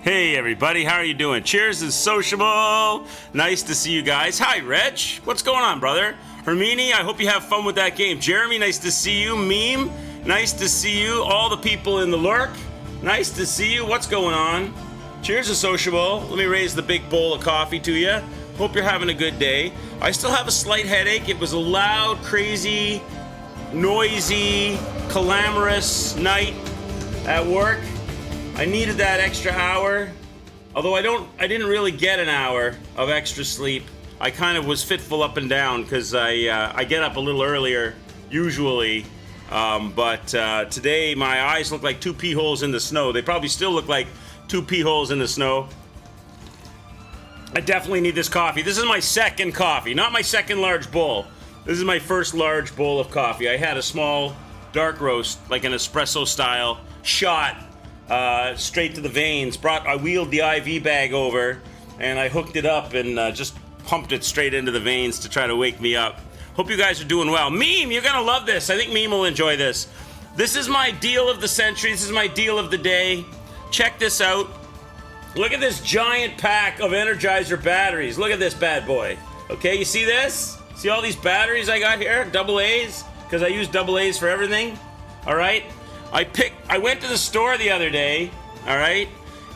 Hey everybody, how are you doing? Cheers and sociable. Nice to see you guys. Hi Reg, what's going on, brother? Hermini, I hope you have fun with that game. Jeremy, nice to see you. Meme, nice to see you. All the people in the lurk, nice to see you. What's going on? Cheers and sociable. Let me raise the big bowl of coffee to you. Hope you're having a good day. I still have a slight headache. It was a loud, crazy, noisy, clamorous night at work. I needed that extra hour, although I didn't really get an hour of extra sleep. I kind of was fitful up and down because I get up a little earlier usually, but today my eyes look like two pee holes in the snow. They probably still look like two pee holes in the snow. I definitely need this coffee. This is my second coffee, not my second large bowl. This is my first large bowl of coffee. I had a small dark roast, like an espresso style shot. Straight to the veins. I wheeled the IV bag over and I hooked it up and just pumped it straight into the veins to try to wake me up. Hope you guys are doing well. Meme, you're gonna love this. I think Meme will enjoy this. This is my deal of the century. This is my deal of the day. Check this out. Look at this giant pack of Energizer batteries. Look at this bad boy. Okay, you see this? See all these batteries I got here? Double A's? Because I use double A's for everything. All right? I went to the store the other day, all right,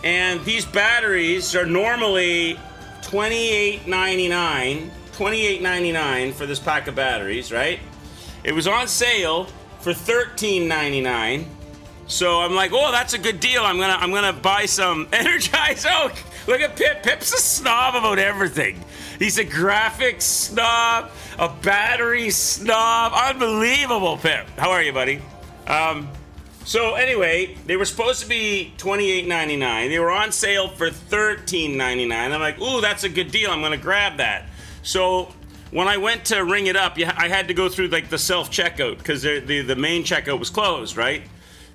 and these batteries are normally $28.99 for this pack of batteries, right? It was on sale for $13.99. So I'm like, oh, that's a good deal. I'm gonna buy some Energizer. Oh, look at Pip. Pip's a snob about everything. He's a graphics snob, a battery snob. Unbelievable, Pip. How are you, buddy? So anyway, they were supposed to be $28.99. They were on sale for $13.99. I'm like, ooh, that's a good deal. I'm gonna grab that. So when I went to ring it up, I had to go through like the self-checkout because the main checkout was closed, right?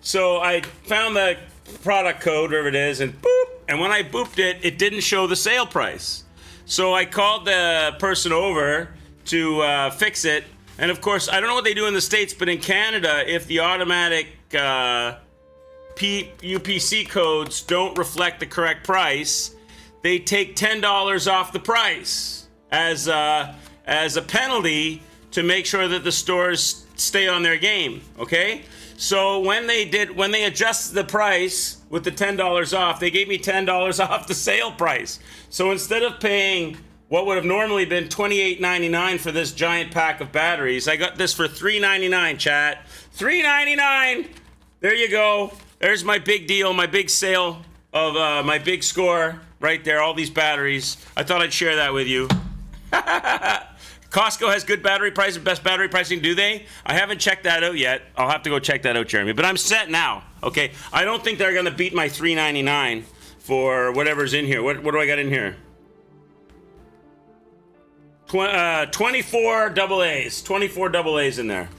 So I found the product code, wherever it is, and boop. And when I booped it, it didn't show the sale price. So I called the person over to fix it. And of course, I don't know what they do in the States, but in Canada, if the automatic UPC codes don't reflect the correct price, they take $10 off the price as a penalty to make sure that the stores stay on their game, okay? So when they adjusted the price with the $10 off, they gave me $10 off the sale price. So instead of paying what would have normally been $28.99 for this giant pack of batteries, I got this for $3.99, chat. $3.99! There you go. There's my big deal, my big sale of my big score right there, all these batteries. I thought I'd share that with you. Costco has good battery pricing, best battery pricing, do they? I haven't checked that out yet. I'll have to go check that out, Jeremy. But I'm set now, okay? I don't think they're going to beat my $3.99 for whatever's in here. What do I got in here? 24 double A's. 24 double A's in there.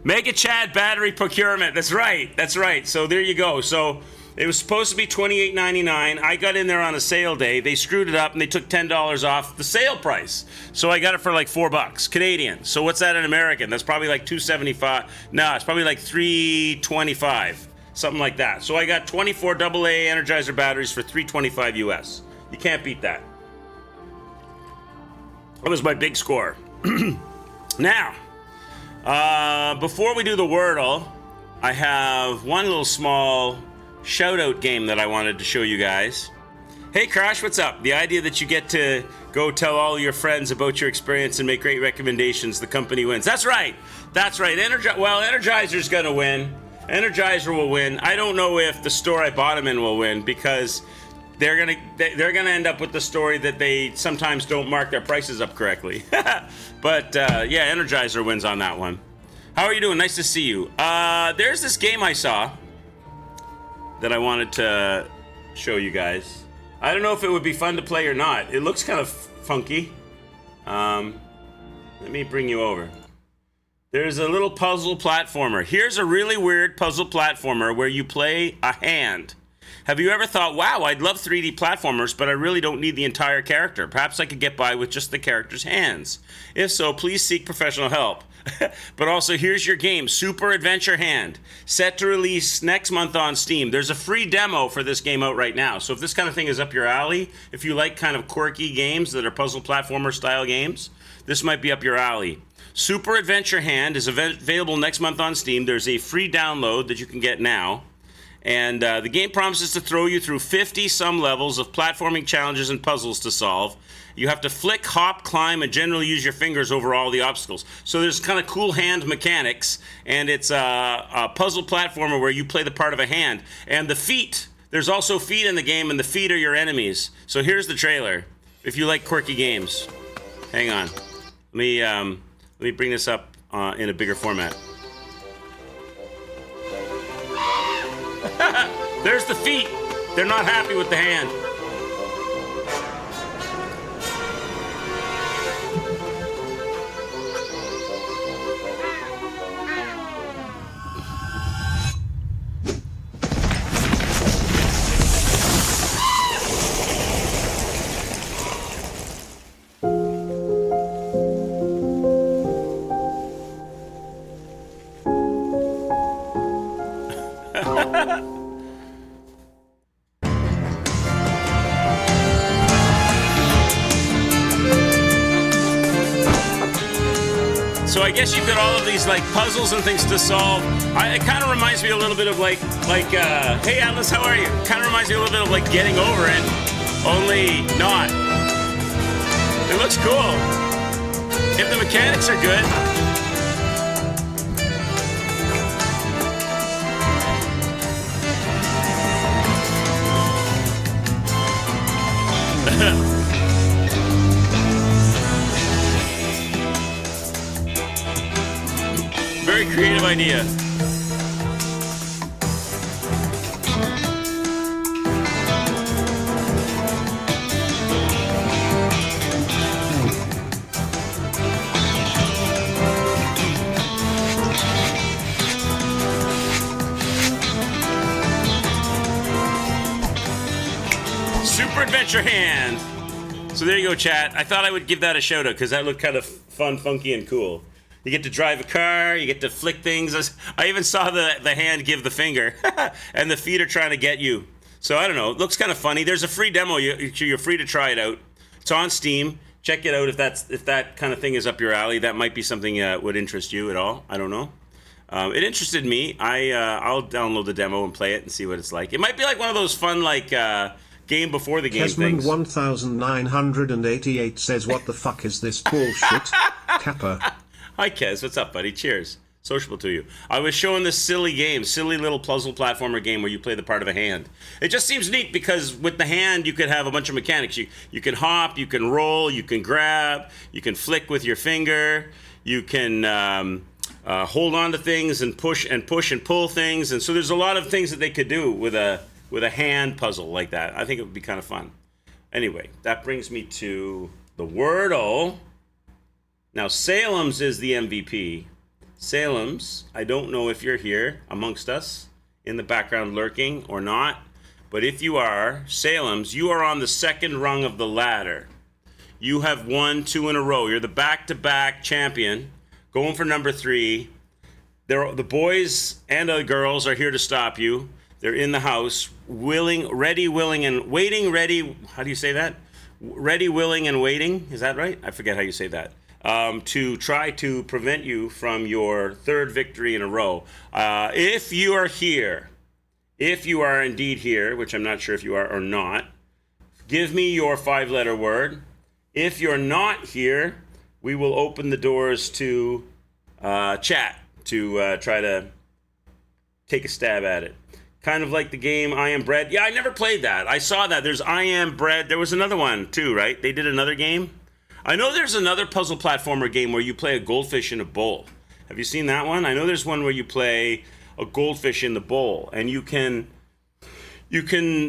Mega Chad battery procurement. That's right. That's right. So there you go. So it was supposed to be $28.99. I got in there on a sale day. They screwed it up and they took $10 off the sale price. So I got it for like $4 Canadian. So what's that in American? That's probably like $2.75. No, it's probably like $3.25. Something like that. So I got 24 AA Energizer batteries for $3.25 US. You can't beat that. That was my big score. Now, before we do the Wordle, I have one little small shout-out game that I wanted to show you guys. Hey, Crash, what's up? The idea that you get to go tell all your friends about your experience and make great recommendations, the company wins. That's right. That's right. Energizer's going to win. Energizer will win. I don't know if the store I bought them in will win because they're gonna end up with the story that they sometimes don't mark their prices up correctly. But yeah, Energizer wins on that one. How are you doing? Nice to see you. There's this game I saw that I wanted to show you guys. I don't know if it would be fun to play or not. It looks kind of funky. Let me bring you over. There's a little puzzle platformer. Here's a really weird puzzle platformer where you play a hand. Have you ever thought, wow, I'd love 3D platformers, but I really don't need the entire character. Perhaps I could get by with just the character's hands. If so, please seek professional help. But also, here's your game, Super Adventure Hand, set to release next month on Steam. There's a free demo for this game out right now. So if this kind of thing is up your alley, if you like kind of quirky games that are puzzle platformer style games, this might be up your alley. Super Adventure Hand is available next month on Steam. There's a free download that you can get now. And the game promises to throw you through 50-some levels of platforming challenges and puzzles to solve. You have to flick, hop, climb, and generally use your fingers over all the obstacles. So there's kind of cool hand mechanics, and it's a puzzle platformer where you play the part of a hand. And the feet, there's also feet in the game, and the feet are your enemies. So here's the trailer, if you like quirky games. Hang on. Let me bring this up in a bigger format. There's the feet. They're not happy with the hand. So I guess you've got all of these like puzzles and things to solve. It kind of reminds me a little bit of hey Atlas, how are you? Kind of reminds me a little bit of like Getting Over It, only not. It looks cool. If the mechanics are good. Very creative idea. Super Adventure Hand. So there you go, chat. I thought I would give that a shout out because that looked kind of fun, funky, and cool. You get to drive a car, you get to flick things. I even saw the hand give the finger, and the feet are trying to get you. So I don't know, it looks kind of funny. There's a free demo, you're free to try it out. It's on Steam. Check it out if that kind of thing is up your alley. That might be something that would interest you at all. I don't know. It interested me. I'll download the demo and play it and see what it's like. It might be like one of those fun game before the game Kesman things. 1988 says, "What the fuck is this bullshit?" Kappa. Hi, Kez. What's up, buddy? Cheers. Sociable to you. I was showing this silly game, silly little puzzle platformer game where you play the part of a hand. It just seems neat because with the hand, you could have a bunch of mechanics. You can hop, you can roll, you can grab, you can flick with your finger, you can hold on to things and push and pull things. And so there's a lot of things that they could do with a hand puzzle like that. I think it would be kind of fun. Anyway, that brings me to the Wordle. Now, Salem's is the MVP. Salem's, I don't know if you're here amongst us in the background lurking or not, but if you are, Salem's, you are on the second rung of the ladder. You have won 2 in a row. You're the back-to-back champion, going for number 3. The boys and the girls are here to stop you. They're in the house, ready, willing, and waiting, ready. How do you say that? Ready, willing, and waiting. Is that right? I forget how you say that. To try to prevent you from your 3rd victory in a row. If you are here, if you are indeed here, which I'm not sure if you are or not, give me your 5-letter word. If you're not here, we will open the doors to chat to try to take a stab at it. Kind of like the game I Am Bread. Yeah, I never played that. I saw that. There's I Am Bread. There was another one too, right? They did another game. I know there's another puzzle platformer game where you play a goldfish in a bowl. Have you seen that one? I know there's one where you play a goldfish in the bowl, and you can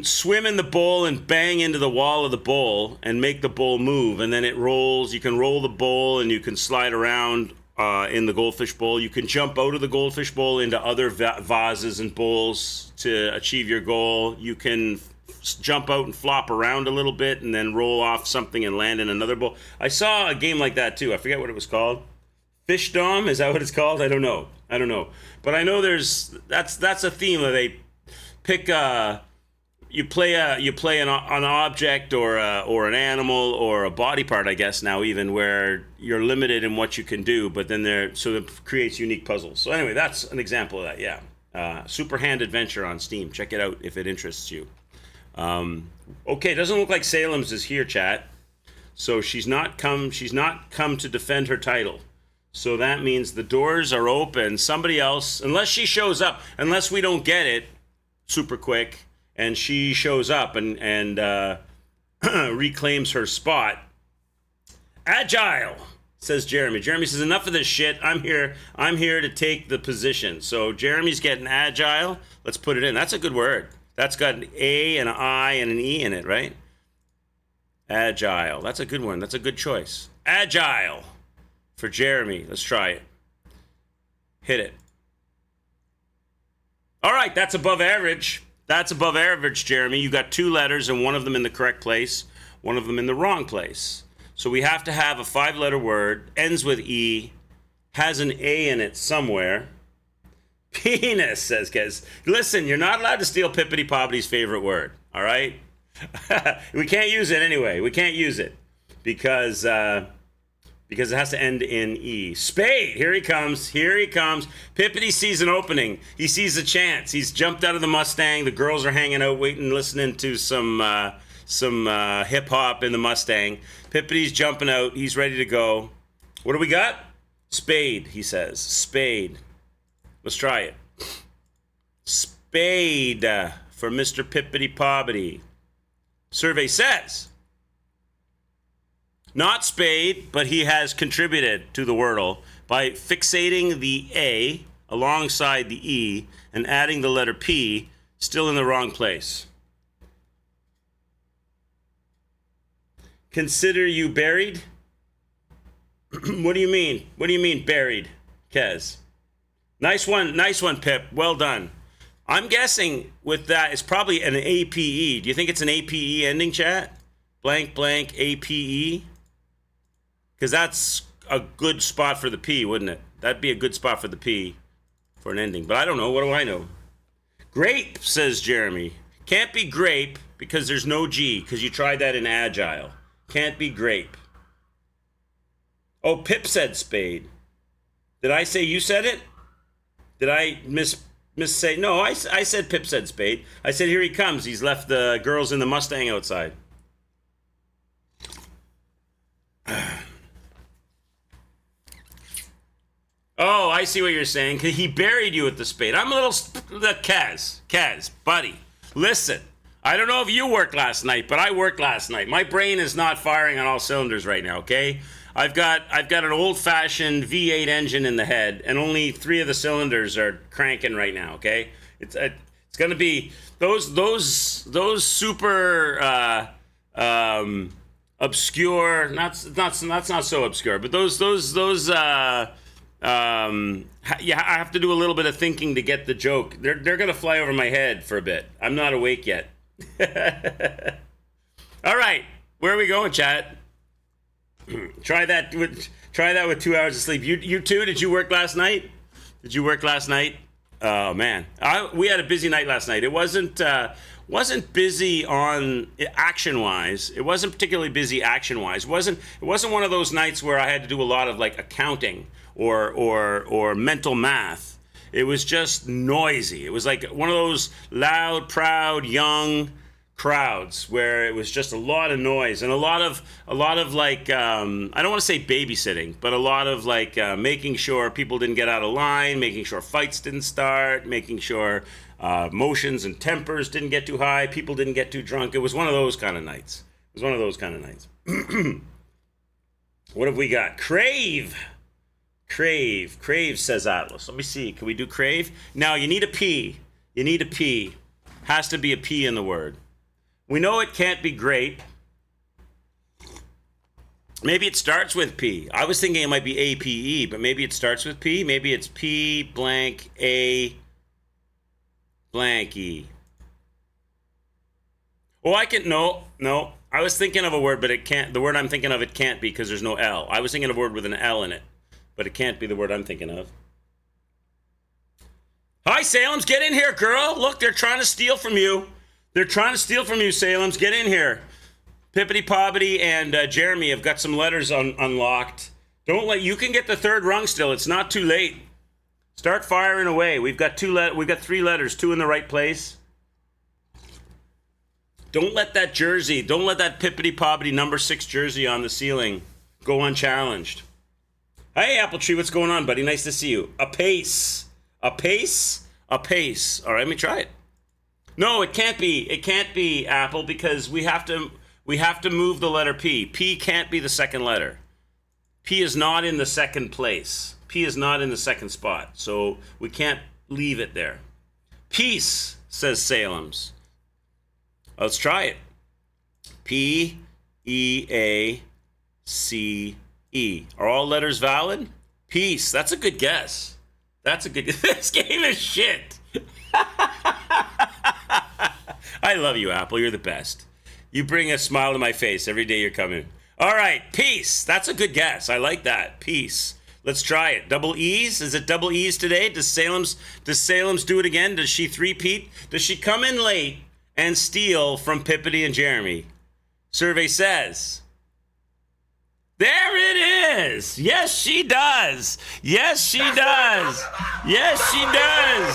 swim in the bowl and bang into the wall of the bowl and make the bowl move, and then it rolls. You can roll the bowl, and you can slide around in the goldfish bowl. You can jump out of the goldfish bowl into other vases and bowls to achieve your goal. You can jump out and flop around a little bit and then roll off something and land in another bowl. I saw a game like that too. I forget what it was called. Fish Dom, is that what it's called? I don't know. But I know that's a theme where they pick you play an object or an animal or a body part, I guess now even, where you're limited in what you can do, but then it creates unique puzzles. So anyway, that's an example of that. Yeah, Super Hand Adventure on Steam. Check it out if it interests you. Okay, doesn't look like Salem's is here, chat. So she's not come to defend her title. So that means the doors are open. Somebody else, unless she shows up, unless we don't get it super quick, and she shows up and reclaims her spot. Agile, says Jeremy. Jeremy says, enough of this shit. I'm here to take the position. So Jeremy's getting agile. Let's put it in. That's a good word. That's got an A and an I and an E in it, right? Agile. That's a good one. That's a good choice. Agile for Jeremy. Let's try it. Hit it. All right, that's above average. That's above average, Jeremy. You got 2 letters and one of them in the correct place, one of them in the wrong place. So we have to have a 5-letter word, ends with E, has an A in it somewhere. Penis, says Kez. Listen, you're not allowed to steal Pippity Poppity's favorite word, all right? We can't use it anyway. We can't use it because it has to end in E. Spade, here he comes. Pippity sees an opening. He sees a chance. He's jumped out of the Mustang. The girls are hanging out, waiting, listening to some hip hop in the Mustang. Pippity's jumping out. He's ready to go. What do we got? Spade, he says. Spade. Let's try it. Spade for Mr. Pippity Poppity. Survey says, not spade, but he has contributed to the Wordle by fixating the A alongside the E and adding the letter P, still in the wrong place. Consider you buried? What do you mean? What do you mean buried, Kez? Nice one, Pip. Well done. I'm guessing with that, it's probably an APE. Do you think it's an APE ending, chat? Blank, blank, APE? Because that's a good spot for the P, wouldn't it? That'd be a good spot for the P for an ending. But I don't know. What do I know? Grape, says Jeremy. Can't be grape because there's no G, because you tried that in agile. Can't be grape. Oh, Pip said spade. Did I say you said it? Did I miss say? No, I said Pip said spade. I said here he comes. He's left the girls in the Mustang outside. Oh, I see what you're saying. He buried you with the spade. I'm a little... Kaz, buddy, listen. I don't know if you worked last night, but I worked last night. My brain is not firing on all cylinders right now, okay? I've got an old-fashioned V8 engine in the head, and only 3 of the cylinders are cranking right now, okay? It's going to be... Those super... obscure... That's not so obscure, but those yeah, I have to do a little bit of thinking to get the joke. They're gonna fly over my head for a bit. I'm not awake yet. All right, where are we going, chat? Try that with 2 hours of sleep. You too? Did you work last night? Oh man, we had a busy night last night. It wasn't busy on action wise. It wasn't particularly busy action wise. It wasn't one of those nights where I had to do a lot of like accounting or mental math. It was just noisy. It was like one of those loud, proud, young crowds where it was just a lot of noise and a lot of like I don't want to say babysitting, but a lot of like making sure people didn't get out of line, making sure fights didn't start, making sure emotions and tempers didn't get too high, people didn't get too drunk. It was one of those kind of nights. What have we got? Crave, says Atlas. Let me see. Can we do crave? Now, you need a P. Has to be a P in the word. We know it can't be grape. Maybe it starts with P. I was thinking it might be APE, but maybe it starts with P. Maybe it's P blank A blank E. Oh, no. I was thinking of a word, but it can't. The word I'm thinking of, it can't be because there's no L. I was thinking of a word with an L in it. but it can't be the word I'm thinking of. Hi, Salem's, get in here, girl. Look, they're trying to steal from you. They're trying to steal from you, Salem's. Get in here. Pippity Poppity and Jeremy have got some letters unlocked. You can get the third rung still. It's not too late. Start firing away. We've got 3 letters, 2 in the right place. Don't let that jersey, don't let that Pippity Poppity number 6 jersey on the ceiling go unchallenged. Hey, Apple Tree, what's going on, buddy? Nice to see you. A pace. A pace? A pace. All right, let me try it. No, it can't be. It can't be, Apple, because we have to move the letter P. P can't be the second letter. P is not in the second place. P is not in the second spot, so we can't leave it there. Peace, says Salem's. Let's try it. P-E-A-C-E. Are all letters valid? Peace. That's a good guess. That's a good guess. This game is shit. I love you, Apple. You're the best. You bring a smile to my face every day you're coming. All right, peace. That's a good guess. I like that. Peace. Let's try it. Double E's? Is it double E's today? Does Salem's do it again? Does she three-peat? Does she come in late and steal from Pippity and Jeremy? Survey says. There it is. Yes, she does. Yes, she does. Yes, she does.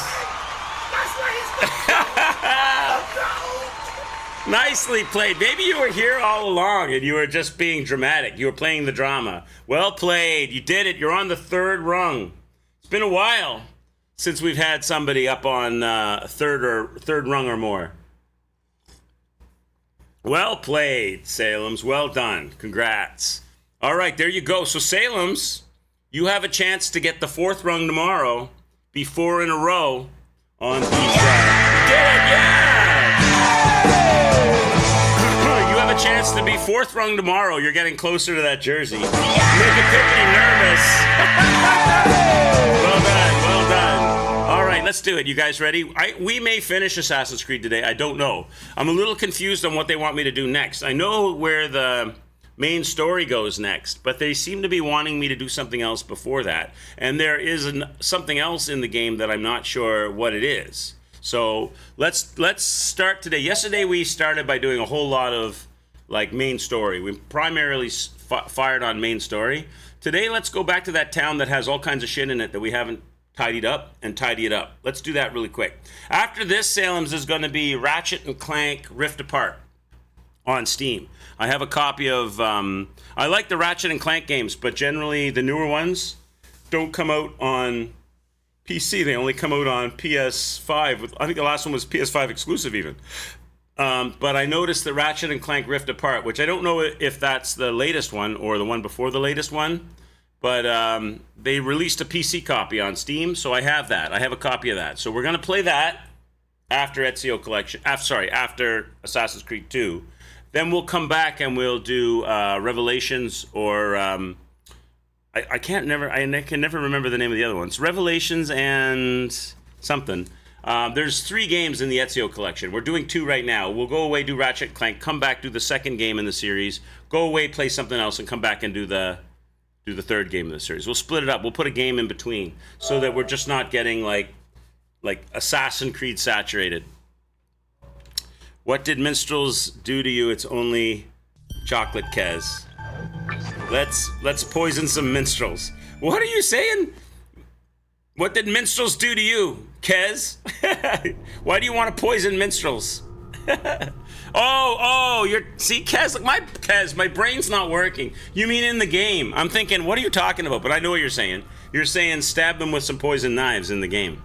Nicely played. Maybe you were here all along and you were just being dramatic. You were playing the drama. Well played. You did it. You're on the third rung. It's been a while since we've had somebody up on third rung or more. Well played, Salem's. Well done. Congrats. All right, there you go. So Salem's, you have a chance to get the 4th rung tomorrow, be 4 in a row on Peace Drive. You did it, yeah! You have a chance to be 4th rung tomorrow. You're getting closer to that jersey. Make a Pippity nervous. Well done, well done. All right, let's do it. You guys ready? We may finish Assassin's Creed today. I don't know. I'm a little confused on what they want me to do next. I know where the main story goes next, but they seem to be wanting me to do something else before that. And there is something else in the game that I'm not sure what it is. So let's start today. Yesterday we started by doing a whole lot of main story. We primarily fired on main story. Today let's go back to that town that has all kinds of shit in it that we haven't tidied up and tidy it up. Let's do that really quick. After this, Salem's is going to be Ratchet and Clank Rift Apart on Steam. I have a copy of, I like the Ratchet and Clank games, but generally the newer ones don't come out on PC. They only come out on PS5. I think the last one was PS5 exclusive even. But I noticed the Ratchet and Clank Rift Apart, which I don't know if that's the latest one or the one before the latest one, but they released a PC copy on Steam, so I have that. I have a copy of that. So we're going to play that after Ezio Collection, after Assassin's Creed 2. Then we'll come back and we'll do Revelations or I can never remember the name of the other ones. Revelations and something. There's 3 games in the Ezio Collection. We're doing 2 right now. We'll go away, do Ratchet and Clank, come back, do the second game in the series, go away, play something else, and come back and do the third game of the series. We'll split it up. We'll put a game in between so that we're just not getting like Assassin's Creed saturated. What did minstrels do to you? It's only chocolate, Kez. Let's poison some minstrels. What are you saying? What did minstrels do to you, Kez? Why do you want to poison minstrels? See, Kez, my brain's not working. You mean in the game? I'm thinking, what are you talking about? But I know what you're saying. You're saying stab them with some poison knives in the game,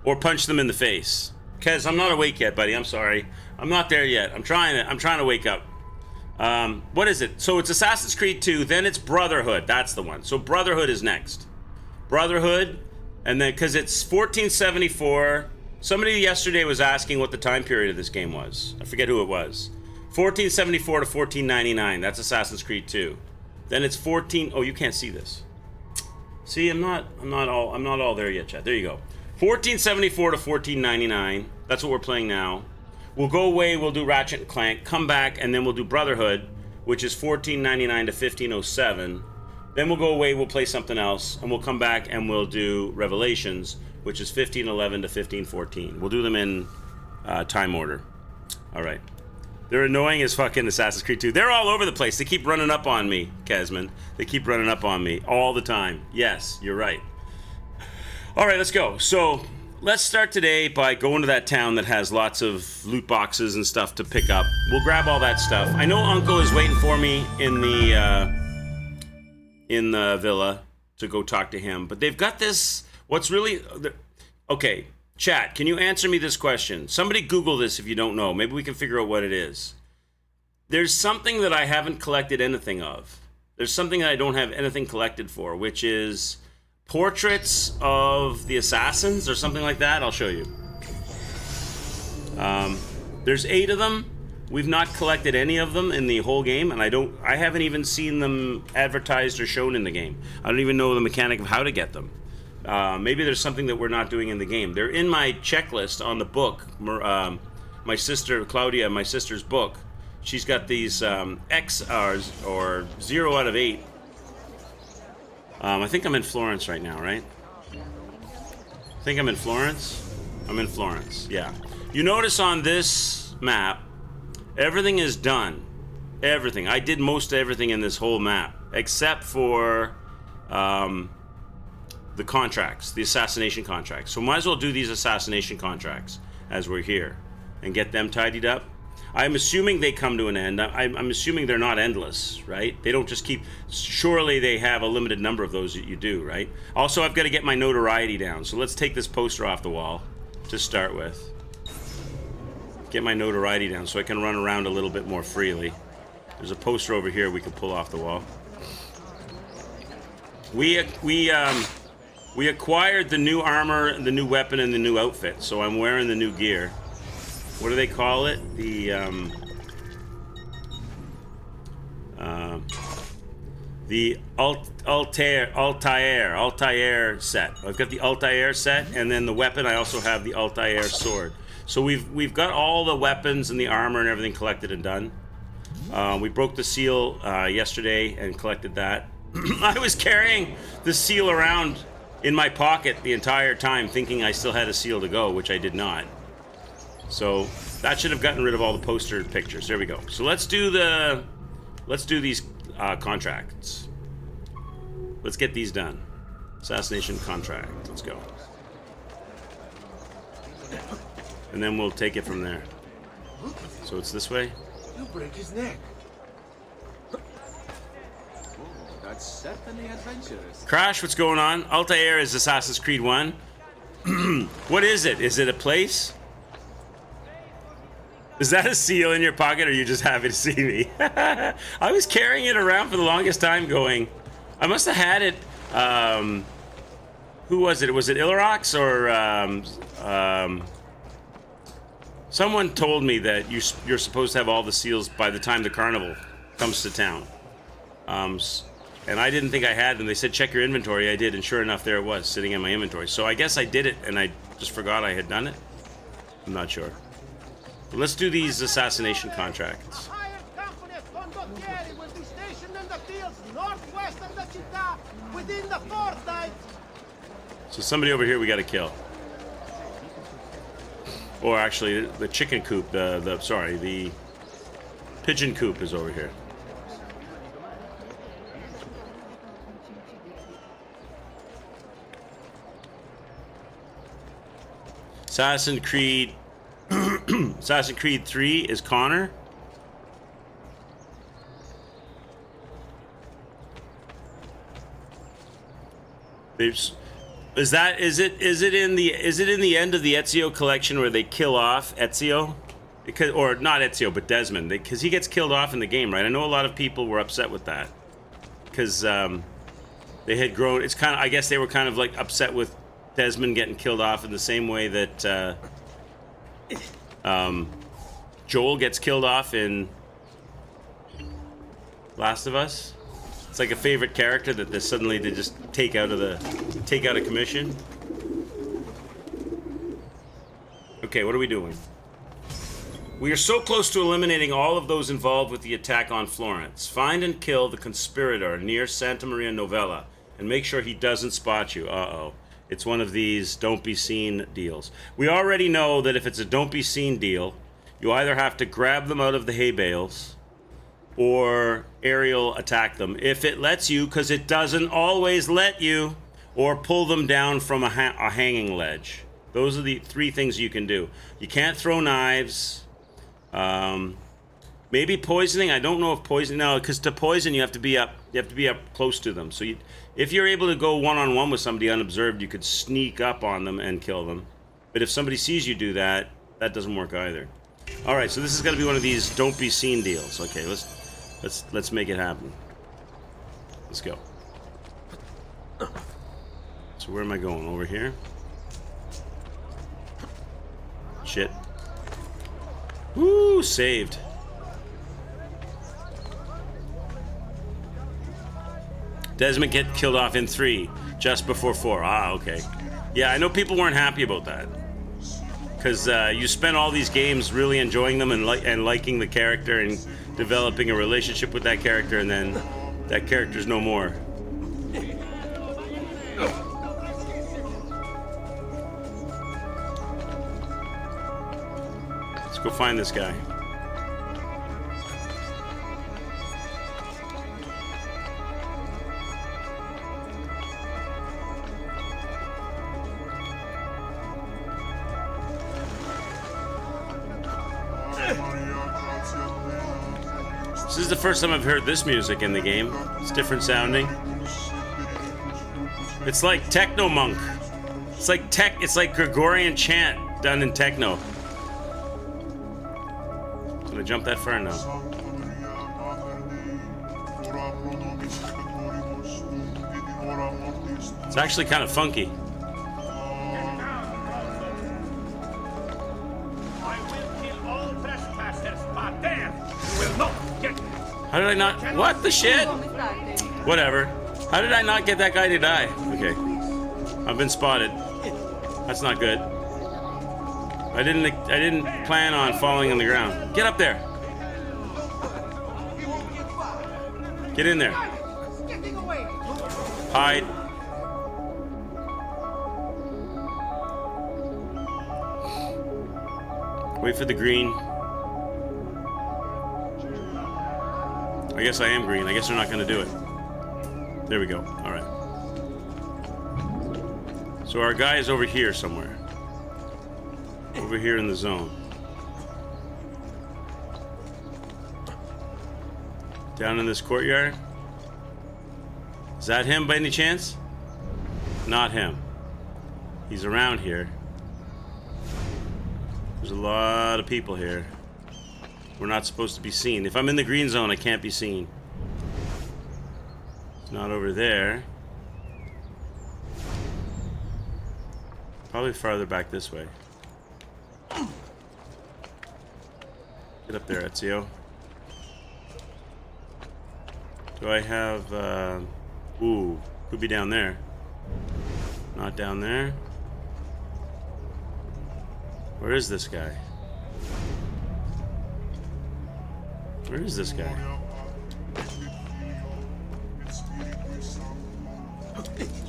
or punch them in the face. Kez, I'm not awake yet, buddy. I'm sorry. I'm not there yet. I'm trying to wake up. What is it? So it's Assassin's Creed 2, then it's Brotherhood. That's the one. So Brotherhood is next. Brotherhood, and then, because it's 1474. Somebody yesterday was asking what the time period of this game was. I forget who it was. 1474 to 1499. That's Assassin's Creed 2. Then it's 14. Oh, you can't see this. See, I'm not all there yet, Chad. There you go. 1474 to 1499. That's what we're playing now. We'll go away, we'll do Ratchet and Clank, come back, and then we'll do Brotherhood, which is 1499 to 1507. Then we'll go away, we'll play something else, and we'll come back and we'll do Revelations, which is 15:11 to 15:14. We'll do them in time order. All right. They're annoying as fucking Assassin's Creed 2. They're all over the place. They keep running up on me, Kesman. They keep running up on me all the time. Yes, you're right. All right, let's go. So let's start today by going to that town that has lots of loot boxes and stuff to pick up. We'll grab all that stuff. I know Uncle is waiting for me in the villa to go talk to him, but they've got this. What's really okay? Chat, can you answer me this question? Somebody Google this if you don't know. Maybe we can figure out what it is. There's something that I haven't collected anything of. There's something that I don't have anything collected for, which is portraits of the assassins or something like that. I'll show you. There's 8 of them. We've not collected any of them in the whole game, and I haven't even seen them advertised or shown in the game. I don't even know the mechanic of how to get them. Maybe there's something that we're not doing in the game. They're in my checklist on the book. My sister, Claudia, my sister's book, she's got these XRs, or 0 out of 8. I think I'm in Florence right now, right? I think I'm in Florence? I'm in Florence, yeah. You notice on this map, everything is done. Everything. I did most everything in this whole map, except for the contracts, the assassination contracts. So might as well do these assassination contracts as we're here and get them tidied up. I'm assuming they come to an end. I'm assuming they're not endless, right? They don't just keep... Surely they have a limited number of those that you do, right? Also, I've got to get my notoriety down. So let's take this poster off the wall to start with. Get my notoriety down so I can run around a little bit more freely. There's a poster over here we can pull off the wall. We acquired the new armor, the new weapon, and the new outfit, so I'm wearing the new gear. What do they call it? The Altair set. I've got the Altair set, and then the weapon, I also have the Altair sword. So we've got all the weapons and the armor and everything collected and done. We broke the seal yesterday and collected that. I was carrying the seal around in my pocket the entire time, thinking I still had a seal to go, which I did not. So that should have gotten rid of all the poster pictures. There we go. So let's do these contracts. Let's get these done. Assassination contract. Let's go. And then we'll take it from there. So it's this way. You'll break his neck. That's certainly adventurous. Crash, what's going on? Altair is Assassin's Creed 1. What is it? Is it a place? Is that a seal in your pocket, or are you just happy to see me? I was carrying it around for the longest time going, I must have had it, who was it? Was it Ilrox or, someone told me that you're supposed to have all the seals by the time the carnival comes to town. And I didn't think I had them. They said, check your inventory. I did, and sure enough, there it was, sitting in my inventory. So I guess I did it, and I just forgot I had done it. I'm not sure. But let's do these assassination contracts. So somebody over here we got to kill. Or actually, the chicken coop, the pigeon coop is over here. Assassin's Creed 3 is Connor. Is it in the end of the Ezio collection where they kill off Ezio? Or not Ezio, but Desmond, because he gets killed off in the game, right? I know a lot of people were upset with that because they had grown. It's kind of, I guess they were kind of like upset with Desmond getting killed off in the same way that Joel gets killed off in Last of Us. It's like a favorite character that they suddenly just take out of commission. Okay, what are we doing? We are so close to eliminating all of those involved with the attack on Florence. Find and kill the conspirator near Santa Maria Novella, and make sure he doesn't spot you. Uh-oh. It's one of these don't be seen deals. We already know that if it's a don't be seen deal, you either have to grab them out of the hay bales or aerial attack them. If it lets you, because it doesn't always let you, or pull them down from a hanging ledge. Those are the three things you can do. You can't throw knives. Maybe poisoning. I don't know if poisoning. No, because to poison you have to be up. You have to be up close to them. So if you're able to go one-on-one with somebody unobserved, you could sneak up on them and kill them. But if somebody sees you do that, that doesn't work either. All right, so this is going to be one of these don't be seen deals. Okay, let's make it happen. Let's go. So where am I going? Over here? Shit. Woo, saved. Desmond get killed off in 3, just before 4. Ah, okay. Yeah, I know people weren't happy about that. Because you spent all these games really enjoying them and liking the character and developing a relationship with that character, and then that character's no more. Let's go find this guy. This is the first time I've heard this music in the game. It's different sounding. It's like Techno Monk. It's like Gregorian chant done in techno. Can I jump that far now? It's actually kind of funky. How did I not? What the shit? Whatever. How did I not get that guy to die? Okay. I've been spotted. That's not good. I didn't plan on falling on the ground. Get up there. Get in there. Hide. Wait for the green. I guess I am green. I guess they're not going to do it. There we go. All right. So our guy is over here somewhere. Over here in the zone. Down in this courtyard. Is that him by any chance? Not him. He's around here. There's a lot of people here. We're not supposed to be seen. If I'm in the green zone, I can't be seen. It's not over there. Probably farther back this way. Get up there, Ezio. Do I have, ooh, could be down there. Not down there. Where is this guy? Where is this guy? Let's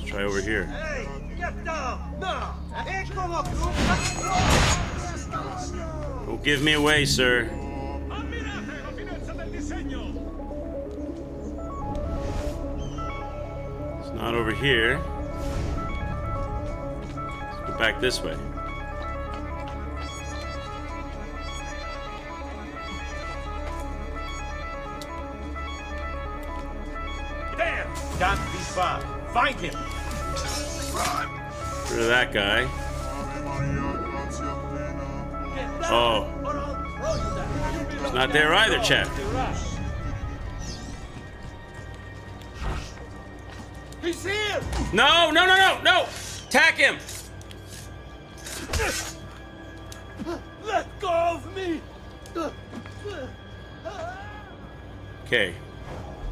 try over here. Hey, get down! Now! Don't give me away, sir. It's not over here. Let's go back this way. Can't be far. Find him. Get rid of that guy. Oh. It's not there either, Chad. He's here. No, no, no, no, no! Attack him! Let go of me. Okay.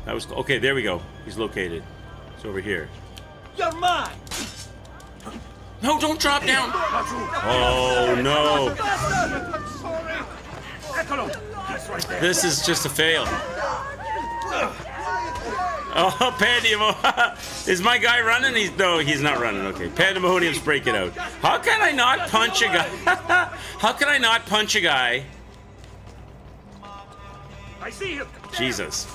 That was okay, there we go. He's located. It's over here. You're mine. No, don't drop down! Oh no! I'm sorry. Eccolo! He's right there. This is just a fail. Oh, Pandemonium. Is my guy running? No, he's not running. Okay. Pandemonium's breaking out. How can I not punch a guy? How can I not punch a guy? I see him. Jesus.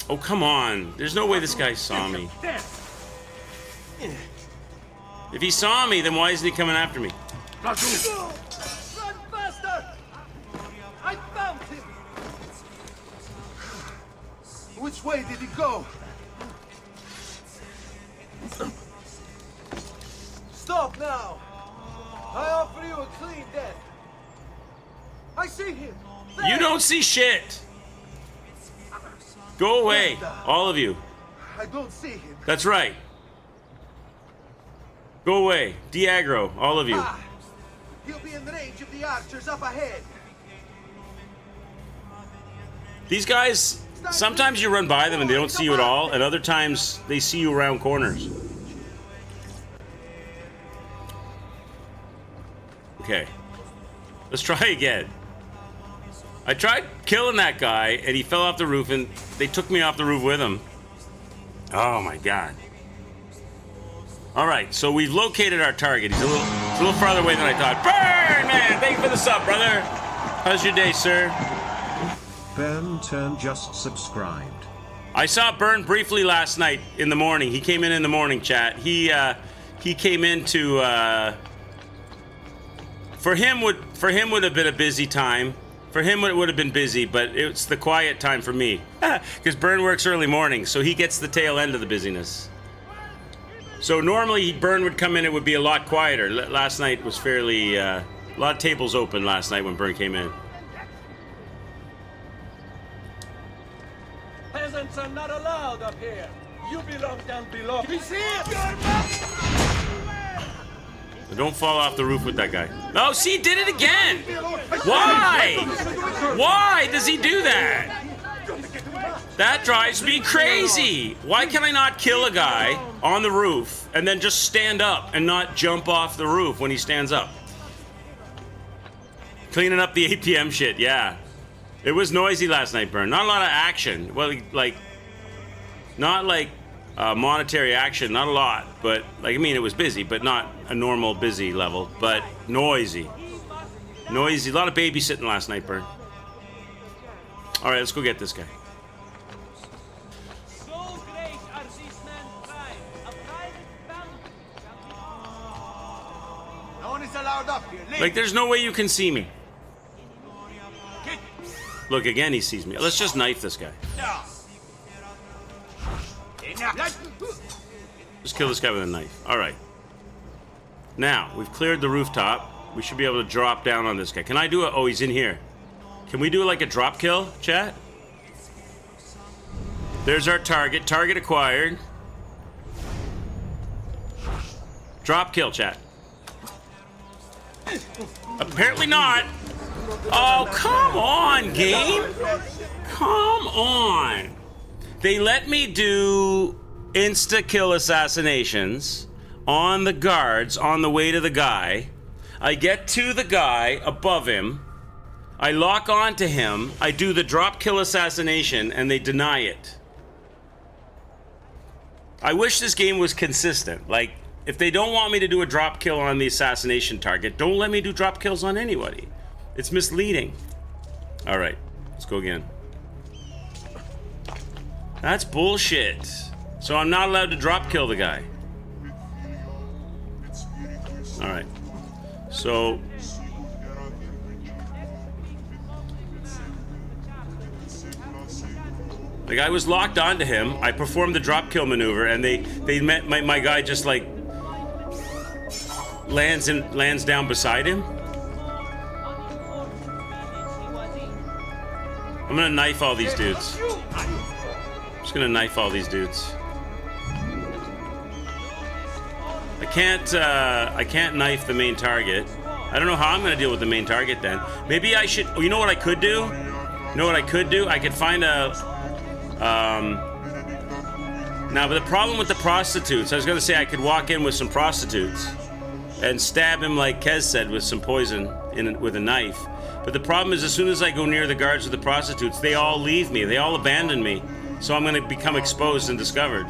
Oh, come on. There's no way this guy saw me. There. If he saw me, then why isn't he coming after me? Ragù. Run faster! I found him! Which way did he go? Stop now! I offer you a clean death. I see him! You don't see shit. Go away, all of you. I don't see him. That's right. Go away. De-aggro, all of you. Ah, he'll be in range of the archers up ahead. These guys, sometimes you run by them and they don't see you at all, and other times they see you around corners. Okay. Let's try again. I tried killing that guy, and he fell off the roof, and they took me off the roof with him. Oh my god. Alright, so we've located our target. He's a little farther away than I thought. Burn, man! Thank you for the sub, brother. How's your day, sir? Burn Turn just subscribed. I saw Burn briefly last night in the morning. He came in the morning, chat. He came into for him would have been a busy time. For him it would have been busy, but it's the quiet time for me. Because Burn works early morning, so he gets the tail end of the busyness. So normally Burn would come in, it would be a lot quieter. Last night was fairly a lot of tables open last night when Burn came in. Peasants are not allowed up here. You belong down below. He's here! So don't fall off the roof with that guy. Oh, see, he did it again! Why? Why does he do that? That drives me crazy! Why can I not kill a guy on the roof and then just stand up and not jump off the roof when he stands up? Cleaning up the 8 p.m. shit, yeah. It was noisy last night, Burn. Not a lot of action. Well, like, not like monetary action, not a lot. But, like, I mean, it was busy, but not a normal busy level. But noisy. Noisy. A lot of babysitting last night, Burn. All right, let's go get this guy. So great are these men's crimes. A private bounty. No one is allowed up here. Leave. Like, there's no way you can see me. Look, again, he sees me. Let's just knife this guy. Just kill this guy with a knife. All right. Now, we've cleared the rooftop. We should be able to drop down on this guy. Can I do it? Oh, he's in here. Can we do like a drop kill, chat? There's our target. Target acquired. Drop kill, chat. Apparently not. Oh, come on, game. Come on. They let me do insta-kill assassinations on the guards on the way to the guy. I get to the guy above him. I lock onto him. I do the drop kill assassination, and they deny it. I wish this game was consistent. Like, if they don't want me to do a drop kill on the assassination target, don't let me do drop kills on anybody. It's misleading. All right, let's go again. That's bullshit. So I'm not allowed to drop kill the guy. All right. So the guy was locked onto him. I performed the drop kill maneuver, and they met my guy just like lands down beside him. I'm gonna knife all these dudes. I'm just gonna knife all these dudes. I can't knife the main target. I don't know how I'm gonna deal with the main target then. Maybe I should. You know what I could do? You know what I could do? I could find a. Now, but the problem with the prostitutes, I was gonna say I could walk in with some prostitutes and stab him like Kez said with some poison with a knife. But the problem is, as soon as I go near the guards or the prostitutes, they all leave me. They all abandon me. So I'm going to become exposed and discovered.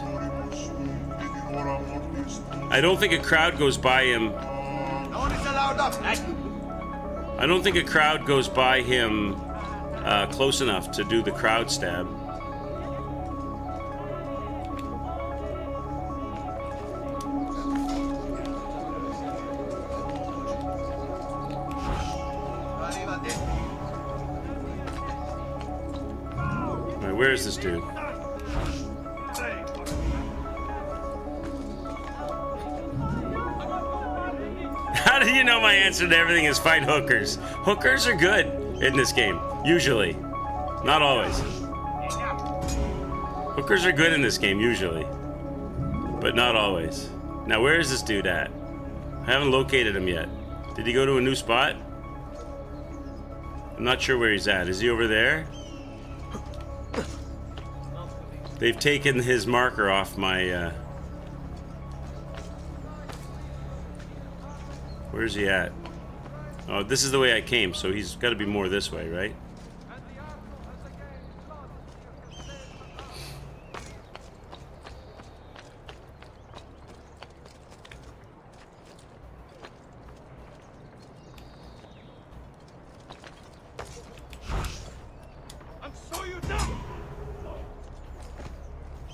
I don't think a crowd goes by him. No one is allowed up. I don't think a crowd goes by him close enough to do the crowd stab. Alright, where is this dude? How do you know my answer to everything is fight hookers? Hookers are good in this game, usually. Not always. Hookers are good in this game, usually. But not always. Now, where is this dude at? I haven't located him yet. Did he go to a new spot? I'm not sure where he's at. Is he over there? They've taken his marker off my... Where's he at? Oh, this is the way I came, so he's got to be more this way, right?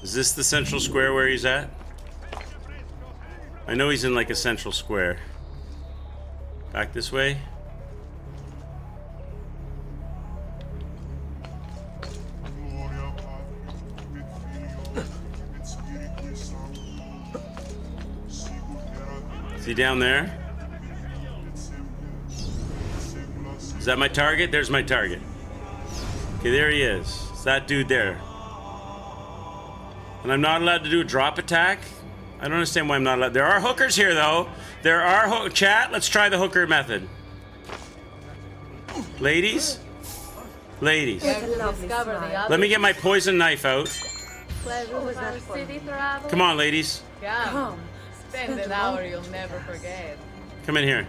Is this the central square where he's at? I know he's in like a central square. Back this way. Is he down there? Is that my target? There's my target. Okay, there he is. It's that dude there. And I'm not allowed to do a drop attack? I don't understand why I'm not allowed. There are hookers here, though. There are chat, let's try the hooker method. Ladies? Ladies. Let me get my poison knife out. Come on, ladies. Come. Spend an hour you'll never forget. Come in here.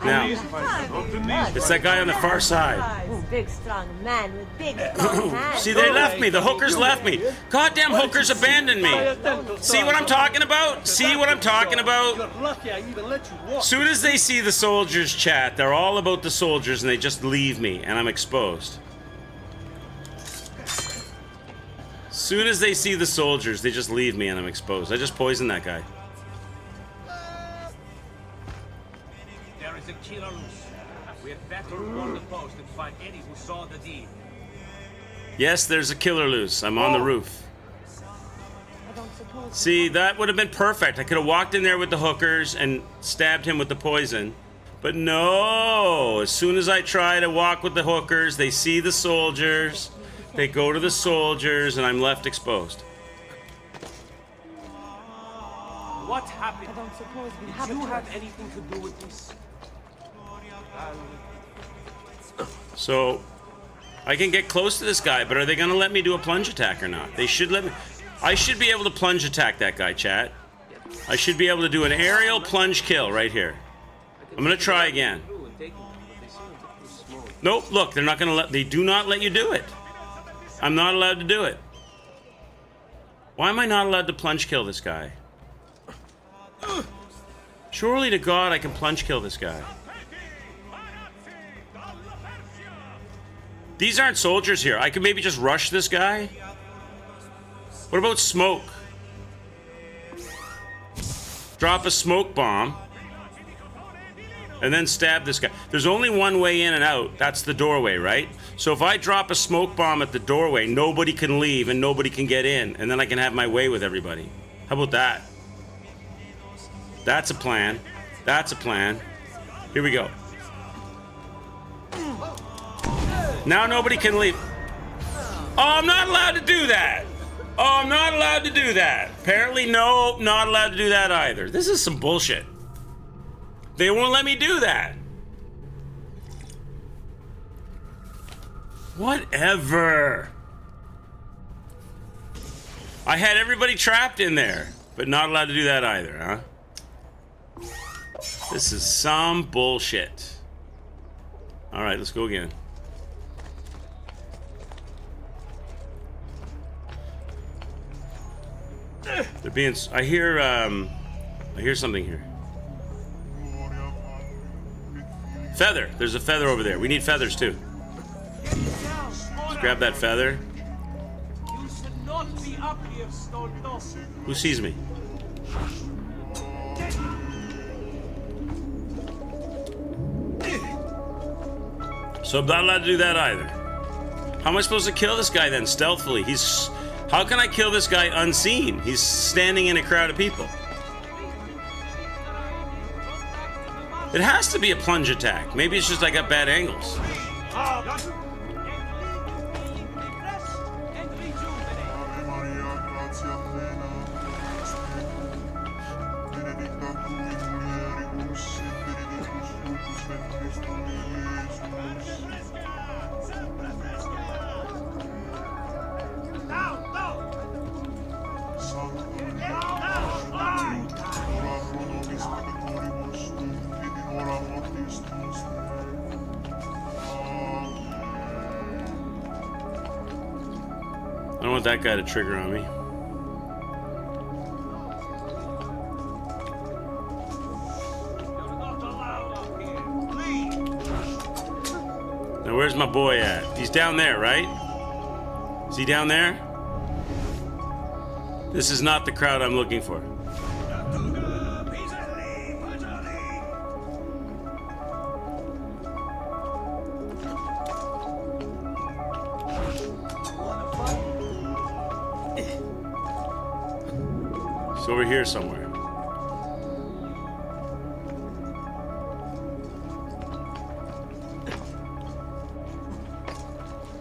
Now, it's that guy on the far side. Big strong man with big strong hands. See, they left me. The hookers left me. Goddamn hookers abandoned me. See what I'm talking about? See what I'm talking about? You're lucky I even let you walk. Soon as they see the soldiers chat, they're all about the soldiers and they just leave me and I'm exposed. Soon as they see the soldiers, they just leave me and I'm exposed. I just poisoned that guy. There is a killer loose. We had better warn the post and find any who saw the deed. Yes, there's a killer loose. I'm on the roof. See, that would have been perfect. I could have walked in there with the hookers and stabbed him with the poison. But no, as soon as I try to walk with the hookers, they see the soldiers. They go to the soldiers and I'm left exposed. What happened? Did you have anything to do with this? So, I can get close to this guy, but are they going to let me do a plunge attack or not? They should let me. I should be able to plunge attack that guy, chat. I should be able to do an aerial plunge kill right here. I'm going to try again. Nope, look, they're not going to let. They do not let you do it. I'm not allowed to do it. Why am I not allowed to plunge kill this guy? Surely to God I can plunge kill this guy. These aren't soldiers here. I could maybe just rush this guy. What about smoke? Drop a smoke bomb. And then stab this guy. There's only one way in and out. That's the doorway, right? So if I drop a smoke bomb at the doorway, nobody can leave and nobody can get in. And then I can have my way with everybody. How about that? That's a plan. That's a plan. Here we go. Now nobody can leave. Oh, I'm not allowed to do that. Oh, I'm not allowed to do that. Apparently, no, not allowed to do that either. This is some bullshit. They won't let me do that. Whatever. I had everybody trapped in there, but not allowed to do that either, huh? This is some bullshit. All right, let's go again. They're being. I hear something here. Feather. There's a feather over there. We need feathers too. Let's grab that feather. You should not be up here, Stolto. Who sees me? So I'm not allowed to do that either. How am I supposed to kill this guy then stealthily? How can I kill this guy unseen? He's standing in a crowd of people. It has to be a plunge attack. Maybe it's just I got bad angles. I don't want that guy to trigger on me. Now where's my boy at? He's down there, right? Is he down there? This is not the crowd I'm looking for. It's over here somewhere.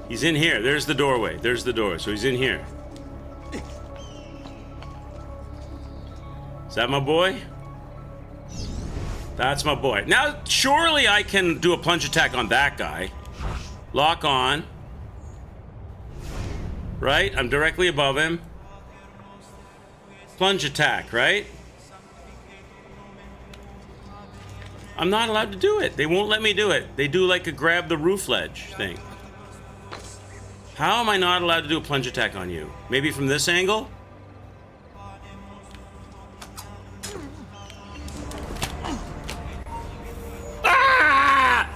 He's in here. There's the doorway. There's the door. So he's in here. Is that my boy? That's my boy. Now, surely I can do a plunge attack on that guy. Lock on. Right? I'm directly above him. Plunge attack, right? I'm not allowed to do it. They won't let me do it. They do like a grab the roof ledge thing. How am I not allowed to do a plunge attack on you? Maybe from this angle? Ah!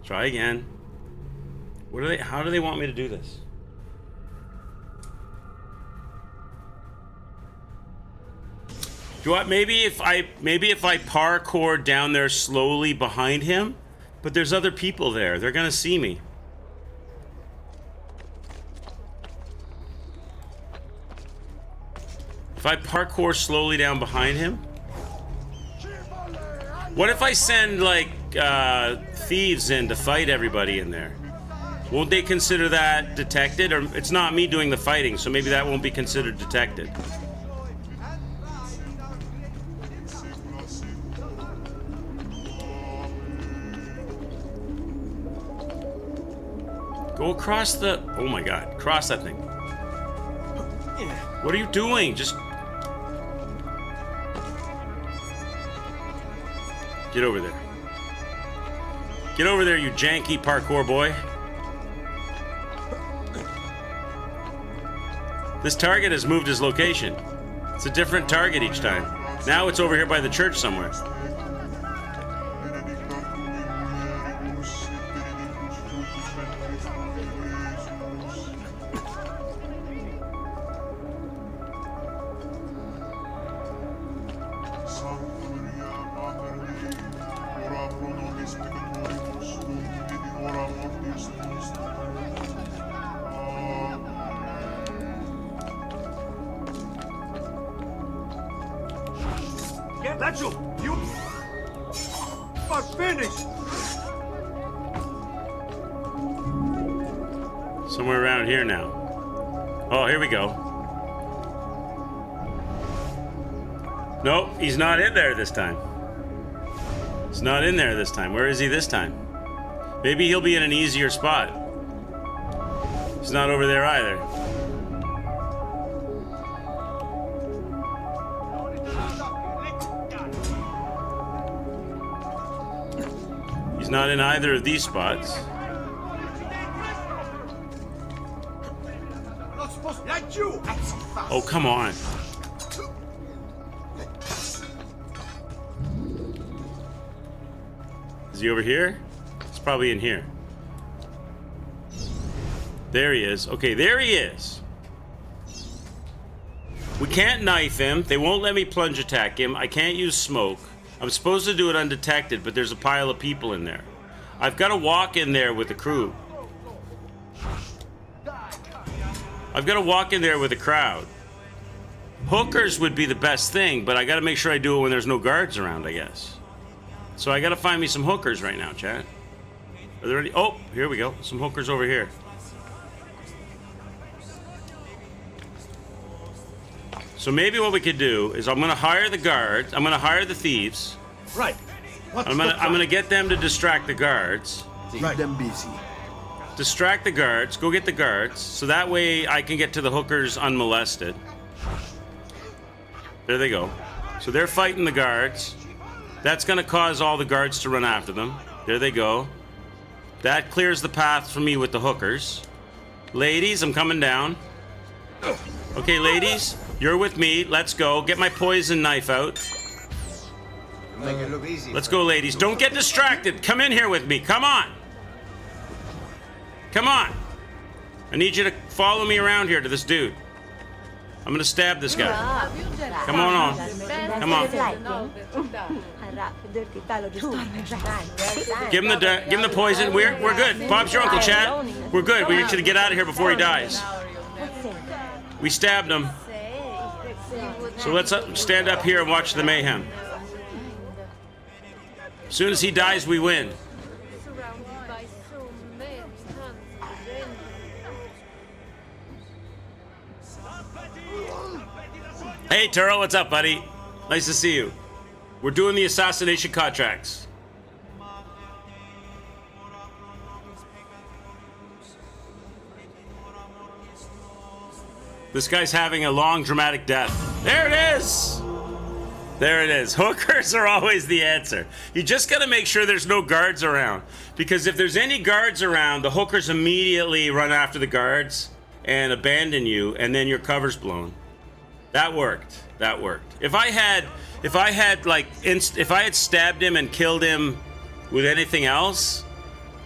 Try again. What are they? How do they want me to do this? Do I maybe if I parkour down there slowly behind him, but there's other people there. They're gonna see me. If I parkour slowly down behind him. What if I send like thieves in to fight everybody in there? Won't they consider that detected? Or it's not me doing the fighting, so maybe that won't be considered detected. Go across the... Oh my god, cross that thing. What are you doing? Just... Get over there. Get over there, you janky parkour boy. This target has moved his location. It's a different target each time. Now it's over here by the church somewhere. That's you! You are finished! Somewhere around here now. Oh, here we go. Nope, he's not in there this time. He's not in there this time. Where is he this time? Maybe he'll be in an easier spot. He's not over there either. He's not in either of these spots. Oh, come on. Is he over here? He's probably in here. There he is. Okay, there he is. We can't knife him. They won't let me plunge attack him. I can't use smoke. I'm supposed to do it undetected, but there's a pile of people in there. I've got to walk in there with the crew. I've got to walk in there with a crowd. Hookers would be the best thing, but I got to make sure I do it when there's no guards around, I guess. So I got to find me some hookers right now, chat. Are there any? Oh, here we go. Some hookers over here. So maybe what we could do is I'm going to hire the guards. I'm going to hire the thieves. Right. I'm going to get them to distract the guards. Keep them busy. Distract the guards. Go get the guards. So that way I can get to the hookers unmolested. There they go. So they're fighting the guards. That's going to cause all the guards to run after them. There they go. That clears the path for me with the hookers. Ladies, I'm coming down. Okay, ladies, you're with me. Let's go. Get my poison knife out. Make it look easy. Let's go, ladies. Don't get distracted. Come in here with me. Come on. Come on. I need you to follow me around here to this dude. I'm going to stab this guy. Come on. Come on. Give him the poison. We're good. Bob's your uncle, Chad. We're good. We need you to get out of here before he dies. We stabbed him. So let's stand up here and watch the mayhem. As soon as he dies, we win. Hey, Turo, what's up, buddy? Nice to see you. We're doing the assassination contracts. This guy's having a long, dramatic death. There it is! There it is. Hookers are always the answer. You just gotta make sure there's no guards around. Because if there's any guards around, the hookers immediately run after the guards and abandon you, and then your cover's blown. That worked. That worked. If I had stabbed him and killed him with anything else,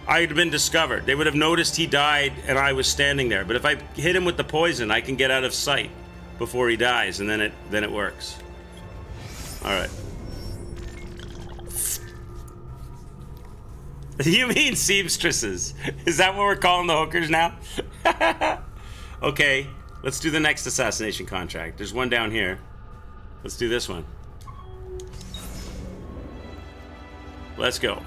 I'd have been discovered. They would have noticed he died and I was standing there. But if I hit him with the poison, I can get out of sight before he dies, and then it works. All right. You mean seamstresses? Is that what we're calling the hookers now? Okay, let's do the next assassination contract. There's one down here. Let's do this one. Let's go.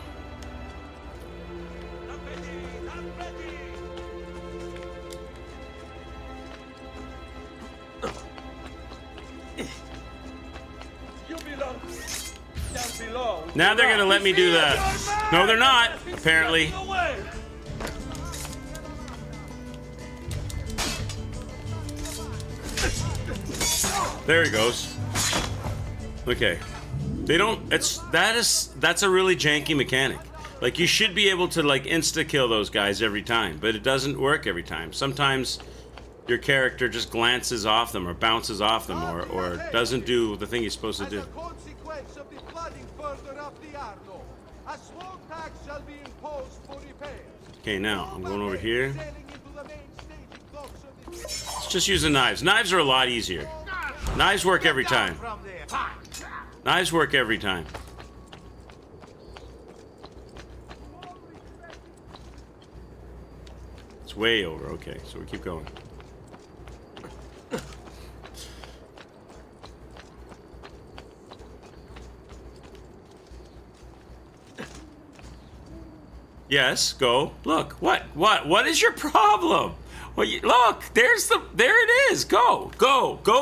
Now they're gonna let me do that. No, they're not, apparently. There he goes. Okay. They don't, that's a really janky mechanic. Like, you should be able to, like, insta-kill those guys every time, but it doesn't work every time. Sometimes your character just glances off them or bounces off them or doesn't do the thing he's supposed to do. Okay, now I'm going over here. Let's just use the knives. Knives are a lot easier. Knives work every time. Knives work every time. It's way over. Okay, so we keep going. Yes, go. Look, what is your problem? Well, look, there it is. Go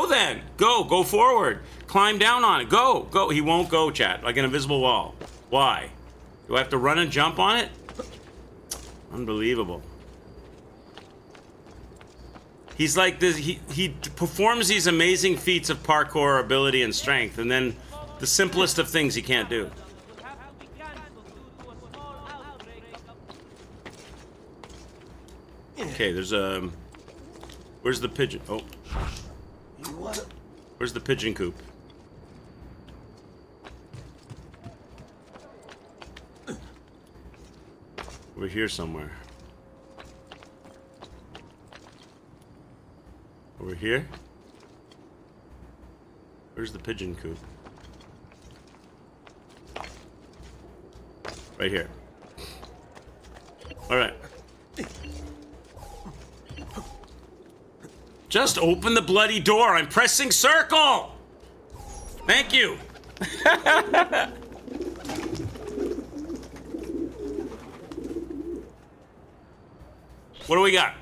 then. Go forward. Climb down on it. Go. He won't go, chat, like an invisible wall. Why? Do I have to run and jump on it? Unbelievable. He's like this, he performs these amazing feats of parkour ability and strength, and then the simplest of things he can't do. Okay, there's a... Where's the pigeon? Oh. Where's the pigeon coop? Over here somewhere. Over here? Where's the pigeon coop? Right here. Alright. Just open the bloody door. I'm pressing circle. Thank you. What do we got?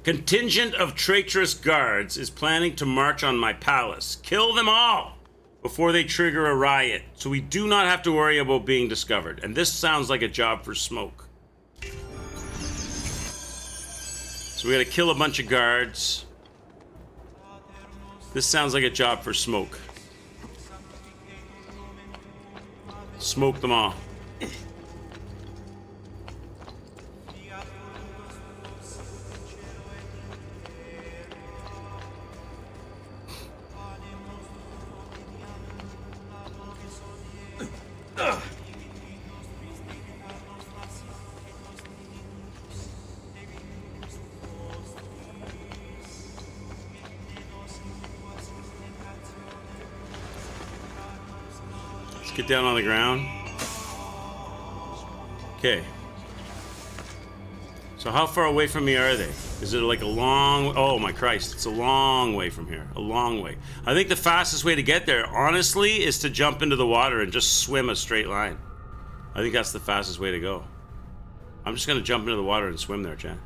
Contingent of traitorous guards is planning to march on my palace. Kill them all before they trigger a riot, so we do not have to worry about being discovered. And this sounds like a job for Smoke. So we gotta kill a bunch of guards. This sounds like a job for Smoke. Smoke them all. Get down on the ground. Okay. So how far away from me are they? Is it like a long... Oh my Christ, it's a long way from here. A long way. I think the fastest way to get there, honestly, is to jump into the water and just swim a straight line. I think that's the fastest way to go. I'm just gonna jump into the water and swim there, Chad.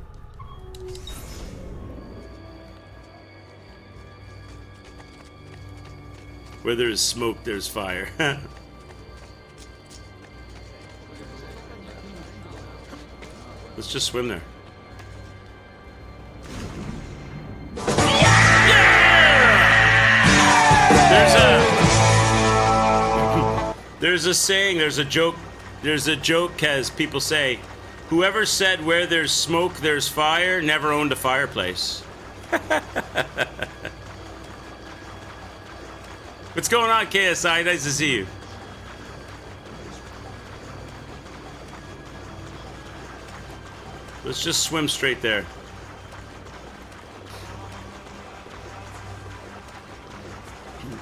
Where there's smoke, there's fire. Let's just swim there. Yeah! There's a saying, there's a joke, as people say, whoever said where there's smoke, there's fire, never owned a fireplace. What's going on, KSI? Nice to see you. Let's just swim straight there.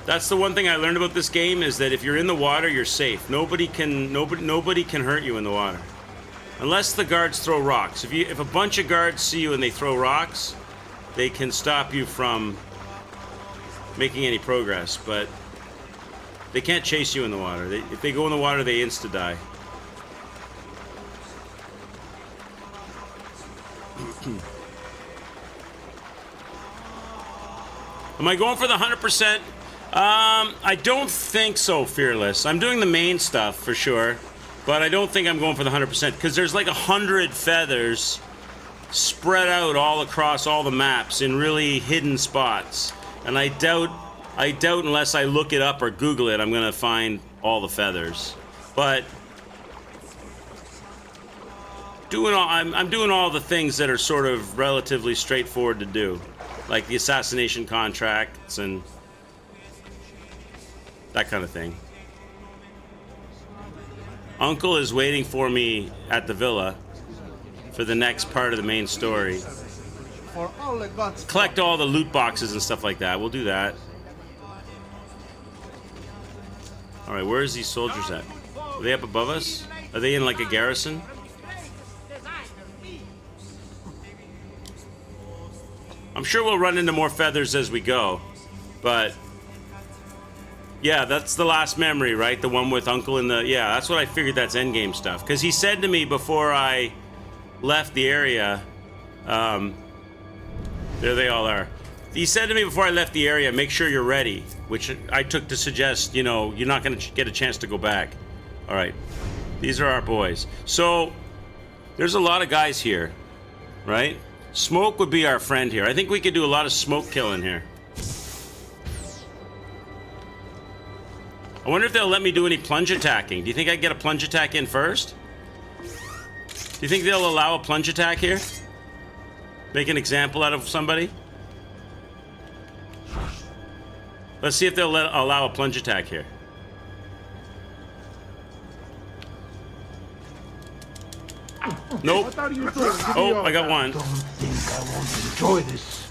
That's the one thing I learned about this game, is that if you're in the water, you're safe. Nobody can hurt you in the water. Unless the guards throw rocks. If a bunch of guards see you and they throw rocks, they can stop you from making any progress, but they can't chase you in the water. If they go in the water, they insta-die. Am I going for the 100%? I don't think so, Fearless. I'm doing the main stuff for sure, but I don't think I'm going for the 100% because there's like 100 feathers spread out all across all the maps in really hidden spots, and I doubt unless I look it up or Google it, I'm gonna find all the feathers. But I'm doing all the things that are sort of relatively straightforward to do, like the assassination contracts and that kind of thing. Uncle is waiting for me at the villa for the next part of the main story. For all the gods. Collect all the loot boxes and stuff like that. We'll do that. Alright, where is these soldiers at? Are they up above us? Are they in like a garrison? I'm sure we'll run into more feathers as we go, but yeah, that's the last memory, right? The one with Uncle in the... Yeah, that's what I figured, that's endgame stuff. Because he said to me before I left the area... there they all are. He said to me before I left the area, make sure you're ready, which I took to suggest, you know, you're not going to get a chance to go back. All right, these are our boys. So, there's a lot of guys here, right? Smoke would be our friend here. I think we could do a lot of smoke killing here. I wonder if they'll let me do any plunge attacking. Do you think I can get a plunge attack in first? Do you think they'll allow a plunge attack here? Make an example out of somebody? Let's see if they'll allow a plunge attack here. Nope. What are you doing? Oh, I got one. Don't think I won't enjoy this.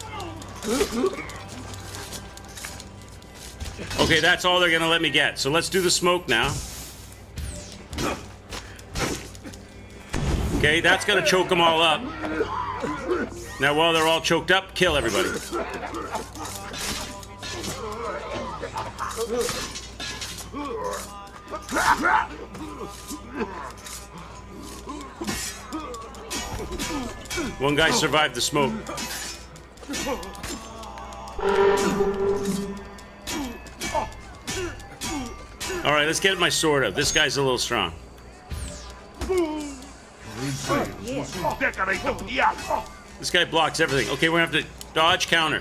Okay, that's all they're gonna let me get. So let's do the smoke now. Okay, that's gonna choke them all up. Now, while they're all choked up, kill everybody. One guy survived the smoke. All right, let's get my sword up. This guy's a little strong. This guy blocks everything. Okay, we're gonna have to dodge, counter.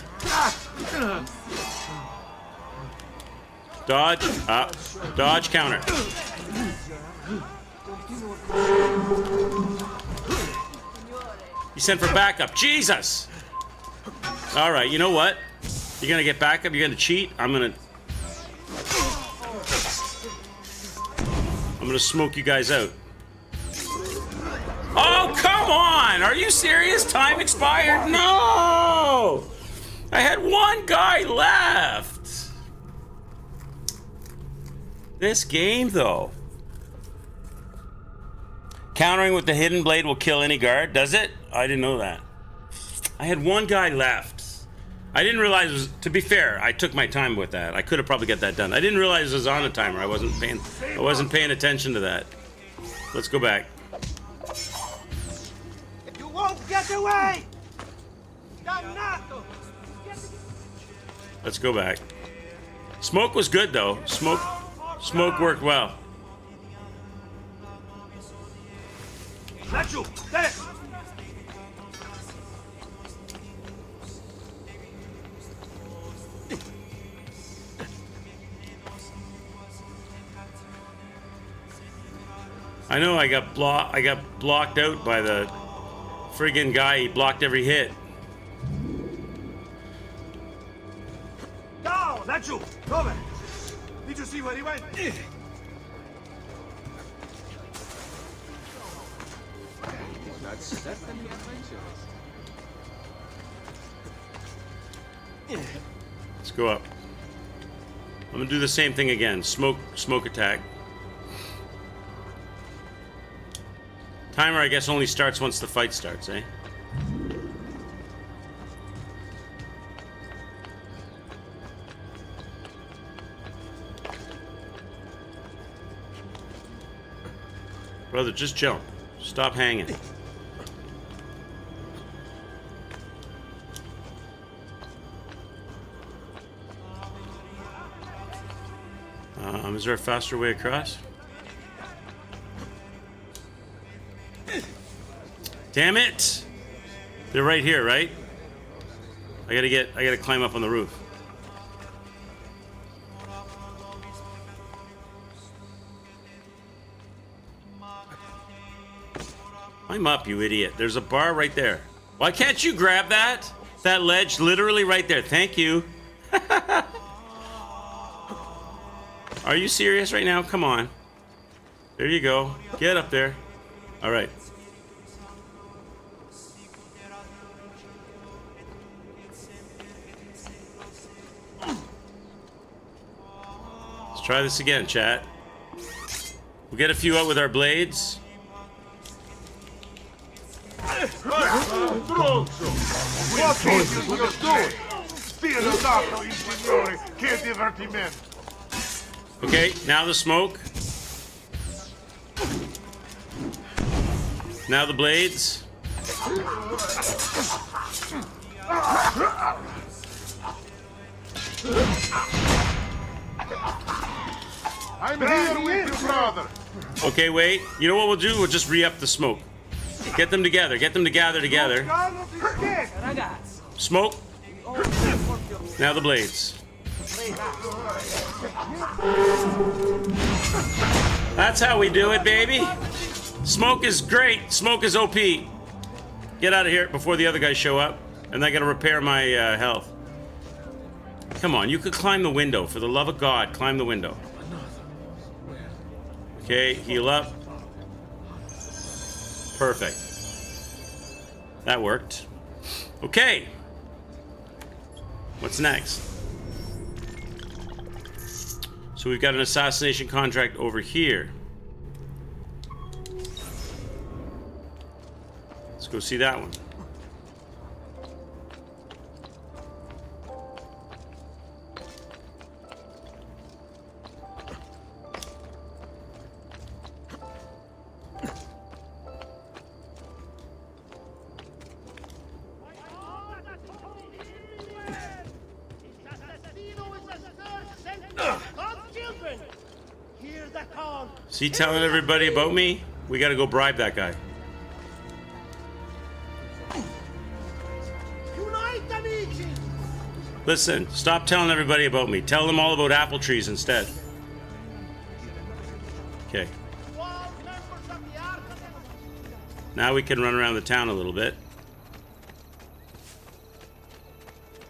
Dodge, dodge, counter. He sent for backup. Jesus! All right, you know what? You're gonna get backup. You're gonna cheat. I'm gonna smoke you guys out. Oh, come on! Are you serious? Time expired? No! I had one guy left. This game, though. Countering with the hidden blade will kill any guard, does it? I didn't know that. I had one guy left. I didn't realize it was, to be fair, I took my time with that. I could have probably got that done. I didn't realize it was on a timer. I wasn't paying attention to that. Let's go back. You won't get away! Dannato! Let's go back. Smoke was good though. Smoke worked well. Nacho, there! I know I got blocked out by the friggin' guy. He blocked every hit. Down! Nacho! Over! Did you see where he went? Let's go up. I'm gonna do the same thing again. Smoke attack. Timer, I guess, only starts once the fight starts, eh? Brother, just jump. Stop hanging. Is there a faster way across? Damn it! They're right here, right? I gotta climb up on the roof. Climb up, you idiot. There's a bar right there. Why can't you grab that? That ledge literally right there. Thank you. Are you serious right now? Come on. There you go. Get up there. All right. Let's try this again, chat. We'll get a few out with our blades. Okay, now the smoke. Now the blades. I'm here with you, brother. Okay, wait. You know what we'll do? We'll just re-up the smoke. Get them together. Get them to gather together. Smoke. Now the blades. That's how we do it, baby. Smoke is great. Smoke is OP. Get out of here before the other guys show up. And I gotta repair my health. Come on, you could climb the window. For the love of God, climb the window. Okay, heal up. Perfect. That worked. Okay. What's next? So we've got an assassination contract over here. Let's go see that one. Is he telling everybody about me? We gotta go bribe that guy. Listen, stop telling everybody about me. Tell them all about apple trees instead. Okay. Now we can run around the town a little bit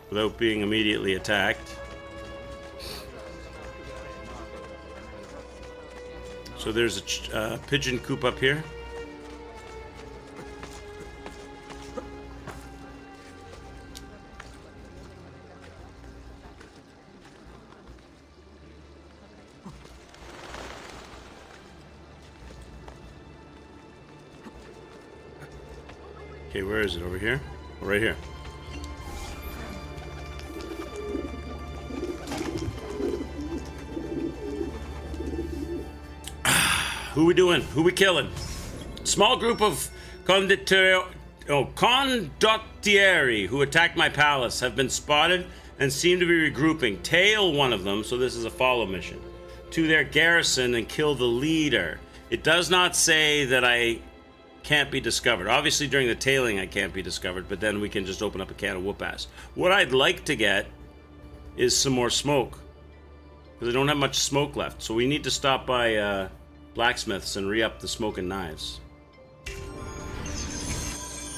without being immediately attacked. So there's a pigeon coop up here. Okay, where is it? Over here? Oh, right here. Who we doing? Who we killing? Small group of condottieri who attacked my palace have been spotted and seem to be regrouping. Tail one of them, so this is a follow mission, to their garrison and kill the leader. It does not say that I can't be discovered. Obviously during the tailing I can't be discovered, but then we can just open up a can of whoop-ass. What I'd like to get is some more smoke, because I don't have much smoke left. So we need to stop by blacksmiths and re-up the smoking knives.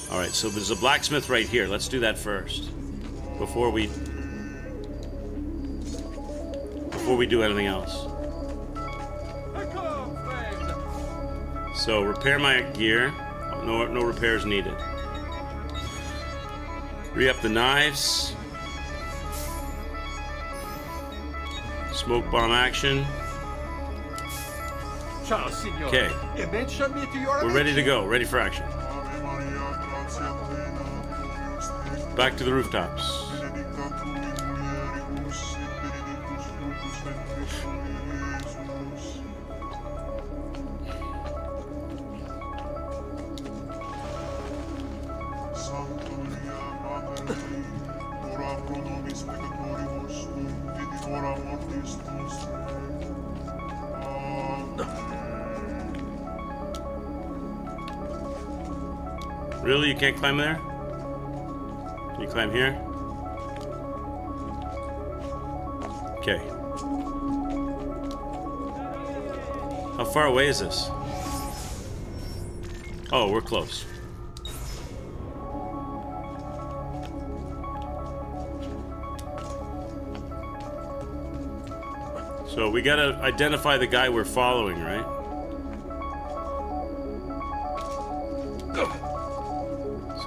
Alright, so there's a blacksmith right here. Let's do that first. Before we do anything else. So repair my gear. No repairs needed. Re-up the knives. Smoke bomb action. Okay. We're ready to go. Ready for action. Back to the rooftops. Really? You can't climb there? Can you climb here? Okay. How far away is this? Oh, we're close. So we gotta identify the guy we're following, right?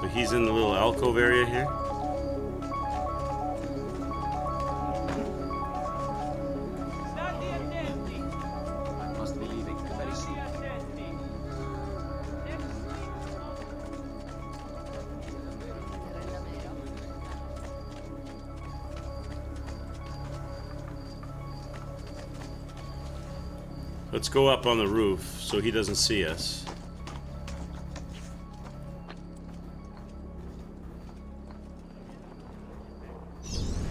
So he's in the little alcove area here. Let's go up on the roof so he doesn't see us.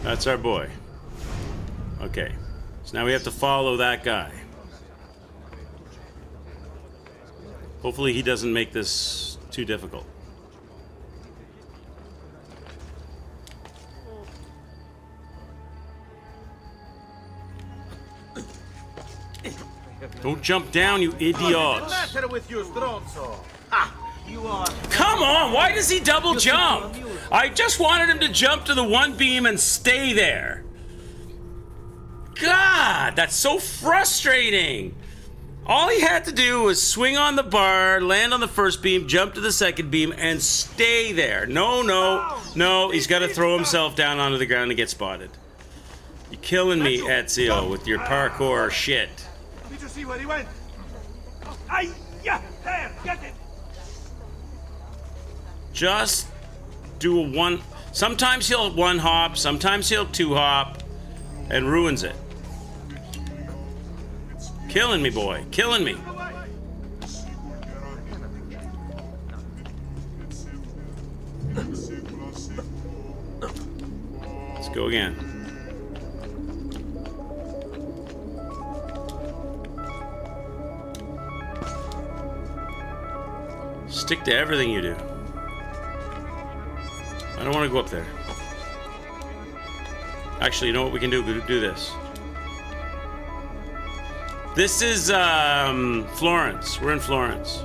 That's our boy. Okay. So now we have to follow that guy. Hopefully he doesn't make this too difficult. Don't jump down, you idiot. What's the matter with you, Stronzo? You are. Come on, why does he double jump? I just wanted him to jump to the one beam and stay there. God, that's so frustrating. All he had to do was swing on the bar, land on the first beam, jump to the second beam, and stay there. No, he's got to throw himself down onto the ground and get spotted. You're killing me, Ezio, with your parkour shit. Did you see where he went? Yeah, there, get it. Just do a one. Sometimes he'll one hop, sometimes he'll two hop, and ruins it. Killing me, boy. Killing me. Let's go again. Stick to everything you do. I don't want to go up there. Actually, you know what we can do? Do this. This is Florence. We're in Florence.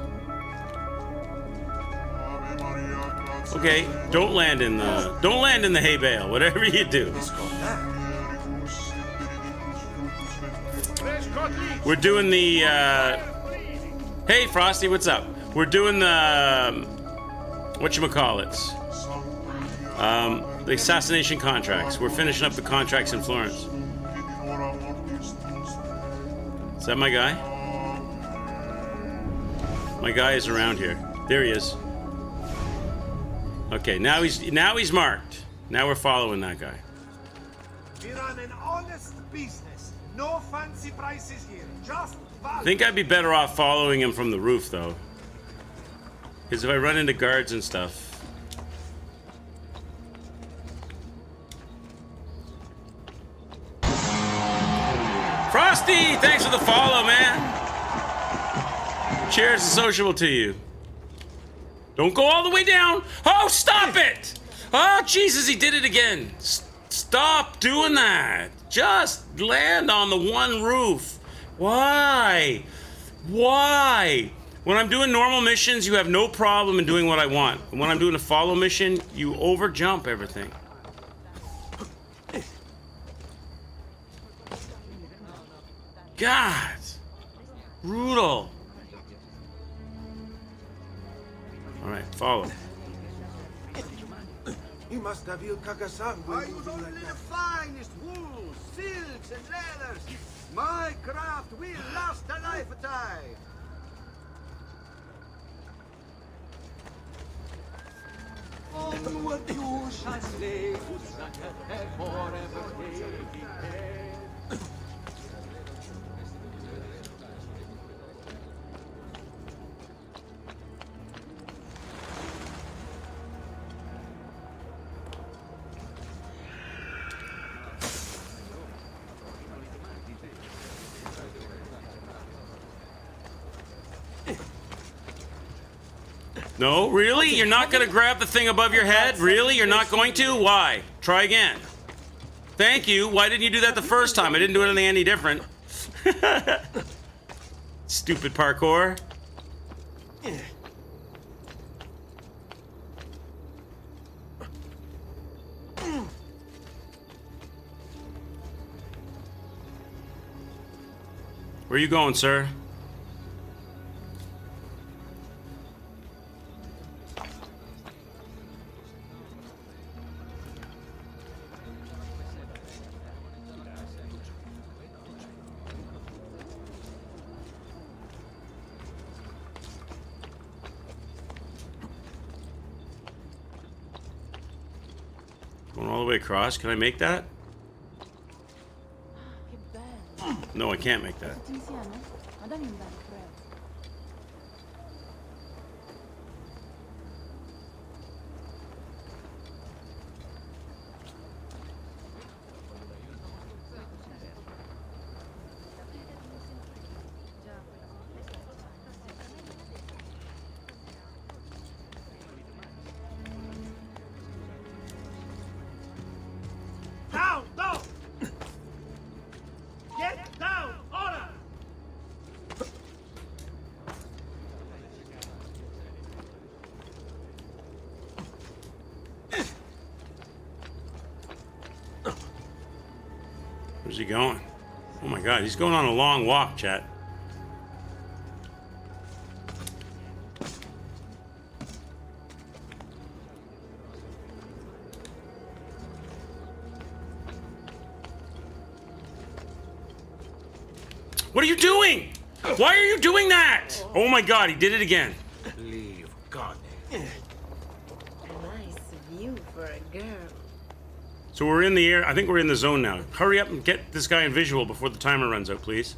Okay, don't land in the hay bale. Whatever you do. We're doing the. Hey, Frosty, what's up? We're doing the whatchamacallits. The assassination contracts. We're finishing up the contracts in Florence. Is that my guy? My guy is around here. There he is. Okay, now he's marked. Now we're following that guy. We run an honest business. No fancy prices here. Just value. I think I'd be better off following him from the roof, though. Because if I run into guards and stuff. Frosty, thanks for the follow, man. Cheers and sociable to you. Don't go all the way down. Oh, stop it. Oh, Jesus, he did it again. Stop doing that. Just land on the one roof. Why? Why? When I'm doing normal missions, you have no problem in doing what I want. And when I'm doing a follow mission, you overjump everything. God. Brutal. All right, follow. He must have Il Kakasan. I use only the finest wools, silks, and leathers. My craft will last a lifetime. Onward you shall stay to Sakate forever taking care. No, really? You're not going to grab the thing above your head? Really? You're not going to? Why? Try again. Thank you. Why didn't you do that the first time? I didn't do anything any different. Stupid parkour. Where are you going, sir? Going all the way across. Can I make that? No, I can't make that. Down! Down! Get down! Ora! Where's he going? Oh my god, he's going on a long walk, chat. What are you doing? Why are you doing that? Oh my god, he did it again. Leave, God. A nice view for a girl. So we're in the air. I think we're in the zone now. Hurry up and get this guy in visual before the timer runs out, please.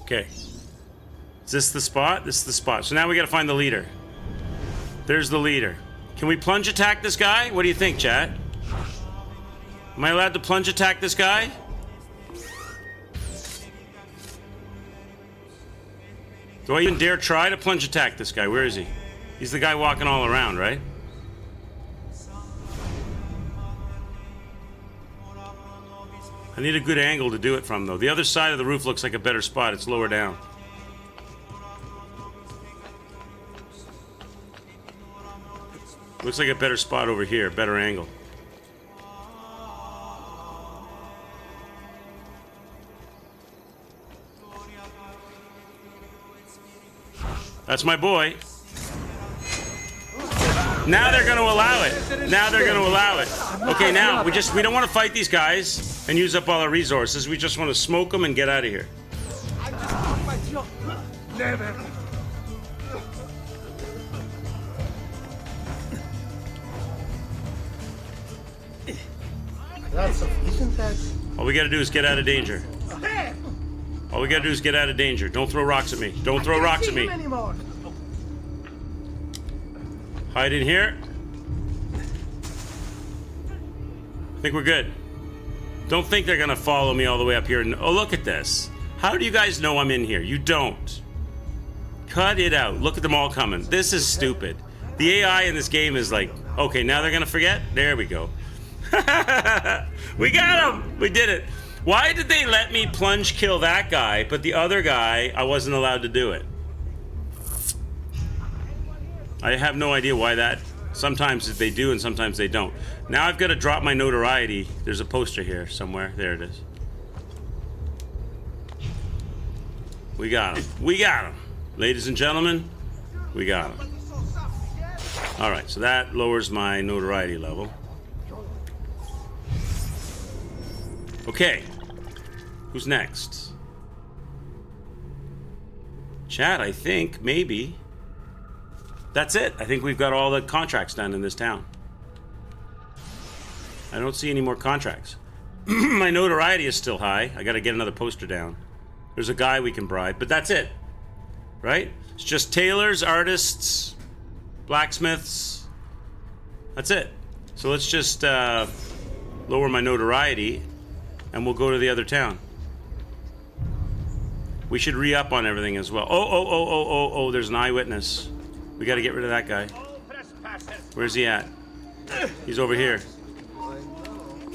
Okay. Is this the spot? This is the spot. So now we gotta find the leader. There's the leader. Can we plunge attack this guy? What do you think, chat? Am I allowed to plunge attack this guy? Do I even dare try to plunge attack this guy? Where is he? He's the guy walking all around, right? I need a good angle to do it from, though. The other side of the roof looks like a better spot. It's lower down. Looks like a better spot over here. Better angle. That's my boy. Now they're going to allow it. Now they're going to allow it. Okay, now we don't want to fight these guys and use up all our resources. We just want to smoke them and get out of here. Never. Isn't that? All we got to do is get out of danger. All we got to do is get out of danger. Don't throw rocks at me. Don't throw rocks at me. Hide in here. I think we're good. Don't think they're gonna follow me all the way up here. Oh, look at this. How do you guys know I'm in here? You don't. Cut it out. Look at them all coming. This is stupid. The AI in this game is like, okay, now they're gonna forget? There we go. We got him! We did it. Why did they let me plunge kill that guy, but the other guy, I wasn't allowed to do it? I have no idea why that. Sometimes they do and sometimes they don't. Now I've got to drop my notoriety. There's a poster here somewhere. There it is. We got him. We got him. Ladies and gentlemen, we got him. Alright, so that lowers my notoriety level. Okay. Who's next? Chat, I think, maybe. That's it. I think we've got all the contracts done in this town. I don't see any more contracts. My notoriety is still high. I gotta get another poster down. There's a guy we can bribe, but that's it. Right? It's just tailors, artists, blacksmiths. That's it. So let's just lower my notoriety and we'll go to the other town. We should re-up on everything as well. Oh, there's an eyewitness. We gotta get rid of that guy. Where's he at? He's over here.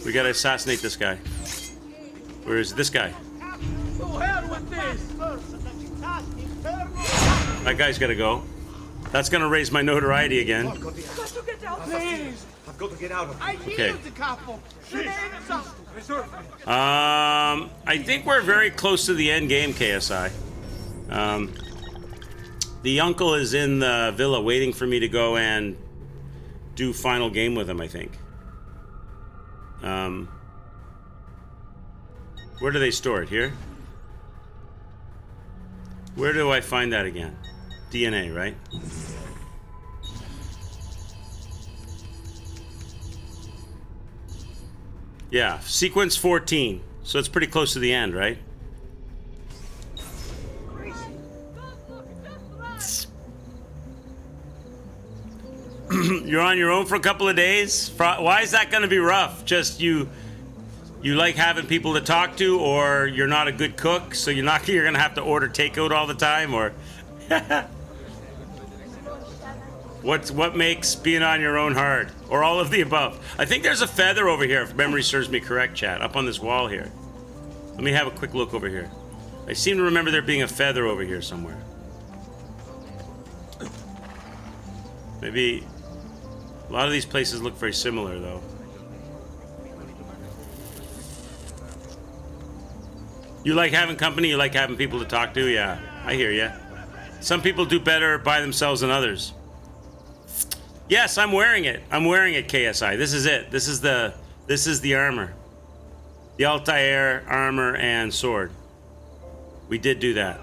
We gotta assassinate this guy. Where is this guy? That guy's gotta go. That's gonna raise my notoriety again. Please! I've got to get out of here. Okay. I think we're very close to the end game, KSI. The uncle is in the villa waiting for me to go and do final game with him, I think. Where do they store it? Here? Where do I find that again? DNA, right? Yeah, sequence 14. So it's pretty close to the end, right? You're on your own for a couple of days? Why is that going to be rough? Just you like having people to talk to, or you're not a good cook, so you're going to have to order takeout all the time, or what makes being on your own hard, or all of the above? I think there's a feather over here, if memory serves me correct, chat, up on this wall here. Let me have a quick look over here. I seem to remember there being a feather over here somewhere. Maybe a lot of these places look very similar, though. You like having company? You like having people to talk to? Yeah, I hear you. Some people do better by themselves than others. Yes, I'm wearing it. I'm wearing it, KSI. This is it. This is the armor. The Altair armor and sword. We did do that.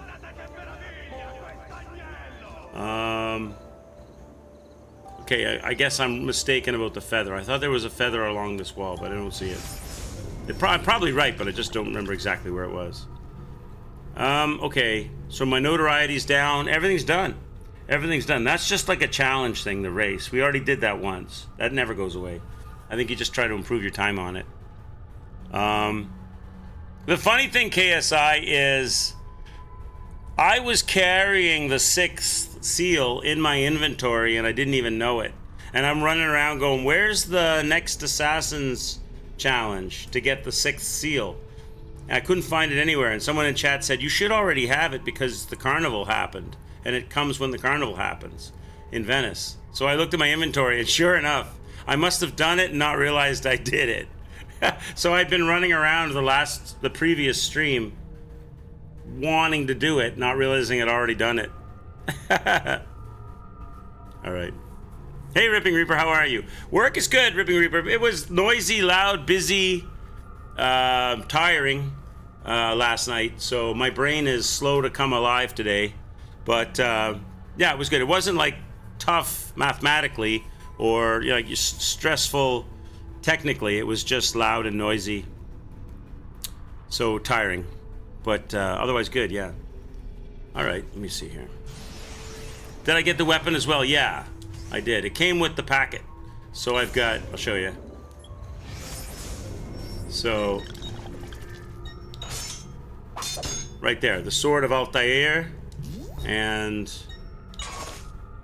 Okay, I guess I'm mistaken about the feather. I thought there was a feather along this wall, but I don't see it. I'm probably right, but I just don't remember exactly where it was. Okay, so my notoriety's down. Everything's done. Everything's done. That's just like a challenge thing, the race. We already did that once. That never goes away. I think you just try to improve your time on it. The funny thing, KSI, is I was carrying the 6th seal in my inventory and I didn't even know it. And I'm running around going, where's the next Assassin's challenge to get the 6th seal? And I couldn't find it anywhere. And someone in chat said, you should already have it because the carnival happened. And it comes when the carnival happens in Venice. So I looked at my inventory and sure enough, I must have done it and not realized I did it. So I'd been running around the previous stream wanting to do it, not realizing I'd already done it. All right. Hey, Ripping Reaper, how are you? Work is good, Ripping Reaper. It was noisy, loud, busy, tiring last night, so my brain is slow to come alive today. But yeah, it was good. It wasn't like tough mathematically or like stressful technically. It was just loud and noisy, so tiring. But otherwise good, yeah. All right, let me see here. Did I get the weapon as well? Yeah, I did. It came with the packet. So I've got, I'll show you. So, right there, the Sword of Altair and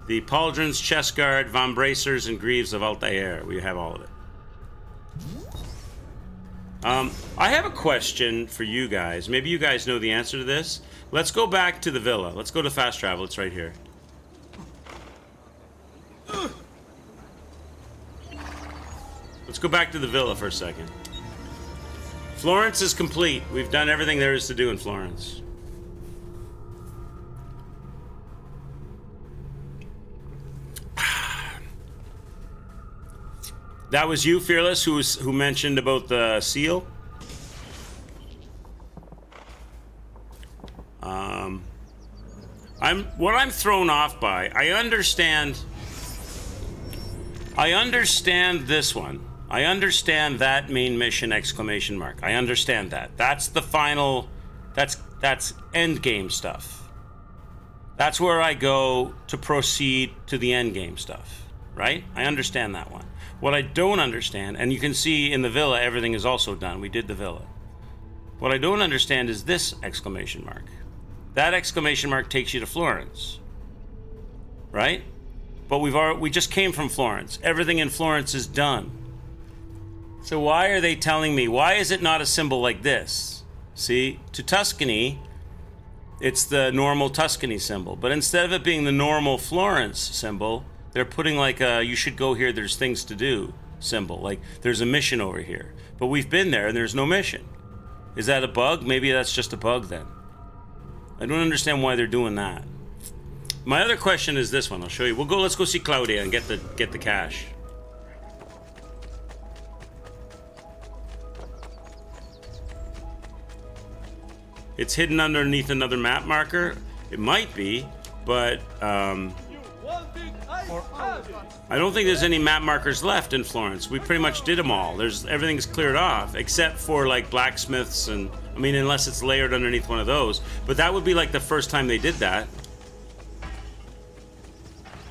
the Pauldrons, Chestguard, Von Bracers, and Greaves of Altair. We have all of it. I have a question for you guys. Maybe you guys know the answer to this. Let's go back to the villa. Let's go to fast travel. It's right here. Let's go back to the villa for a second. Florence is complete. We've done everything there is to do in Florence. That was you, Fearless, who mentioned about the seal. I'm thrown off by. I understand this one. I understand that main mission ! I understand that. That's the final. That's end game stuff. That's where I go to proceed to the end game stuff, right? I understand that one. What I don't understand, and you can see in the villa, everything is also done. We did the villa. What I don't understand is this ! That ! takes you to Florence, right? But we just came from Florence. Everything in Florence is done. So why are they telling me? Why is it not a symbol like this? See, to Tuscany, it's the normal Tuscany symbol. But instead of it being the normal Florence symbol, they're putting like a, you should go here, there's things to do symbol. Like, there's a mission over here. But we've been there and there's no mission. Is that a bug? Maybe that's just a bug then. I don't understand why they're doing that. My other question is this one. I'll show you. Let's go see Claudia and get the cash. It's hidden underneath another map marker. It might be, but I don't think there's any map markers left in Florence. We pretty much did them all. Everything's cleared off, except for like blacksmiths and, I mean, unless it's layered underneath one of those. But that would be like the first time they did that.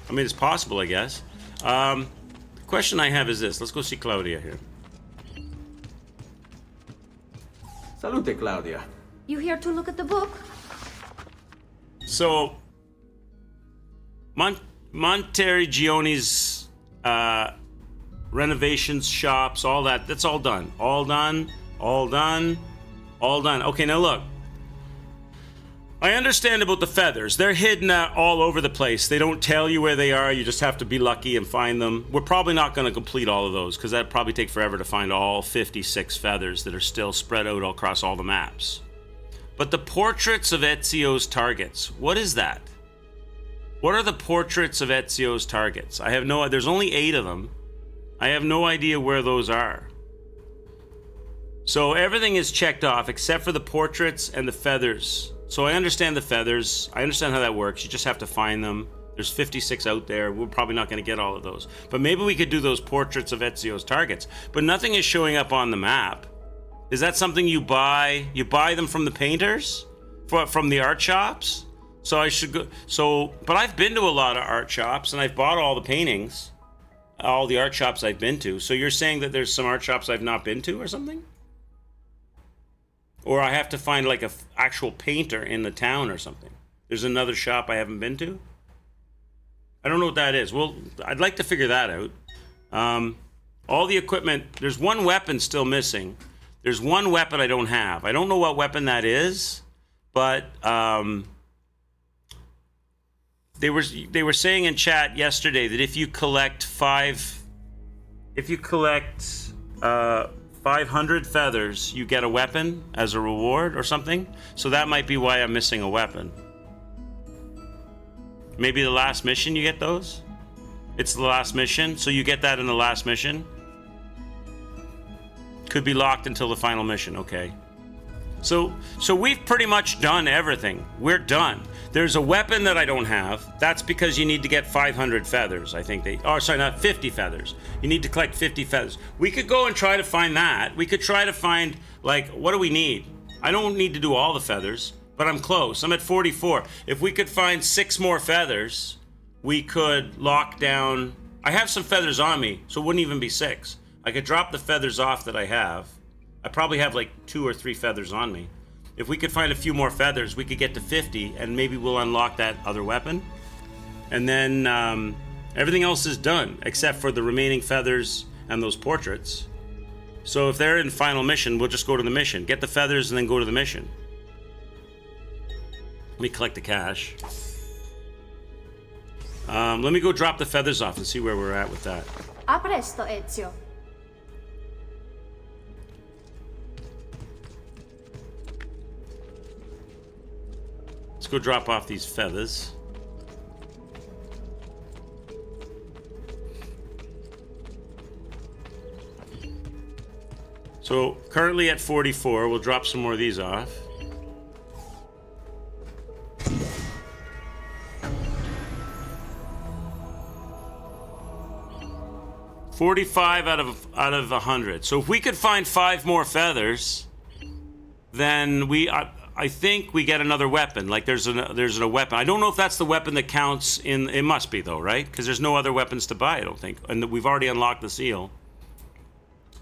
I mean, it's possible, I guess. The question I have is this. Let's go see Claudia here. Salute, Claudia. You here to look at the book? So, Monteriggioni's renovations, shops, all that's all done. All done. Okay, now look. I understand about the feathers. They're hidden all over the place. They don't tell you where they are. You just have to be lucky and find them. We're probably not going to complete all of those because that'd probably take forever to find all 56 feathers that are still spread out across all the maps. But the portraits of Ezio's targets, what is that? What are the portraits of Ezio's targets? I have no, there's only 8 of them. I have no idea where those are. So everything is checked off except for the portraits and the feathers. So I understand the feathers. I understand how that works. You just have to find them. There's 56 out there. We're probably not going to get all of those. But maybe we could do those portraits of Ezio's targets. But nothing is showing up on the map. Is that something you buy? You buy them from the painters? From the art shops? So I should go. So, but I've been to a lot of art shops and I've bought all the paintings. All the art shops I've been to. So you're saying that there's some art shops I've not been to or something? Or I have to find like a actual painter in the town or something. There's another shop I haven't been to? I don't know what that is. Well, I'd like to figure that out. All the equipment, there's one weapon still missing. There's one weapon I don't have. I don't know what weapon that is, but they were saying in chat yesterday that if you collect 500 feathers, you get a weapon as a reward or something. So that might be why I'm missing a weapon. Maybe the last mission you get those? It's the last mission, so you get that in the last mission? Could be locked until the final mission, okay. So we've pretty much done everything. We're done. There's a weapon that I don't have. That's because you need to get 500 feathers, I think not 50 feathers. You need to collect 50 feathers. We could go and try to find that. We could try to find, like, what do we need? I don't need to do all the feathers, but I'm close. I'm at 44. If we could find 6 more feathers, we could lock down. I have some feathers on me, so it wouldn't even be 6. I could drop the feathers off that I have. I probably have like 2 or 3 feathers on me. If we could find a few more feathers, we could get to 50, and maybe we'll unlock that other weapon. And then everything else is done, except for the remaining feathers and those portraits. So if they're in final mission, we'll just go to the mission. Get the feathers and then go to the mission. Let me collect the cash. Let me go drop the feathers off and see where we're at with that. A presto, Ezio. Let's go drop off these feathers. So currently at 44, we'll drop some more of these off. $45 out of 100. So if we could find 5 more feathers, then I think we get another weapon. Like there's a weapon. I don't know if that's the weapon that counts in. It must be though, right? Because there's no other weapons to buy. I don't think, and we've already unlocked the seal.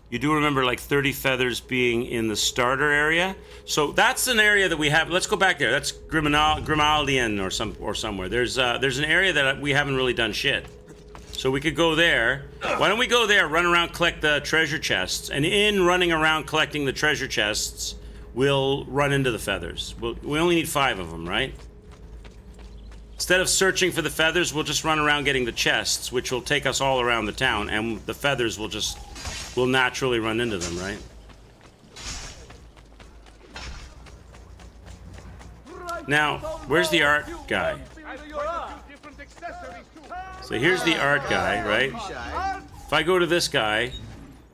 You do remember like 30 feathers being in the starter area. So that's an area that we have. Let's go back there. That's Grimaldian or somewhere. There's an area that we haven't really done shit. So we could go there. Why don't we go there, run around, collect the treasure chests, and in running around collecting the treasure chests, we'll run into the feathers. We only need 5 of them, right? Instead of searching for the feathers, we'll just run around getting the chests, which will take us all around the town, and the feathers we'll naturally run into them, right? Now, where's the art guy? So here's the art guy, right? If I go to this guy,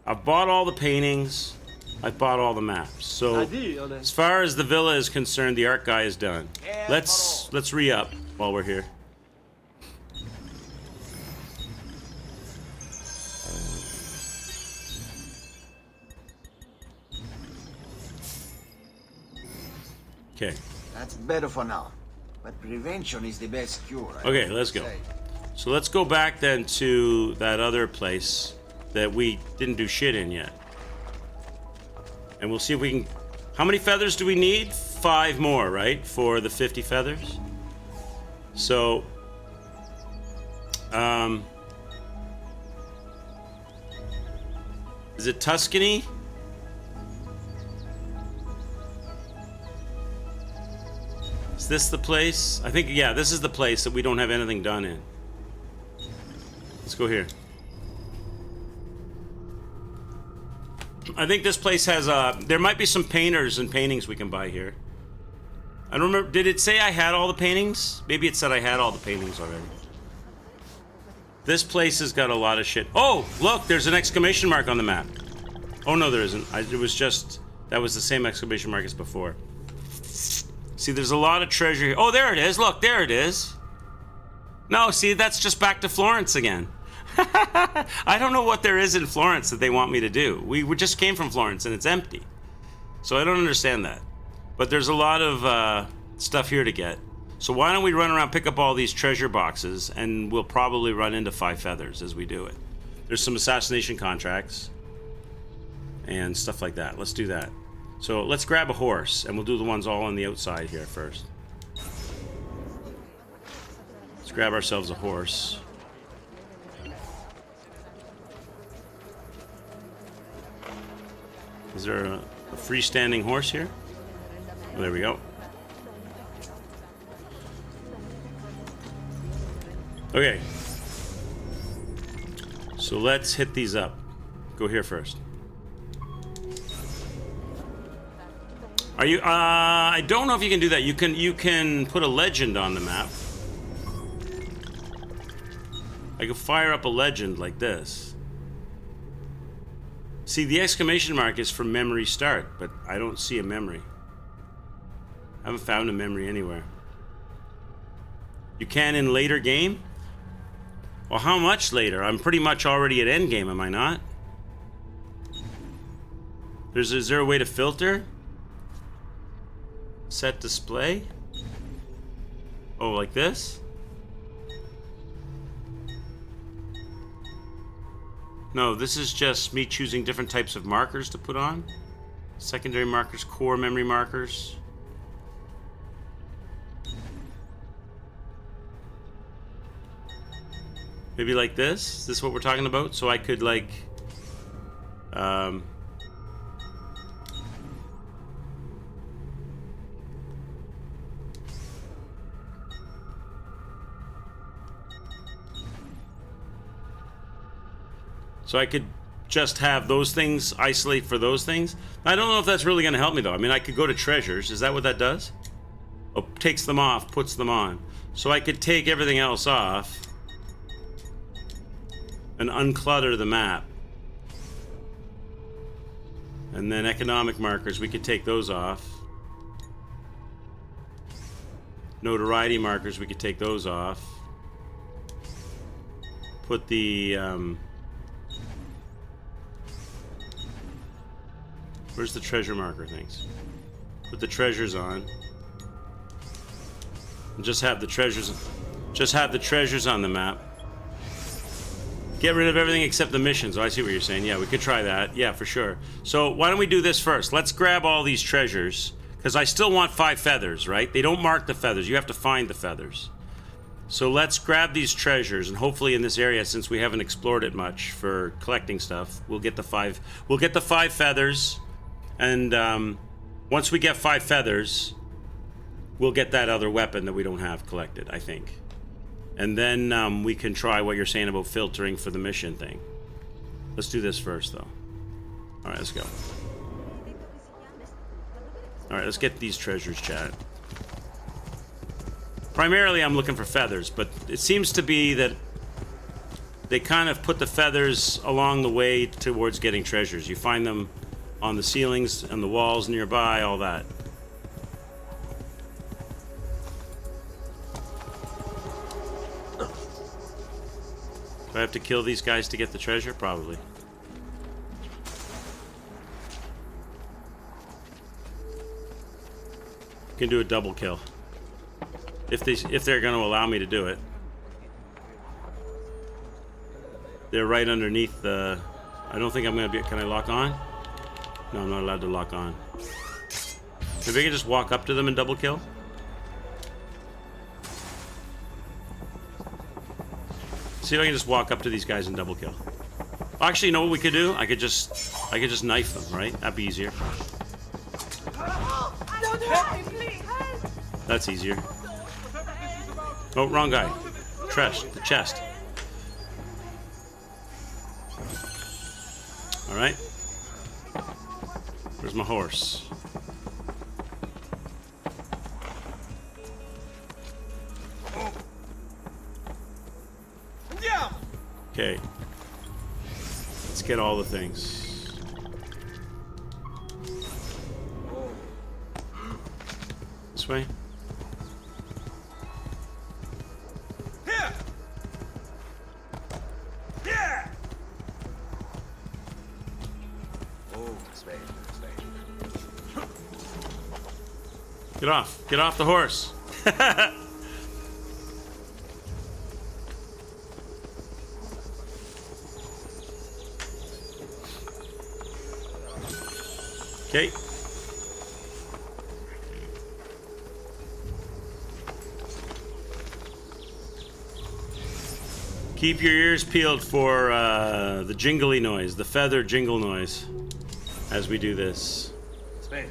I've bought all the paintings, I've bought all the maps. So as far as the villa is concerned, the art guy is done. Let's re-up while we're here. Okay. That's better for now. But prevention is the best cure. Okay, let's go. So let's go back then to that other place that we didn't do shit in yet. And we'll see if we can... How many feathers do we need? 5 more, right? For the 50 feathers? So... is it Tuscany? Is this the place? I think, yeah, this is the place that we don't have anything done in. Let's go here. I think this place has there might be some painters and paintings we can buy here. I don't remember. Did it say I had all the paintings? Maybe it said I had all the paintings already. This place has got a lot of shit. Oh, look, there's an exclamation mark on the map. Oh, no, there isn't. It was just... That was the same exclamation mark as before. See, there's a lot of treasure here. Oh, there it is. Look, there it is. No, see, that's just back to Florence again. I don't know what there is in Florence that they want me to do. We just came from Florence and it's empty. So I don't understand that. But there's a lot of stuff here to get. So why don't we run around, pick up all these treasure boxes, and we'll probably run into 5 feathers as we do it. There's some assassination contracts and stuff like that. Let's do that. So let's grab a horse, and we'll do the ones all on the outside here first. Let's grab ourselves a horse. Is there a freestanding horse here? Oh, there we go. Okay. So let's hit these up. Go here first. Are you I don't know if you can do that. You can put a legend on the map. I can fire up a legend like this. See, the exclamation mark is for memory start, but I don't see a memory. I haven't found a memory anywhere. You can in later game? Well, how much later? I'm pretty much already at endgame, am I not? Is there a way to filter? Set display? Oh, like this? No, this is just me choosing different types of markers to put on. Secondary markers, core memory markers. Maybe like this? Is this what we're talking about? So I could like... So I could just have those things isolate for those things. I don't know if that's really going to help me though. I mean, I could go to treasures. Is that what that does? Oh, takes them off, puts them on. So I could take everything else off and unclutter the map. And then economic markers, we could take those off. Notoriety markers, we could take those off. Put the... where's the treasure marker things? Put the treasures on. And just have the treasures on the map. Get rid of everything except the missions. Oh, I see what you're saying. Yeah, we could try that. Yeah, for sure. So why don't we do this first? Let's grab all these treasures, because I still want 5 feathers, right? They don't mark the feathers. You have to find the feathers. So let's grab these treasures, and hopefully in this area, since we haven't explored it much for collecting stuff, we'll get the 5. We'll get the 5 feathers, and once we get 5 feathers, we'll get that other weapon that we don't have collected, I think. And then we can try what you're saying about filtering for the mission thing. Let's do this first, though. All right, let's go. All right, let's get these treasures, chat. Primarily, I'm looking for feathers, but it seems to be that they kind of put the feathers along the way towards getting treasures. You find them on the ceilings and the walls nearby, all that. Do I have to kill these guys to get the treasure? Probably. You can do a double kill. If they're going to allow me to do it. They're right underneath the... I don't think I'm going to be... Can I lock on? No, I'm not allowed to lock on. Maybe I can just walk up to them and double kill? See if I can just walk up to these guys and double kill. Actually, you know what we could do? I could just knife them, right? That'd be easier. That's easier. Oh, wrong guy. The chest. Alright. Where's my horse? Okay. Let's get all the things. This way. Get off. Get off the horse. Okay. Keep your ears peeled for the jingly noise, the feather jingle noise, as we do this. Spain.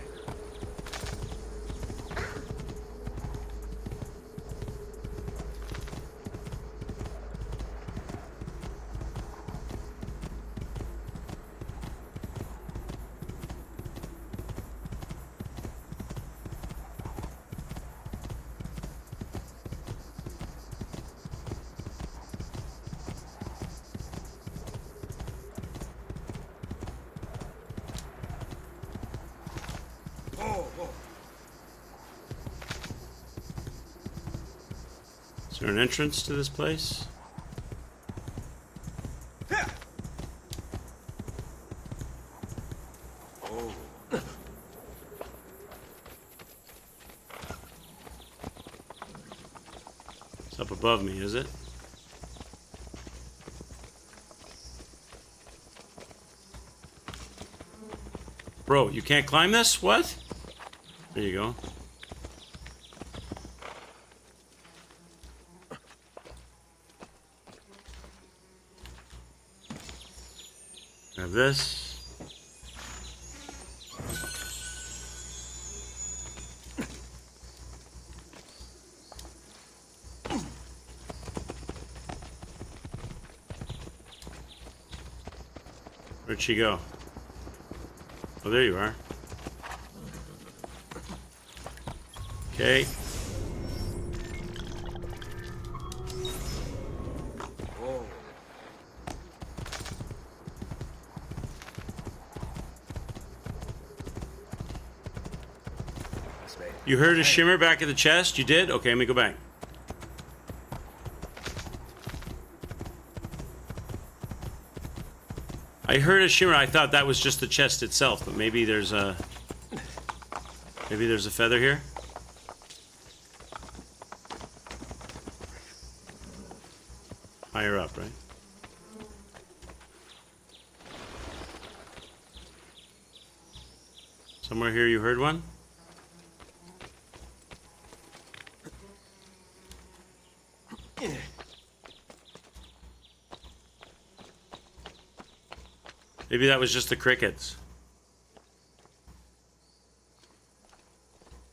Is there an entrance to this place? It's up above me, is it? Bro, you can't climb this? What? There you go. Have this. Where'd she go? Oh, there you are. Okay. You heard a shimmer back at the chest? You did? Okay, let me go back. I heard a shimmer. I thought that was just the chest itself, but maybe there's a feather here. Higher up, right? Somewhere here you heard one? Maybe that was just the crickets.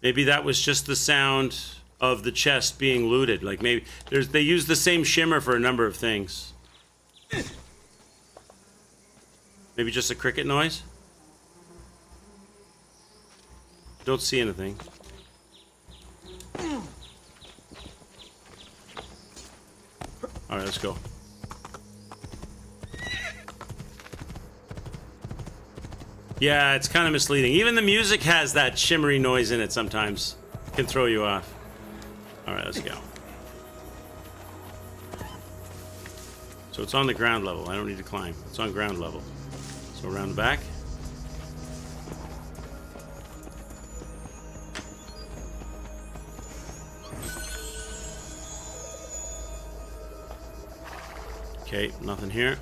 Maybe that was just the sound of the chest being looted. Like maybe they use the same shimmer for a number of things. Maybe just a cricket noise? Don't see anything. Alright, let's go. Yeah, it's kind of misleading. Even the music has that shimmery noise in it sometimes. It can throw you off. Alright, let's go. So it's on the ground level. I don't need to climb. It's on ground level. So around the back. Okay, nothing here.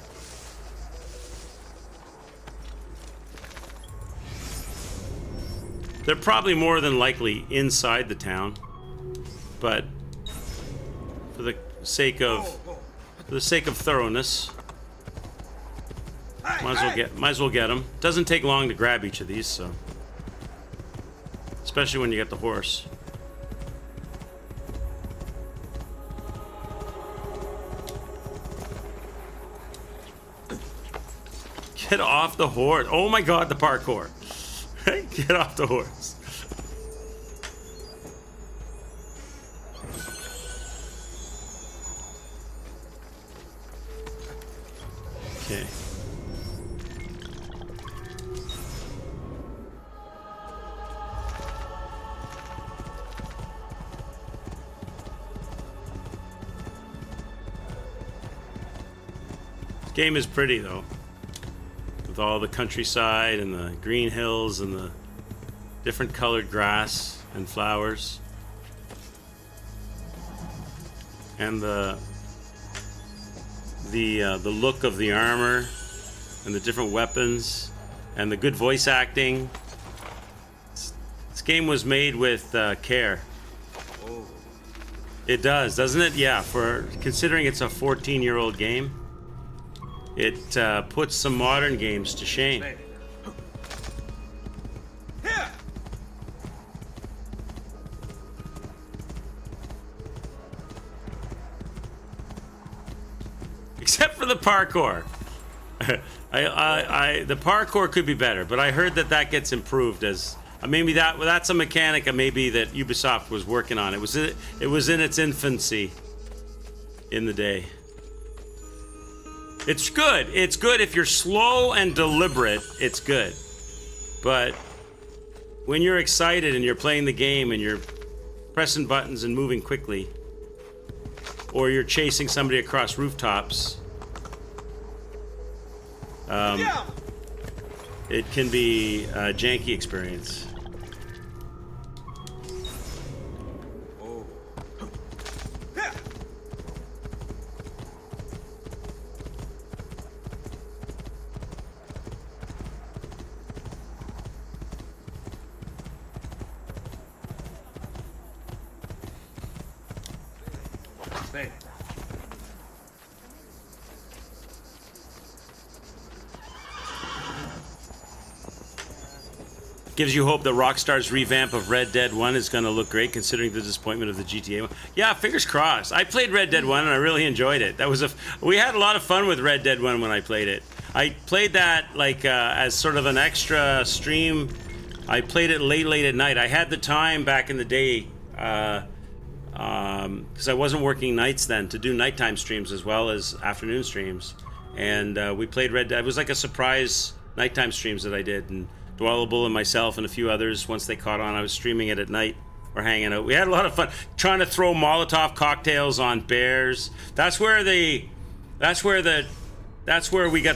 They're probably more than likely inside the town, but for the sake of thoroughness, might as well get them. Doesn't take long to grab each of these, so especially when you get the horse. Get off the horse! Oh my God, the parkour! Get off the horse. Okay. This game is pretty though, with all the countryside and the green hills and the different colored grass and flowers, and the look of the armor and the different weapons and the good voice acting. This game was made with care. It does, doesn't it? Yeah, for considering it's a 14-year-old game, it puts some modern games to shame. Except for the parkour. The parkour could be better, but I heard that gets improved as maybe that's a mechanic maybe that Ubisoft was working on. It was in its infancy in the day. It's good. It's good if you're slow and deliberate. It's good, but when you're excited and you're playing the game and you're pressing buttons and moving quickly, or you're chasing somebody across rooftops, it can be a janky experience. Gives you hope that Rockstar's revamp of Red Dead 1 is going to look great, considering the disappointment of the GTA 1. Yeah, fingers crossed. I played Red Dead 1 and I really enjoyed it. We had a lot of fun with Red Dead 1 when I played it. I played that like as sort of an extra stream. I played it late at night. I had the time back in the day because I wasn't working nights then to do nighttime streams as well as afternoon streams. And we played Red Dead. It was like a surprise nighttime streams that I did. And Dwellable and myself and a few others, once they caught on, I was streaming it at night or hanging out. We had a lot of fun trying to throw Molotov cocktails on bears. That's where we got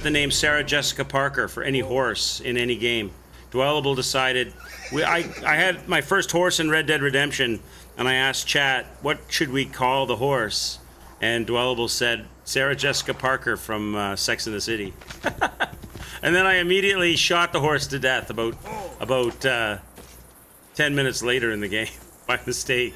the name Sarah Jessica Parker for any horse in any game. Dwellable decided I had my first horse in Red Dead Redemption, and I asked chat, what should we call the horse? And Dwellable said Sarah Jessica Parker from Sex and the City. And then I immediately shot the horse to death about 10 minutes later in the game by mistake.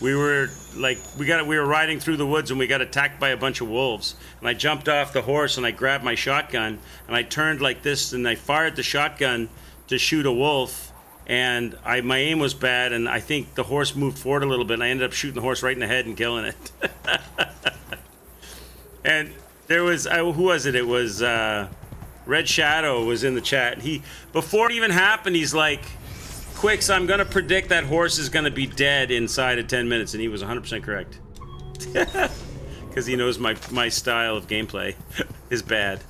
We were riding through the woods and we got attacked by a bunch of wolves. And I jumped off the horse and I grabbed my shotgun and I turned like this and I fired the shotgun to shoot a wolf. And my aim was bad and I think the horse moved forward a little bit and I ended up shooting the horse right in the head and killing it. And there was, who was it? It was Red Shadow was in the chat. Before it even happened, he's like, Quicks, I'm going to predict that horse is going to be dead inside of 10 minutes. And he was 100% correct. Because he knows my style of gameplay is bad.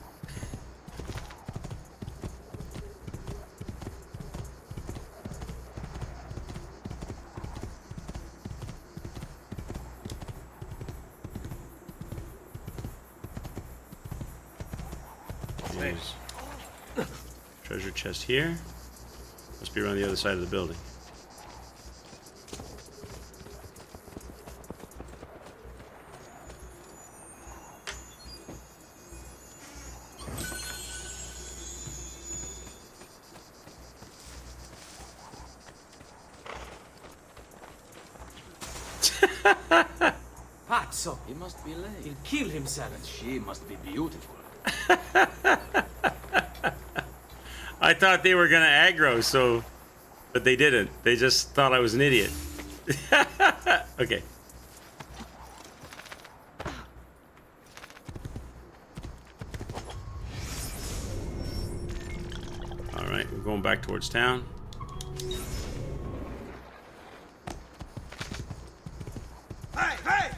Treasure chest here. Must be around the other side of the building. Pazzo! He must be late. He'll kill himself. And she must be beautiful. I thought they were gonna aggro, but they didn't. They just thought I was an idiot. Okay. All right, we're going back towards town. Hey, hey!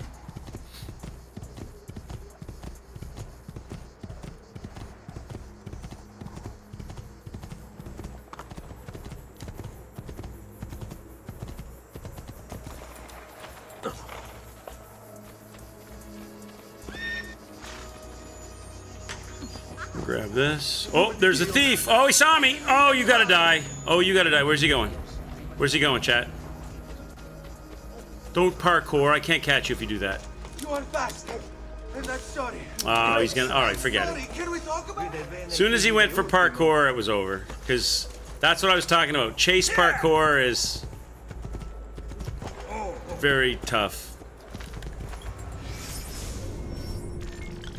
Grab this. Oh, there's a thief. Oh, he saw me. Oh, you gotta die. Oh, you gotta die. Where's he going? Where's he going, chat? Don't parkour. I can't catch you if you do that. You are fast. And I'm sorry. Oh, he's gonna. All right, forget it. Can we talk about it? As soon as he went for parkour, it was over. Because that's what I was talking about. Chase parkour is very tough.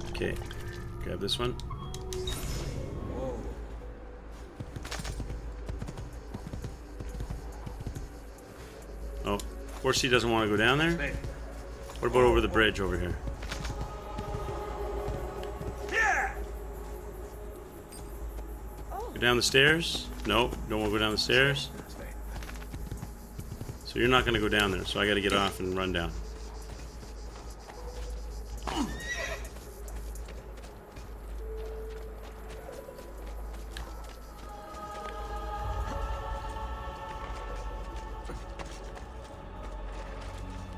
Okay, grab this one. Oh, of course he doesn't want to go down there. What about over the bridge over here? Go down the stairs? No, don't want to go down the stairs. So you're not going to go down there, so I got to get off and run down.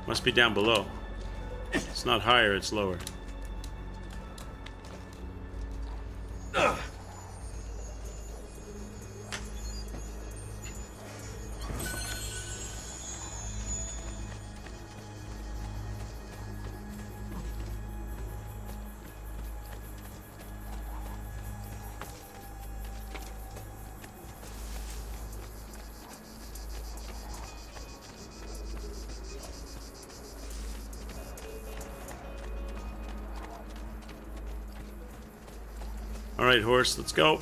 Must be down below. It's not higher, it's lower. All right, horse, let's go.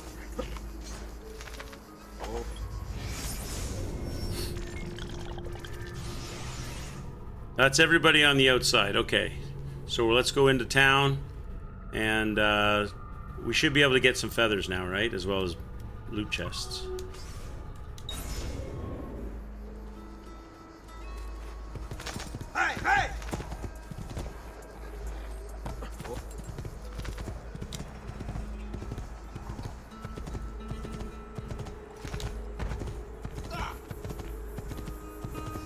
That's everybody on the outside. Okay, so let's go into town, and we should be able to get some feathers now, right? As well as loot chests. Hey, hey!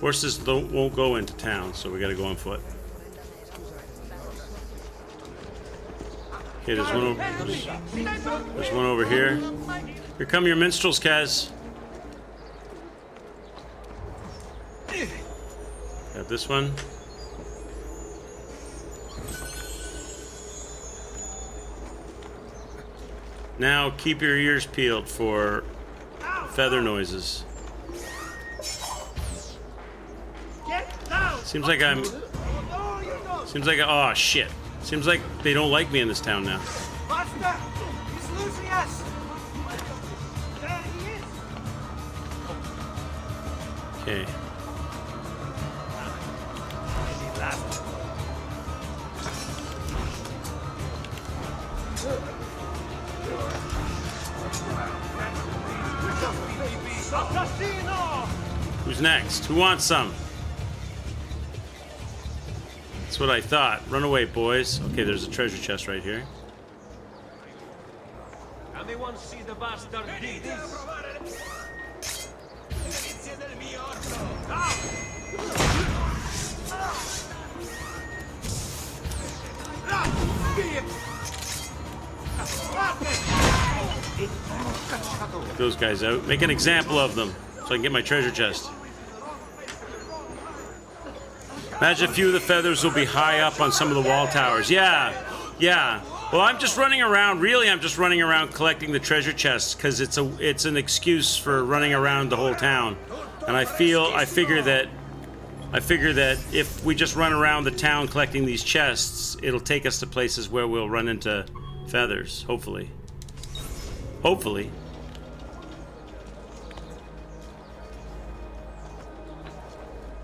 Horses won't go into town, so we gotta go on foot. Okay, there's one over here. Here come your minstrels, Kaz. Got this one. Now keep your ears peeled for feather noises. Seems like oh shit. Seems like they don't like me in this town now. Master! He's losing us! There he is! Okay. Who's next? Who wants some? That's what I thought. Run away, boys. Okay, there's a treasure chest right here. Anyone see the bastard did this? Get those guys out. Make an example of them so I can get my treasure chest. Imagine a few of the feathers will be high up on some of the wall towers. Yeah, yeah. Well, I'm just running around. Really, I'm just running around collecting the treasure chests because it's an excuse for running around the whole town. And I figure that if we just run around the town collecting these chests, it'll take us to places where we'll run into feathers. Hopefully. Hopefully.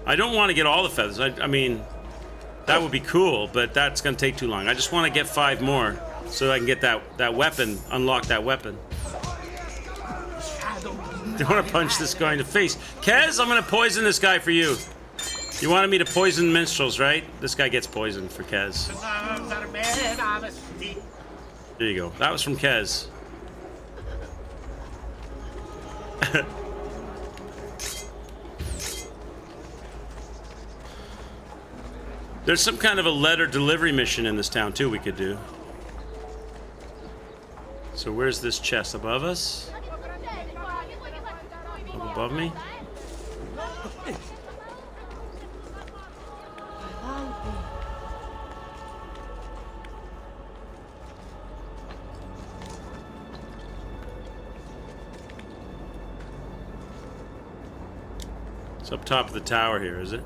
I don't want to get all the feathers. I mean, that would be cool, but that's going to take too long. I just want to get 5 more so I can get that weapon, unlock that weapon. I want to punch this guy in the face. Kez, I'm going to poison this guy for you. You wanted me to poison minstrels, right? This guy gets poisoned for Kez. There you go. That was from Kez. There's some kind of a letter delivery mission in this town too we could do. So So where's this chest? Above us? Up above me? It's up top of the tower here, is it?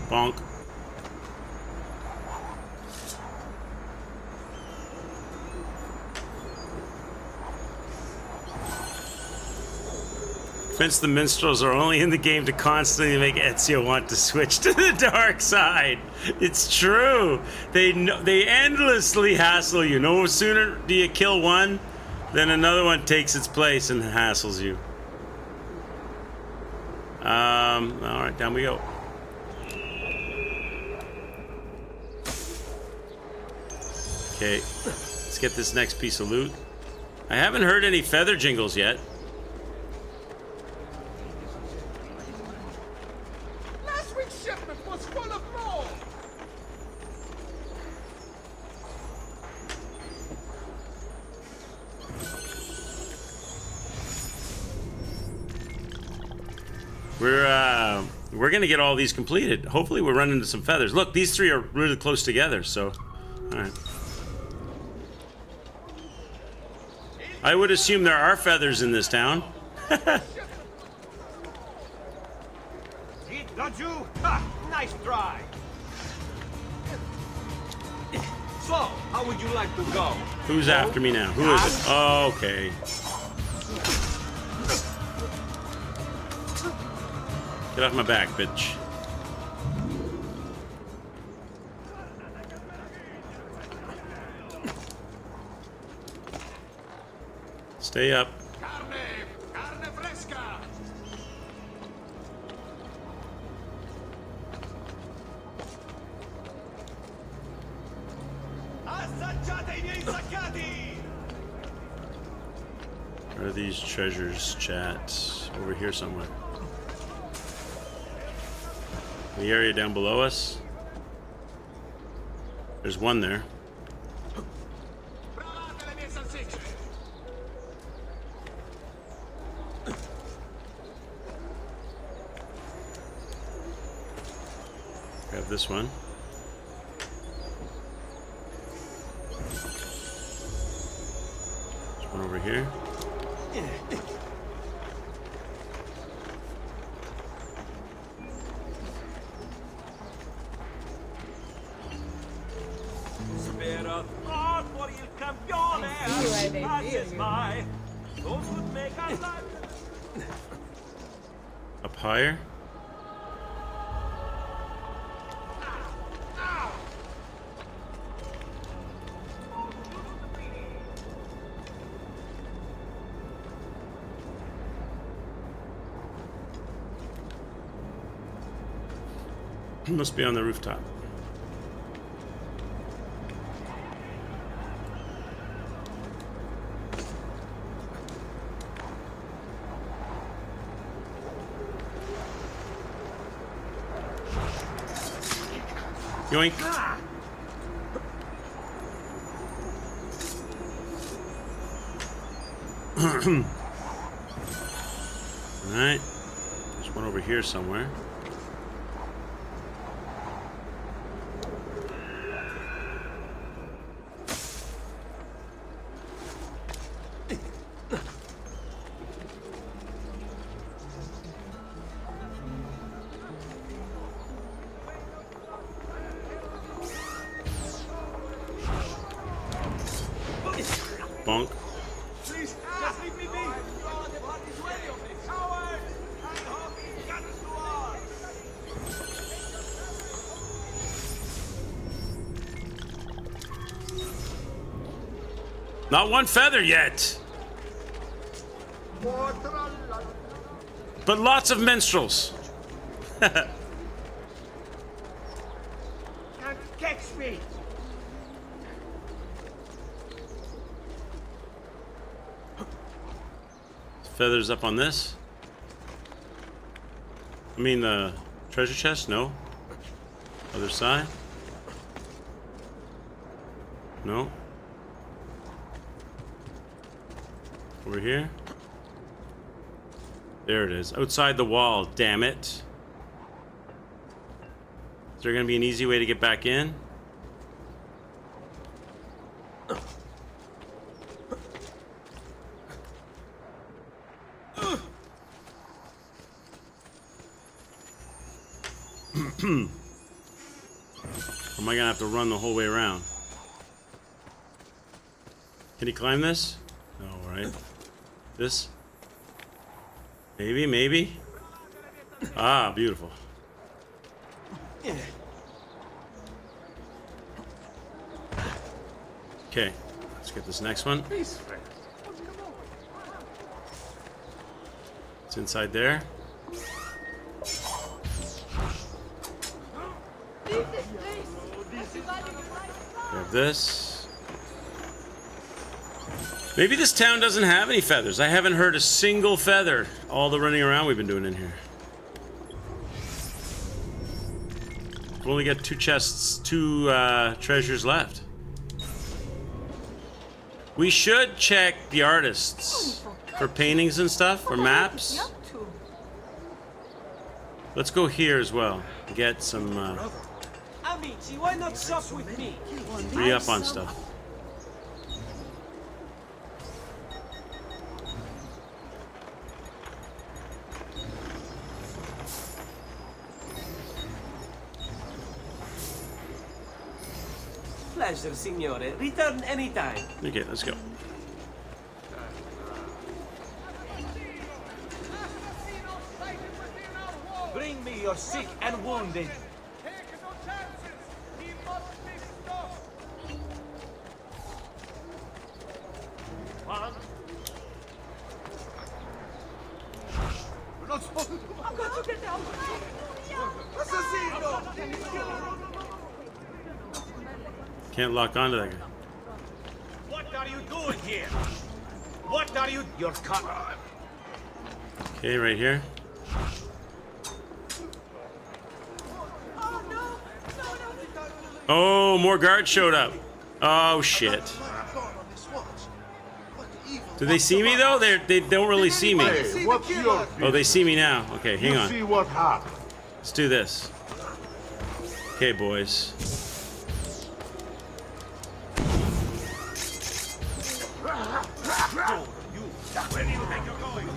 Bonk. Vince the Minstrels are only in the game to constantly make Ezio want to switch to the dark side. It's true. They endlessly hassle you. No sooner do you kill one, then another one takes its place and hassles you. All right, down we go. Okay, let's get this next piece of loot. I haven't heard any feather jingles yet. Last week's shipment was full of more. We're gonna get all these completed. Hopefully we're running into some feathers. Look, these three are really close together, so all right. I would assume there are feathers in this town. Don't you? Ha! Nice try. So, how would you like to go? Who's after me now? Who is it? Oh, okay. Get off my back, bitch. Stay up. Carne fresca. Assaggiate I miei saccati! Where are these treasures, chat? Over here somewhere. The area down below us. There's one there. Provate le mie salsicce. Grab this one. There's one over here. Spera thought for il campione why they passes feel you. by. Those would make our life. Up higher. Must be on the rooftop. Yoink. Alright. There's one over here somewhere. Bonk. Please, just leave me be. Coward! Not one feather yet. But lots of minstrels. Can't catch me. Feathers up on this. I mean the treasure chest? No. Other side? No. Over here? There it is. Outside the wall, damn it. Is there gonna be an easy way to get back in? Or am I gonna have to run the whole way around? Can he climb this? No, right? This? Maybe, maybe? Ah, beautiful. Okay, let's get this next one. It's inside there. Grab this. Maybe this town doesn't have any feathers. I haven't heard a single feather all the running around we've been doing in here. We've only got two treasures left. We should check the artists for paintings and stuff, or maps. Let's go here as well. Get some Amici, why not shop with me? re-up on stuff. Pleasure, signore. Return anytime. Okay, let's go. Bring me your sick and wounded. Take no chances. He must be stopped. One. Can't lock onto that guy. What are you doing here? What are you? You're cut. Okay, right here. Oh, more guards showed up. Oh shit. Do they see me though? They don't really see me. What's your Oh, they see me now. Okay, hang on. See what happened. Let's do this. Okay, boys. Where do you think you're going?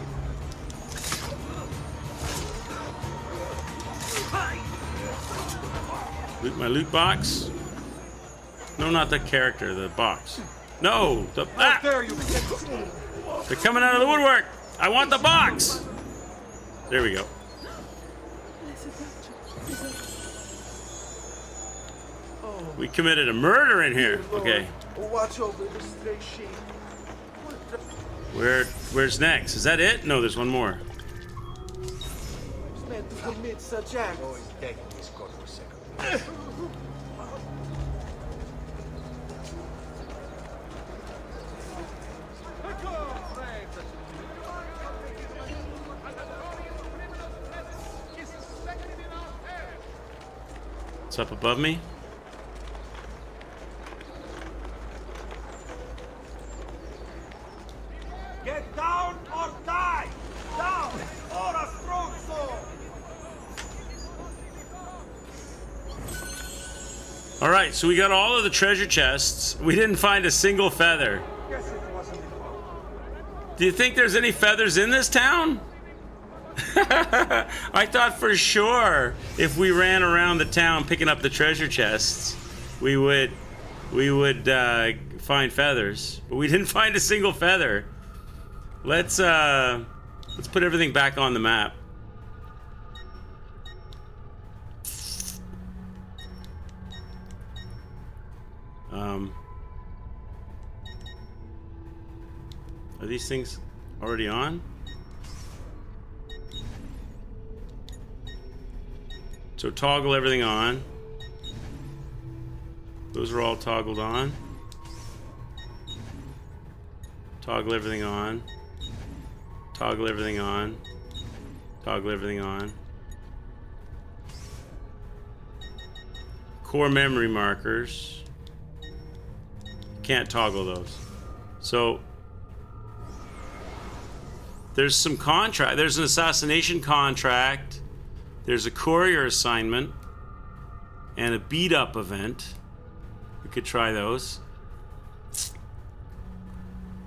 Loot my loot box. No, not the character, the box. No, the There you They're coming out of the woodwork. I want the box. There we go. We committed a murder in here. Okay. Watch over the stray sheep. Where's next? Is that it? No, there's one more. Meant to commit such acts. It's up above me. Get down or die! Down or a strong sword! All right, so we got all of the treasure chests. We didn't find a single feather. Do you think there's any feathers in this town? I thought for sure if we ran around the town picking up the treasure chests, we would find feathers, but we didn't find a single feather. Let's put everything back on the map. Are these things already on? So toggle everything on. Those are all toggled on. Toggle everything on. Toggle everything on. Toggle everything on. Core memory markers. Can't toggle those. So there's some contract. There's an assassination contract. There's a courier assignment and a beat up event. We could try those.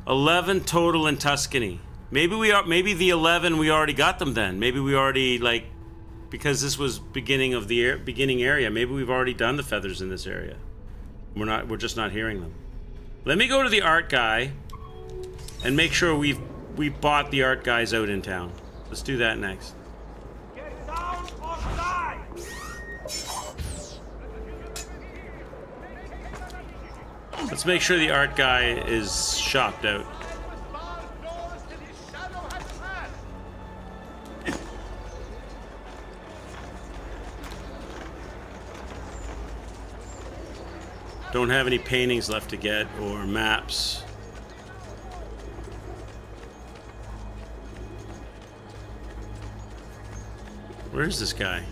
11 total in Tuscany. Maybe maybe the 11 we already got them then. Maybe we already, like, because this was beginning of the beginning area. Maybe we've already done the feathers in this area. We're just not hearing them. Let me go to the art guy and make sure we've bought the art guys out in town. Let's do that next. Get down or die! Let's make sure the art guy is shopped out. Don't have any paintings left to get or maps. Where is this guy?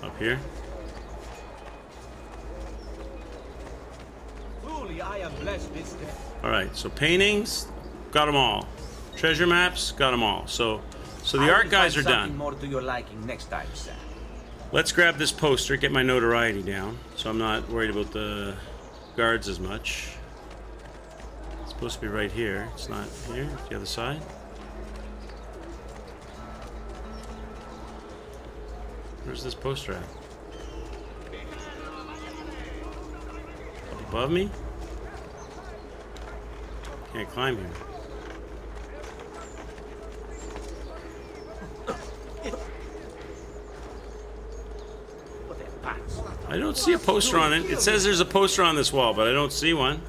Up here? Truly, I am blessed this day. Alright, so paintings, got them all. Treasure maps, got them all. So the art guys are done. More to your liking next time, sir. Let's grab this poster, get my notoriety down, so I'm not worried about the guards as much. It's supposed to be right here. It's not here. The other side. Where's this poster at? Up above me? Can't climb here. I don't see a poster on it. It says there's a poster on this wall, but I don't see one.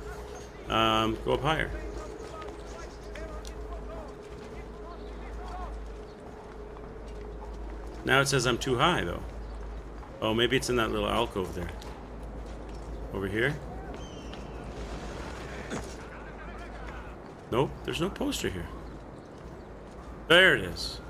Go up higher. Now it says I'm too high, though. Oh, maybe it's in that little alcove there. Over here? Nope, there's no poster here. There it is.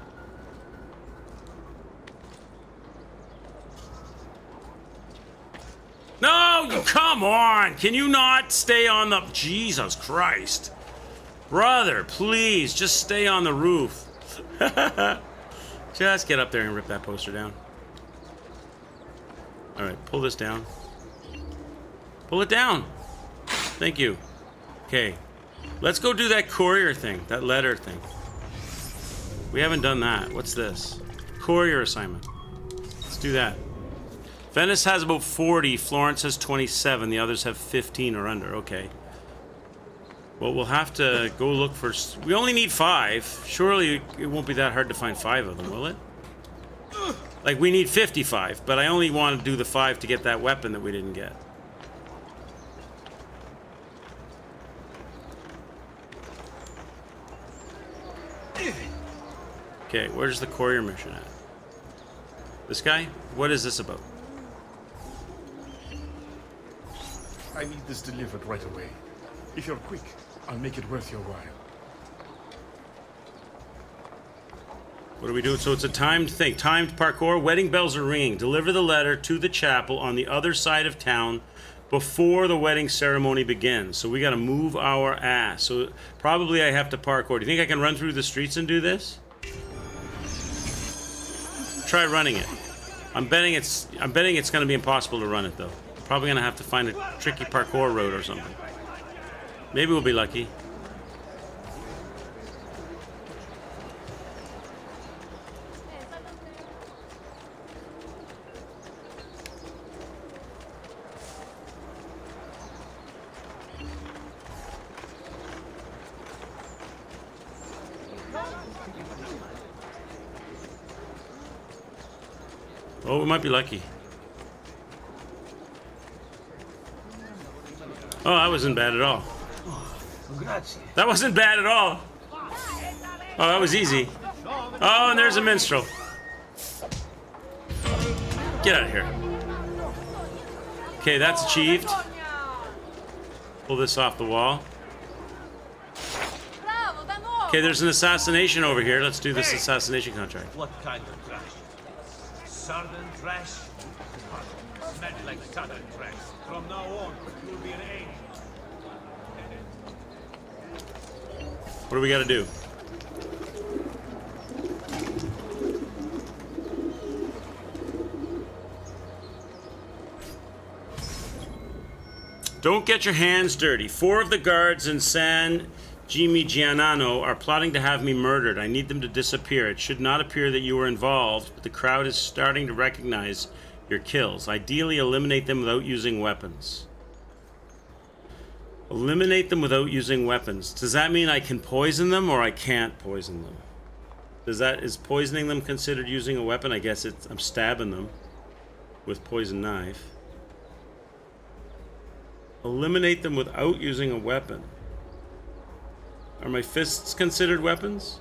No, you come on. Can you not stay on the... Jesus Christ. Brother, please, just stay on the roof. Just get up there and rip that poster down. All right, pull this down. Pull it down. Thank you. Okay, let's go do that courier thing, that letter thing. We haven't done that. What's this? Courier assignment. Let's do that. Venice has about 40, Florence has 27, the others have 15 or under. Okay. Well, we'll have to go look for... We only need 5. Surely it won't be that hard to find 5 of them, will it? Like, we need 55, but I only want to do the 5 to get that weapon that we didn't get. Okay, where's the courier mission at? This guy? What is this about? I need this delivered right away. If you're quick, I'll make it worth your while. What are we doing? So it's a timed thing. Timed parkour. Wedding bells are ringing. Deliver the letter to the chapel on the other side of town before the wedding ceremony begins. So we got to move our ass. So probably I have to parkour. Do you think I can run through the streets and do this? Try running it. I'm betting it's going to be impossible to run it though. Probably going to have to find a tricky parkour road or something. Maybe we'll be lucky. Oh, we might be lucky. Oh, that wasn't bad at all. Grazie. That wasn't bad at all. Oh, that was easy. Oh, and there's a minstrel. Get out of here. Okay, that's achieved. Pull this off the wall. Okay, there's an assassination over here. Let's do this assassination contract. What kind of trash? Southern trash? Smells like southern trash. From now on, you'll be an angel. What do we got to do? Don't get your hands dirty. 4 of the guards in San Gimignano are plotting to have me murdered. I need them to disappear. It should not appear that you were involved, but the crowd is starting to recognize your kills. Ideally, eliminate them without using weapons. Eliminate them without using weapons. Does that mean I can poison them or I can't poison them? Is poisoning them considered using a weapon? I guess I'm stabbing them with poison knife. Eliminate them without using a weapon. Are my fists considered weapons?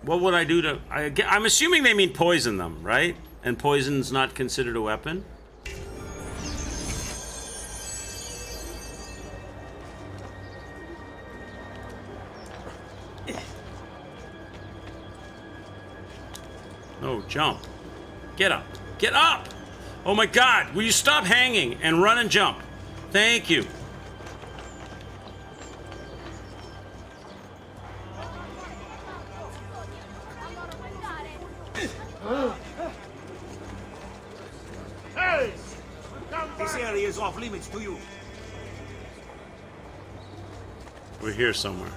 What would I do to... I'm assuming they mean poison them, right? And poison's not considered a weapon? No, jump. Get up. Get up! Oh my God, will you stop hanging and run and jump? Thank you. Hey! This area is off limits to you. We're here somewhere.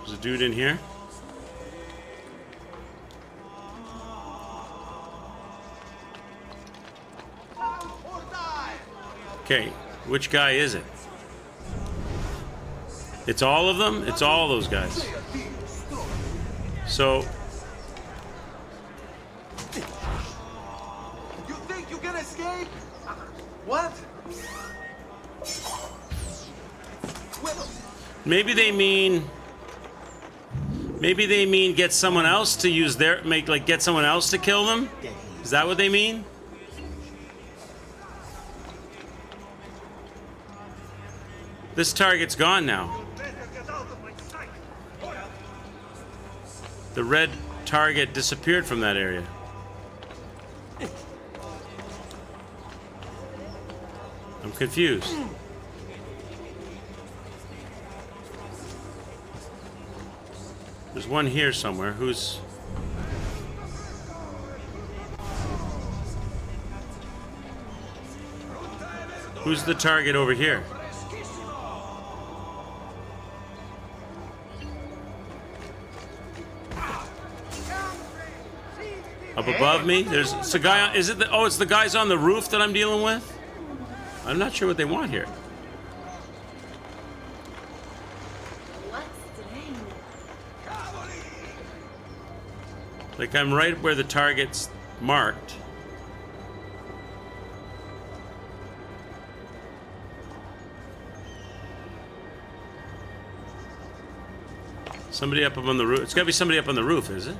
There's a dude in here. Okay, which guy is it? It's all of them? It's all those guys. So... You think you can escape? What? Maybe they mean get someone else to use their get someone else to kill them? Is that what they mean? This target's gone now. The red target disappeared from that area. I'm confused. There's one here somewhere. Who's the target over here? Up above me? It's a guy on, it's the guys on the roof that I'm dealing with? I'm not sure what they want here. Like, I'm right where the target's marked. Somebody up on the roof. It's gotta be somebody up on the roof, is it?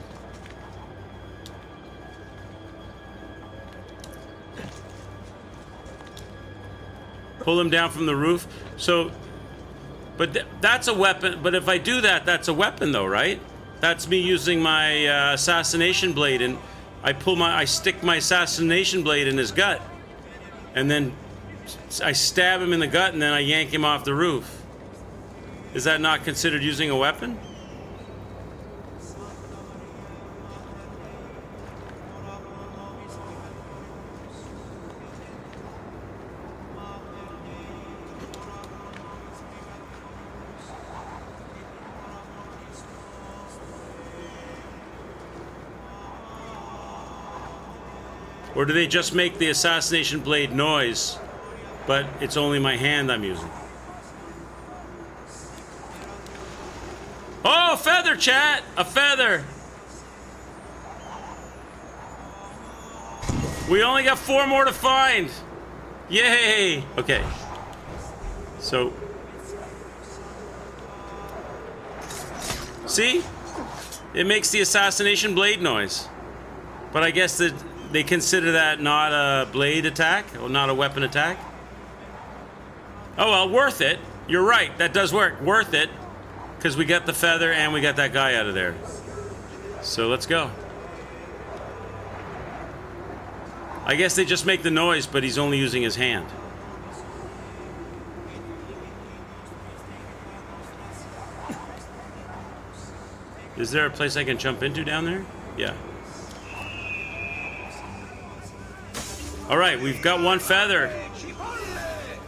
Pull him down from the roof. So, but that's a weapon. But if I do that, that's a weapon though, right? That's me using my assassination blade, and I stick my assassination blade in his gut, and then I stab him in the gut, and then I yank him off the roof. Is that not considered using a weapon? Or do they just make the assassination blade noise, but it's only my hand I'm using? Oh, feather, chat! A feather! We only got 4 more to find! Yay! Okay. So... see? It makes the assassination blade noise. But I guess that they consider that not a blade attack, or not a weapon attack. Oh well, worth it. You're right, that does work. Worth it. Because we got the feather and we got that guy out of there. So let's go. I guess they just make the noise, but he's only using his hand. Is there a place I can jump into down there? Yeah. All right, we've got 1 feather.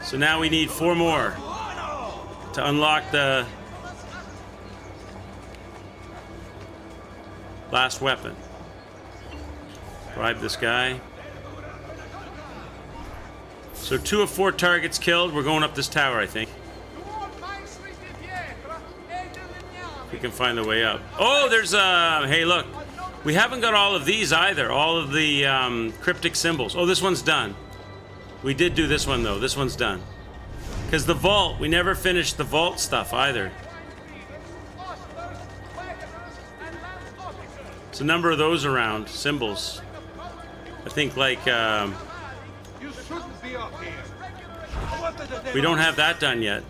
So now we need 4 more to unlock the last weapon. Bribe this guy. So 2 of 4 targets killed. We're going up this tower, I think. We can find the way up. Oh, there's hey, look. We haven't got all of these either. All of the cryptic symbols. Oh, this one's done. We did do this one, though. This one's done. Because the vault, we never finished the vault stuff either. There's a number of those around. Symbols. I think, like... You shouldn't be up here. we don't have that done yet.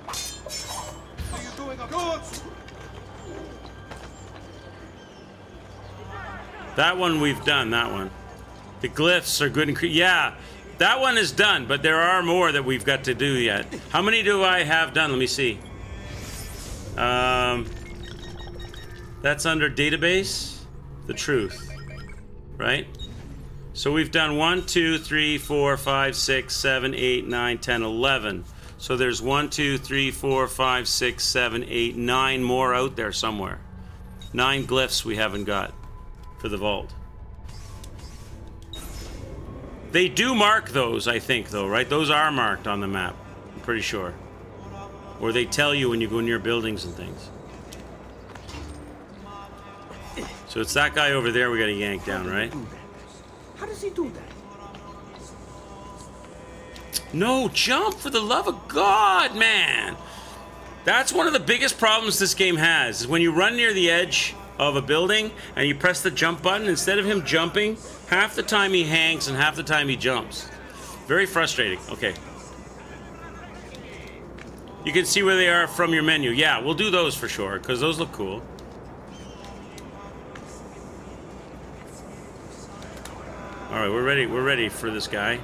Are you doing a good? That one we've done, that one. The glyphs are good and yeah, that one is done, but there are more that we've got to do yet. How many do I have done? Let me see. That's under database, the truth, right? So we've done 1, 2, 3, 4, 5, 6, 7, 8, 9, 10, 11. So there's 1, 2, 3, 4, 5, 6, 7, 8, 9 more out there somewhere. 9 glyphs we haven't got for the vault. They do mark those, I think, though, right? Those are marked on the map, I'm pretty sure. Or they tell you when you go near buildings and things. So it's that guy over there we gotta yank down, right? How does he do that? No, jump, for the love of God, man! That's one of the biggest problems this game has, is when you run near the edge of a building and you press the jump button, instead of him jumping, half the time he hangs and half the time he jumps. Very frustrating. Okay. You can see where they are from your menu. Yeah, we'll do those for sure, because those look cool. Alright, we're ready for this guy.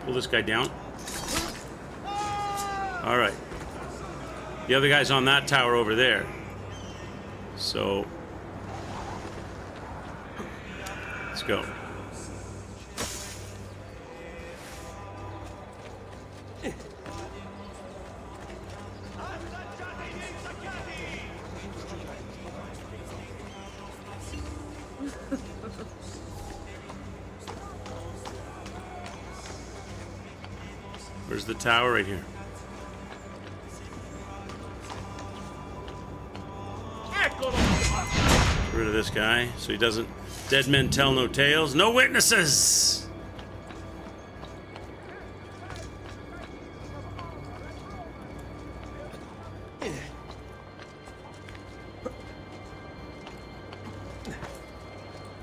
Pull this guy down. Alright. The other guy's on that tower over there. So... let's go. Where's the tower? Right here. Get rid of this guy so he doesn't... dead men tell no tales. No witnesses!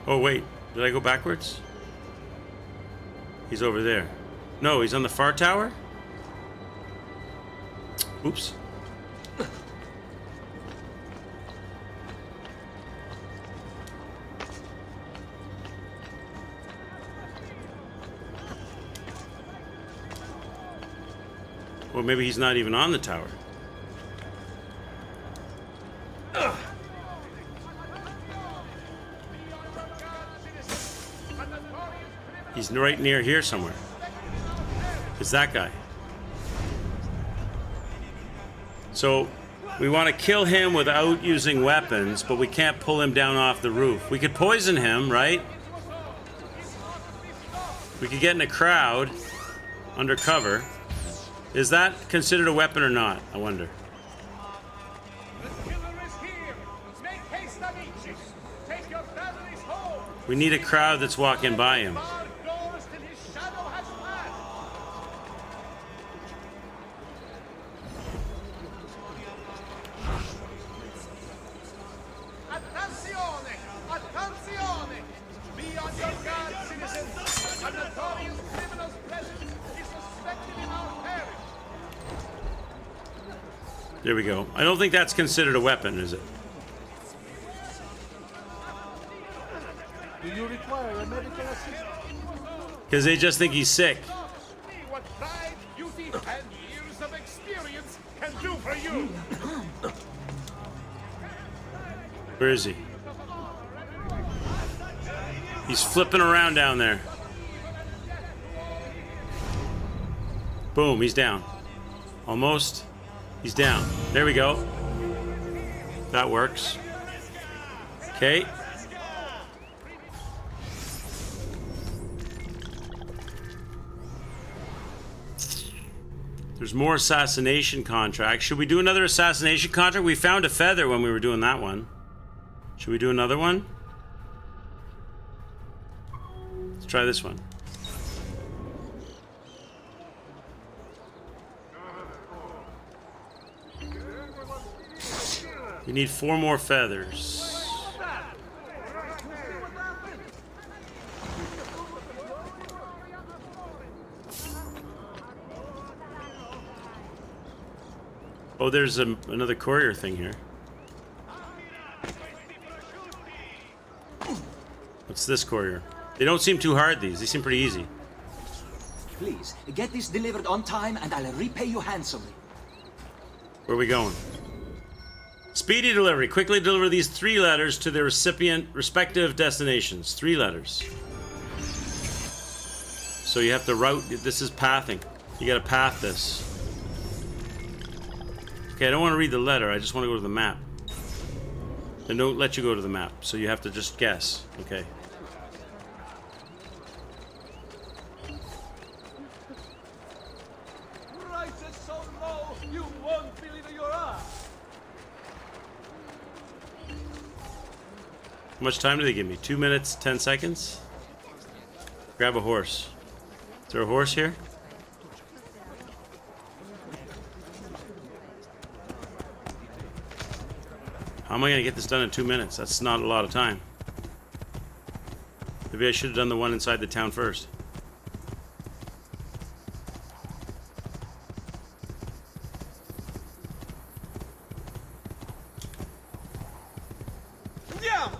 Oh wait, did I go backwards? He's over there. No, he's on the far tower? Oops. Or maybe he's not even on the tower. He's right near here somewhere. It's that guy. So we want to kill him without using weapons, but we can't pull him down off the roof. We could poison him, right? We could get in a crowd undercover. Is that considered a weapon or not? I wonder. The killer is here. Make haste, amici. Take your families home. We need a crowd that's walking by him. Bar doors till his shadow has passed. Attenzione! Attenzione! Be on your guard, citizens! A notorious criminal's presence is suspected in our parish. There we go. I don't think that's considered a weapon, is it? Do you require a medical assistant? Because they just think he's sick. See what pride, beauty, and years of experience can do for you. Where is he? He's flipping around down there. Boom, he's down. Almost. He's down. There we go. That works. Okay. There's more assassination contracts. Should we do another assassination contract? We found a feather when we were doing that one. Should we do another one? Let's try this one. We need 4 more feathers. Oh, there's another courier thing here. What's this courier? They don't seem too hard, these. They seem pretty easy. Please, get this delivered on time and I'll repay you handsomely. Where are we going? Speedy delivery. Quickly deliver these 3 letters to their respective destinations. 3 letters. So you have to route. This is pathing. You gotta path this. Okay, I don't want to read the letter. I just want to go to the map. They don't let you go to the map, so you have to just guess. Okay. Prices so low, you won't believe your eyes. How much time do they give me? 2 minutes, 10 seconds? Grab a horse. Is there a horse here? How am I going to get this done in 2 minutes? That's not a lot of time. Maybe I should have done the one inside the town first. Andiamo!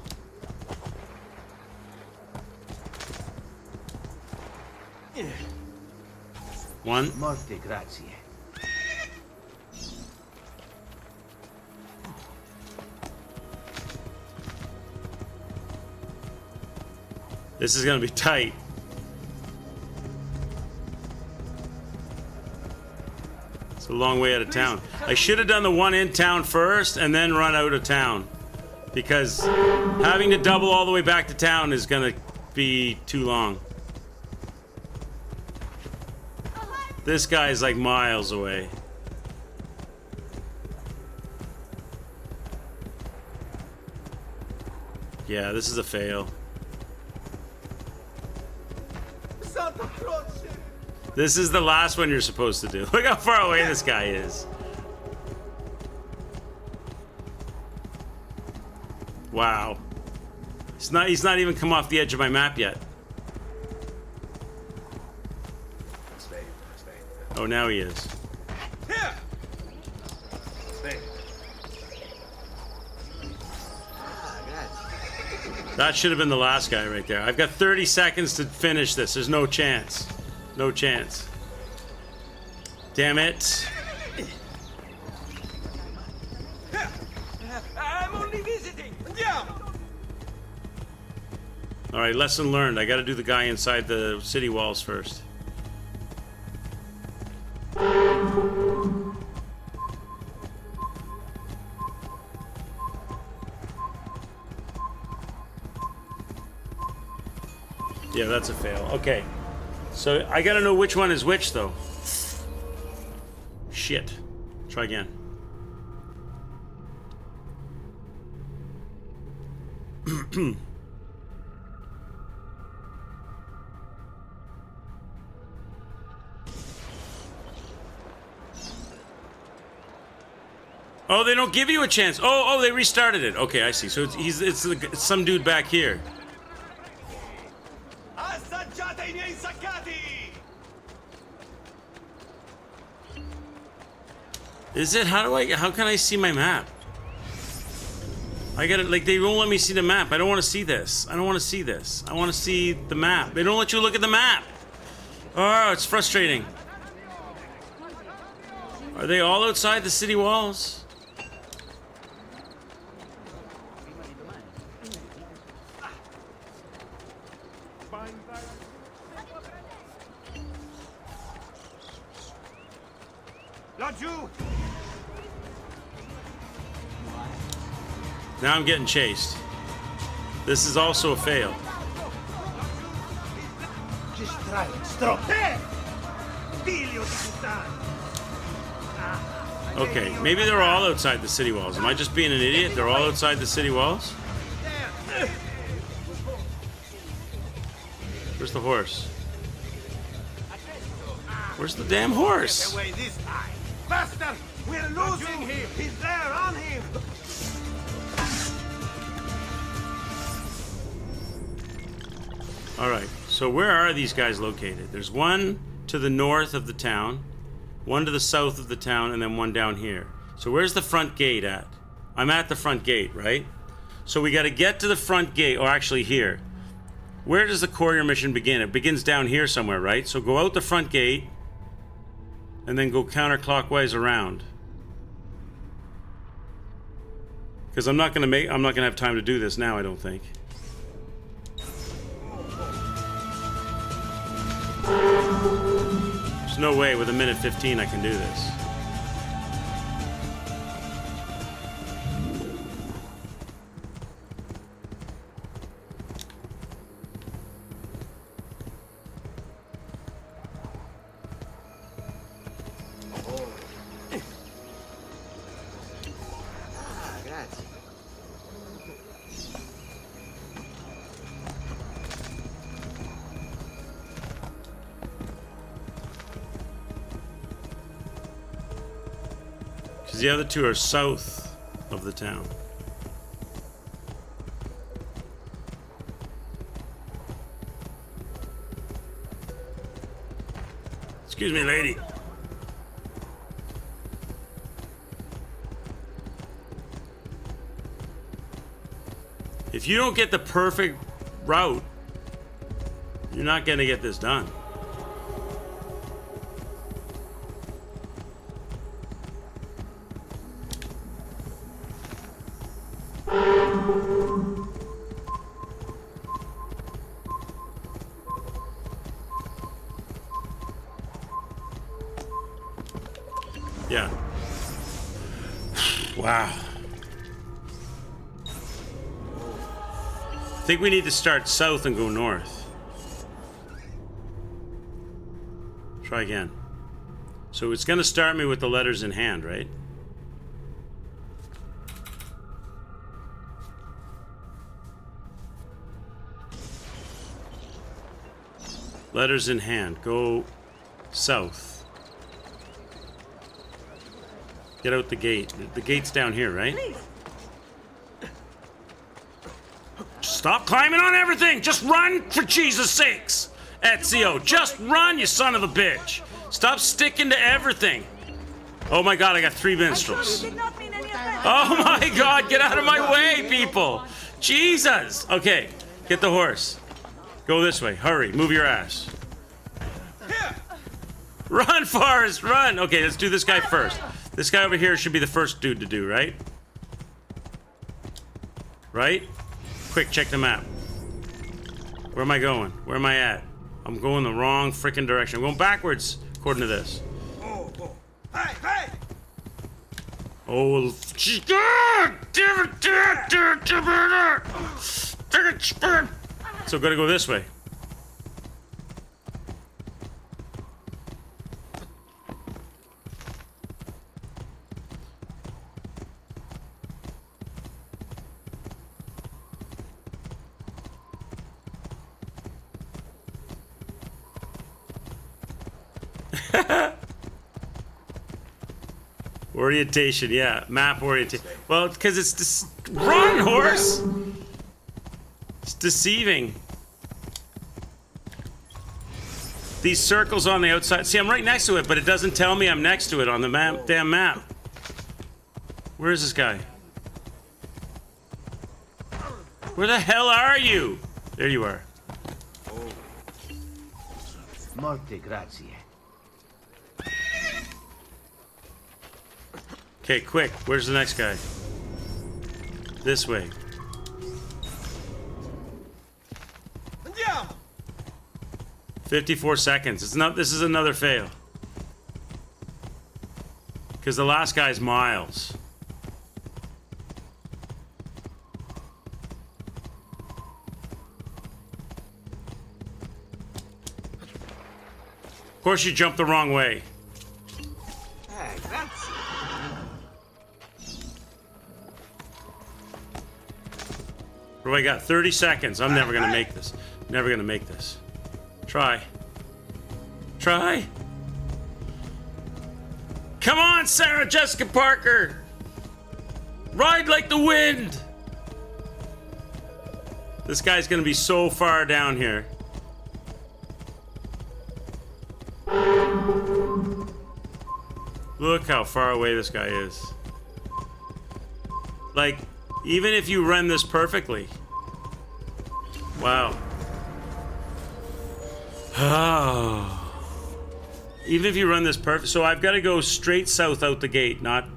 One. Molte grazie. This is going to be tight. It's a long way out of town. I should have done the one in town first and then run out of town. Because having to double all the way back to town is going to be too long. This guy's like miles away. Yeah, this is a fail. Santa Croce! This is the last one you're supposed to do. Look how far away this guy is. Wow. He's not even come off the edge of my map yet. Oh, now he is. Here! That should have been the last guy right there. I've got 30 seconds to finish this. There's no chance. No chance. Damn it. I'm only visiting! Andiamo! Alright, lesson learned. I gotta do the guy inside the city walls first. Yeah, that's a fail. Okay. So I gotta know which one is which, though. Shit. Try again. Oh, they don't give you a chance. Oh, they restarted it. Okay, I see. So it's some dude back here. Assaggiate I miei saccati! Is it? How can I see my map? I gotta, like, they won't let me see the map. I don't want to see this. I don't want to see this. I want to see the map. They don't let you look at the map. Oh, it's frustrating. Are they all outside the city walls? Laggiù! Now I'm getting chased. This is also a fail. Just try it, stop. Te! Figlio di puttana! Okay, maybe they're all outside the city walls. Am I just being an idiot? They're all outside the city walls? Where's the horse? Where's the damn horse? Get away this time! Bastard! We're losing him! He's there, on him! Alright, so where are these guys located? There's one to the north of the town, one to the south of the town, and then one down here. So where's the front gate at? I'm at the front gate, right? So we gotta get to the front gate, or actually here. Where does the courier mission begin? It begins down here somewhere, right? So go out the front gate, and then go counterclockwise around. Because I'm not gonna have time to do this now, I don't think. There's no way with 1:15 I can do this. Because the other two are south of the town. Excuse me, lady. If you don't get the perfect route, you're not going to get this done. Yeah. Wow. I think we need to start south and go north. Try again. So it's going to start me with the letters in hand, right? Letters in hand. Go south. Get out the gate. The gate's down here, right? Please. Stop climbing on everything! Just run, for Jesus sakes! Ezio, just run, you son of a bitch! Stop sticking to everything! Oh my god, I got 3 minstrels. Did not mean any offense. Oh my god, get out of my way, people! Jesus! Okay, get the horse. Go this way, hurry, move your ass. Run, Forrest, run! Okay, let's do this guy first. This guy over here should be the first dude to do, right? Right? Quick, check the map. Where am I going? Where am I at? I'm going the wrong freaking direction. I'm going backwards, according to this. Hey, hey! Oh, God! Damn it! So gotta go this way. Orientation, yeah. Map orientation. Well, because it's... Run, horse! It's deceiving. These circles on the outside. See, I'm right next to it, but it doesn't tell me I'm next to it on the map, damn map. Where is this guy? Where the hell are you? There you are. Molte grazie. Okay, quick. Where's the next guy? This way. Andiamo! 54 seconds. It's not. This is another fail. Because the last guy's miles. Of course, you jumped the wrong way. What do I got? 30 seconds. I'm never gonna make this. Never gonna make this. Try. Try. Come on, Sarah Jessica Parker. Ride like the wind. This guy's gonna be so far down here. Look how far away this guy is. Like, even if you run this perfectly. Wow. Even if you run this perfect, so I've got to go straight south out the gate, not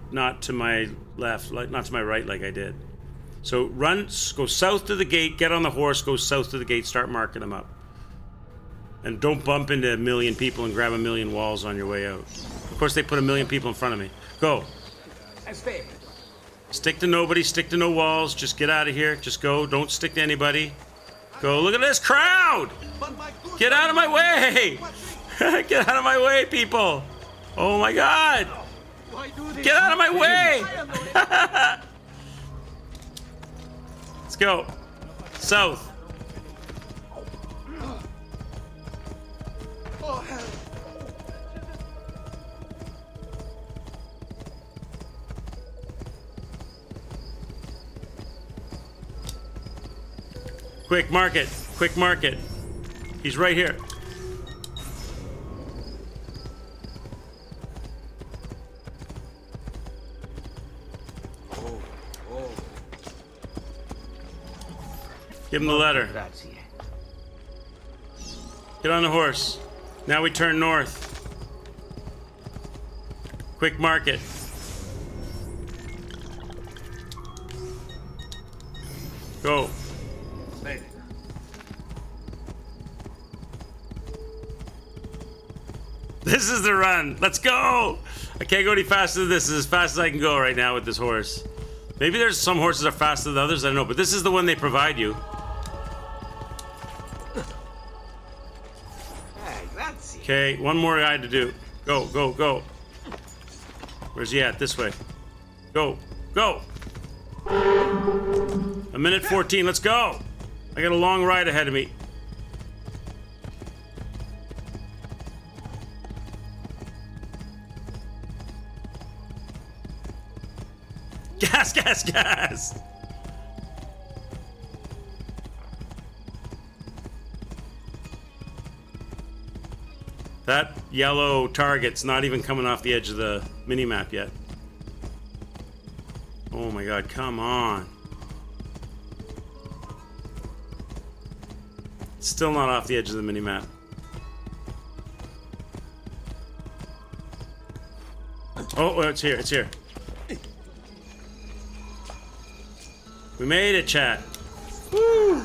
to my left, like not to my right, like I did. So run, go south to the gate, get on the horse, go south to the gate, start marking them up, and don't bump into a million people and grab a million walls on your way out. Of course, they put a million people in front of me. Go. Stick to nobody. Stick to no walls. Just get out of here. Just go. Don't stick to anybody. Go. Look at this crowd. Get out of my way. Get out of my way, people. Oh, my God. Get out of my way. Let's go. South. Quick market. Quick market. He's right here. Give him the letter. Get on the horse. Now we turn north. Quick market. Go. This is the run. Let's go. I can't go any faster than this. This is as fast as I can go right now with this horse. Maybe there's some horses that are faster than others. I don't know. But this is the one they provide you. Okay, one more guy to do. Go, go, go. Where's he at? This way. Go, go. A minute 14. Let's go. I got a long ride ahead of me. Gas, gas, gas! That yellow target's not even coming off the edge of the mini-map yet. Oh my God, come on. It's still not off the edge of the mini-map. Oh, it's here, it's here. We made it, chat. Woo!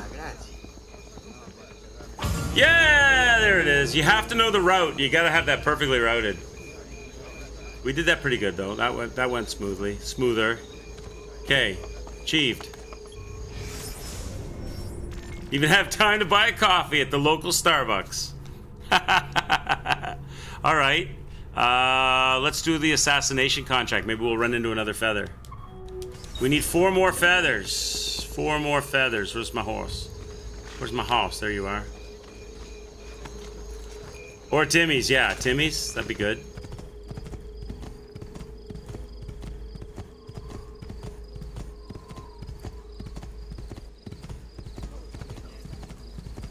Yeah, there it is. You have to know the route. You gotta have that perfectly routed. We did that pretty good though. That went smoothly. Smoother. Okay, achieved. Even have time to buy a coffee at the local Starbucks. All right. Let's do the assassination contract. Maybe we'll run into another feather. We need 4 more feathers. 4 more feathers. Where's my horse? Where's my horse? There you are. Or Timmy's, yeah, Timmy's. That'd be good.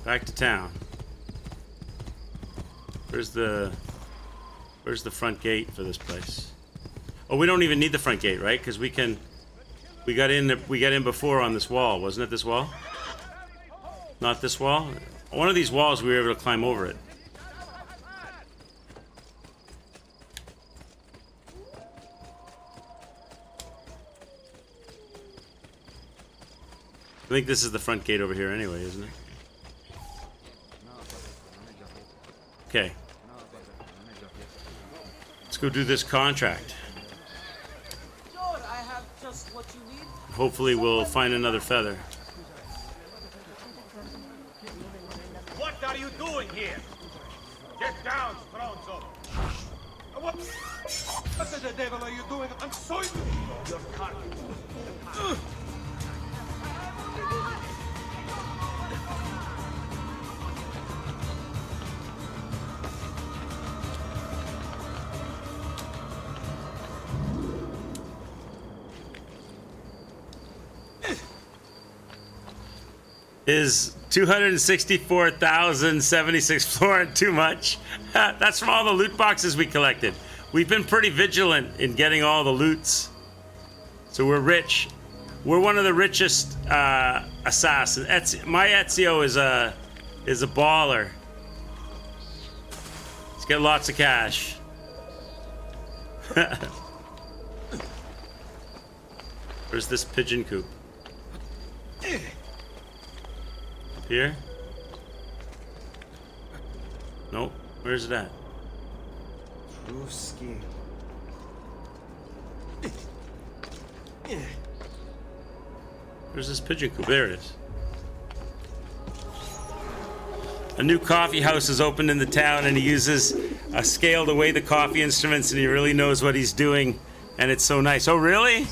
Back to town. Where's the front gate for this place? Oh, we don't even need the front gate, right? Because we got in before on this wall. Wasn't it this wall? Not this wall? One of these walls we were able to climb over it. I think this is the front gate over here anyway, isn't it? Okay. Let's go do this contract. Sure, I have just what you need. Hopefully we'll find another feather. What are you doing here? Get down, Stronzo! What the devil are you doing? I'm sorry. Your carcass. Is 264,076 florins too much? That's from all the loot boxes we collected. We've been pretty vigilant in getting all the loots. So we're rich. We're one of the richest assassins. My Ezio is a baller. Let's get lots of cash. Where's this pigeon coop? Here? Nope. Where's it at? Ruski. Where's this pigeon coop? There it is. A new coffee house is opened in the town, and he uses a scale to weigh the coffee instruments, and he really knows what he's doing, and it's so nice. Oh, really?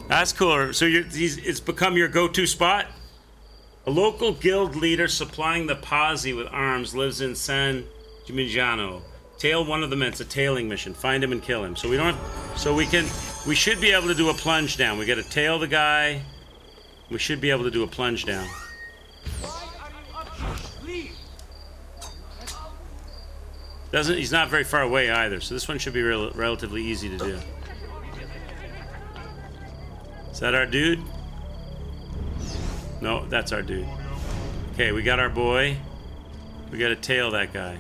That's cool. So it's become your go-to spot? A local guild leader supplying the Pazzi with arms lives in San Gimignano. Tail one of the men. It's a tailing mission. Find him and kill him. So we don't have, so we should be able to do a plunge down. We got to tail the guy. We should be able to do a plunge down. He's not very far away either. So this one should be relatively easy to do. Is that our dude? No, that's our dude. Okay, we got our boy. We gotta tail that guy.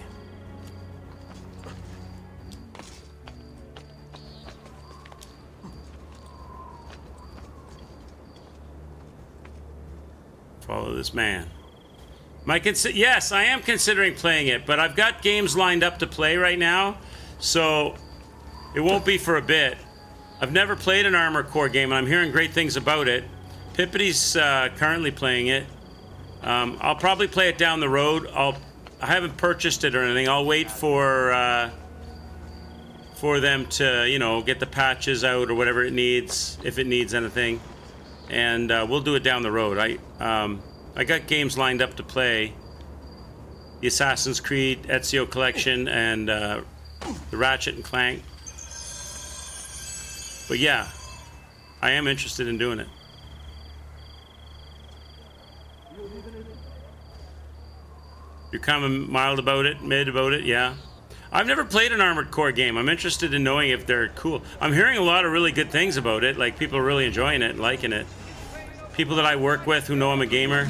Follow this man. Yes, I am considering playing it, but I've got games lined up to play right now, so it won't be for a bit. I've never played an Armored Core game, and I'm hearing great things about it. Pippiti's currently playing it. I'll probably play it down the road. I haven't purchased it or anything. I'll wait for them to, get the patches out or whatever it needs, if it needs anything, and we'll do it down the road. I got games lined up to play: the Assassin's Creed Ezio Collection and the Ratchet and Clank. But yeah, I am interested in doing it. You're kind of mild about it, mid about it, yeah. I've never played an Armored Core game. I'm interested in knowing if they're cool. I'm hearing a lot of really good things about it. Like, people are really enjoying it and liking it. People that I work with who know I'm a gamer,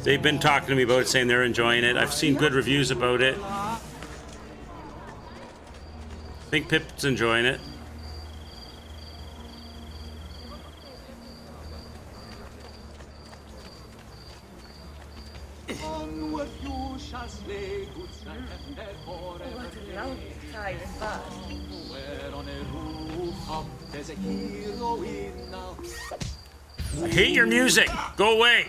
they've been talking to me about it, saying they're enjoying it. I've seen good reviews about it. I think Pip's enjoying it. Onward you shall slay good Satan forever. Where on a rooftop there's a hero in now. I hate your music. Go away.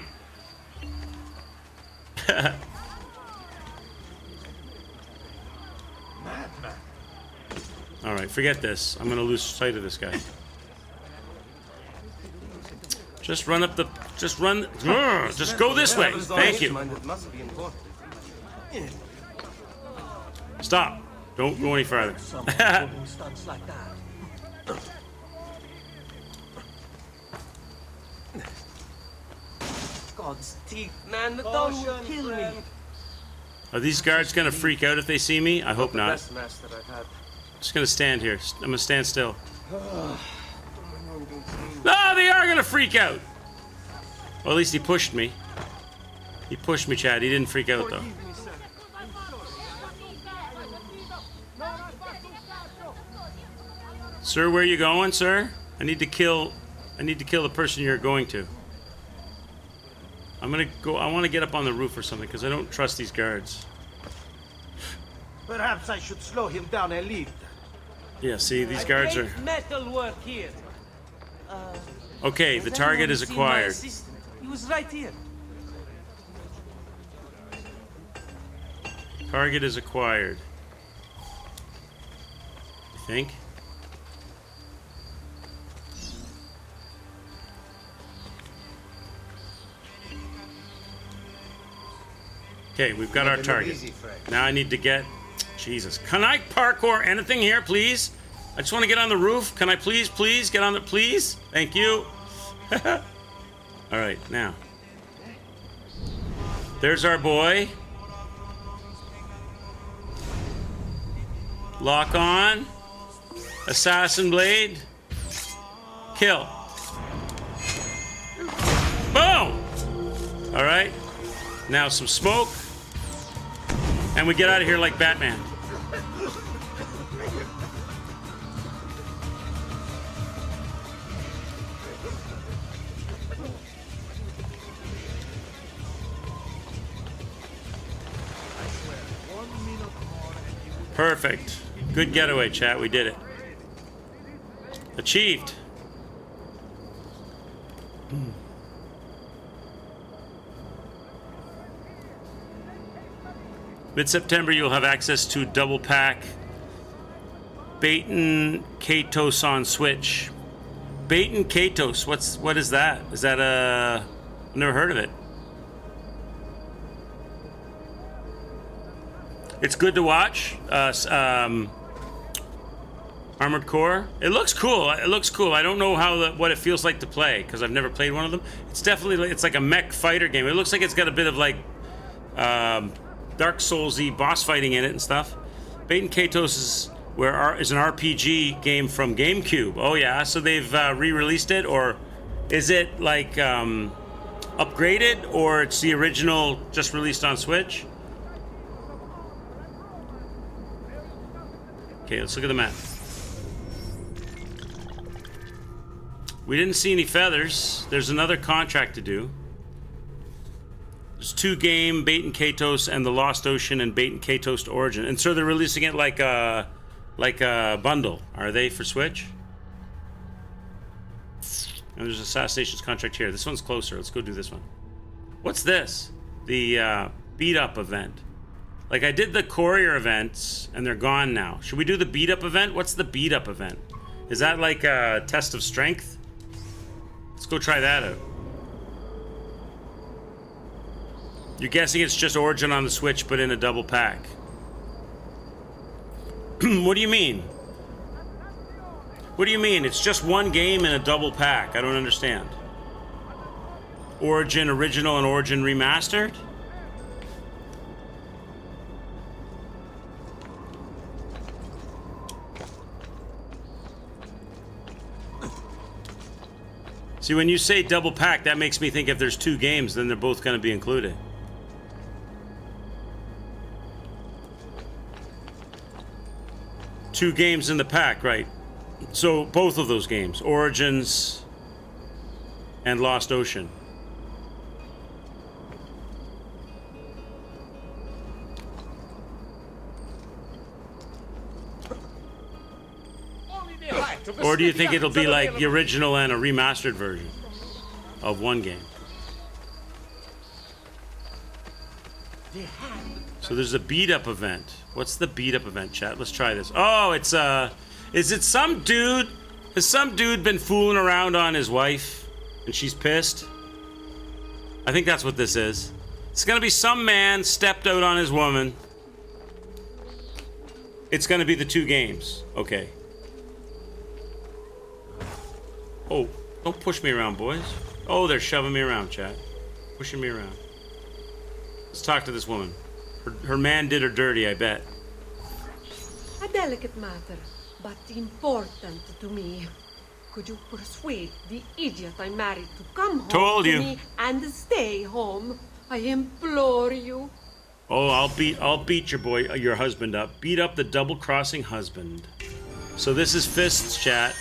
All right, forget this. I'm gonna lose sight of this guy. Just run up the. Just go this way. Thank you. Stop. Don't go any farther. Stunts like that. God's teeth, man, the dog will kill me. Are these guards gonna freak out if they see me? I hope not. Best mess that I've had. Just gonna stand here. I'm gonna stand still. No, they are gonna freak out. Well, at least he pushed me. He pushed me, Chad. He didn't freak out though. Sir, where are you going, sir? I need to kill the person you're going to. I'm gonna go. I want to get up on the roof or something because I don't trust these guards. Perhaps I should slow him down a little. Yeah, see, these guards are. Metal work here. Okay, the target is acquired. He was right here. Target is acquired. You think? Okay, we've got our target. Now I need to get... Jesus. Can I parkour anything here, please? I just want to get on the roof. Can I please get on the... Please? Thank you. Alright, now. There's our boy. Lock on. Assassin blade. Kill. Boom! Alright. Now some smoke. And we get out of here like Batman. Perfect. Good getaway, chat. We did it. Achieved. Mid-September, you'll have access to double pack Baton Kaitos on Switch. Baton Kaitos, what is that? Is that I've never heard of it. It's good to watch. Armored Core. It looks cool. It looks cool. I don't know what it feels like to play because I've never played one of them. It's definitely like a mech fighter game. It looks like it's got a bit of like Dark Souls-y boss fighting in it and stuff. Baton Kaitos is an RPG game from GameCube. Oh yeah, so they've re-released it, or is it like upgraded, or it's the original just released on Switch? Okay, let's look at the map. We didn't see any feathers. There's another contract to do. There's 2 game, Baton Kaitos and the Lost Ocean and Baton Kaitos Origin. And so they're releasing it like a bundle. Are they for Switch? And there's Assassinations contract here. This one's closer. Let's go do this one. What's this? The beat up event. Like I did the courier events and they're gone now. Should we do the beat up event? What's the beat up event? Is that like a test of strength? Let's go try that out. You're guessing it's just Origin on the Switch, but in a double pack. What do you mean? What do you mean? It's just one game in a double pack. I don't understand. Origin Original and Origin Remastered? See, when you say double pack, that makes me think if there's 2 games, then they're both going to be included. Two games in the pack, right? So both of those games, Origins and Lost Ocean. Or do you think it'll be like the original and a remastered version of one game? So there's a beat up event. What's the beat up event, chat? Let's try this. Oh, it's is it some dude? Has some dude been fooling around on his wife and she's pissed? I think that's what this is. It's gonna be some man stepped out on his woman It's gonna be the 2 games. Okay. Oh, don't push me around, boys. Oh, they're shoving me around, chat. Pushing me around. Let's talk to this woman. Her man did her dirty, I bet. A delicate matter, but important to me. Could you persuade the idiot I married to come home Told to you. me and stay home? I implore you. Oh, I'll beat your husband up. Beat up the double-crossing husband. So this is fists, chat.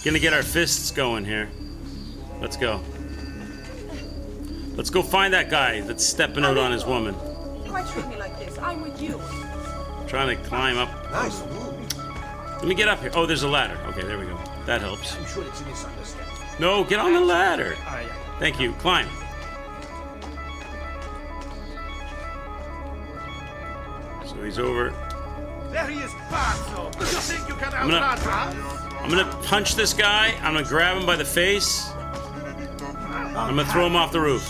Gonna get our fists going here. Let's go. Let's go find that guy that's stepping out on his woman. Why treat me like this? I'm with you. Trying to climb up. Nice move. Let me get up here. Oh, there's a ladder. Okay, there we go. That helps. I'm sure it's a misunderstanding. No, get on the ladder. Thank you. Climb. So he's over. There he is, Pazzo. You think you can outrun us? I'm gonna punch this guy. I'm gonna grab him by the face. I'm gonna throw him off the roof.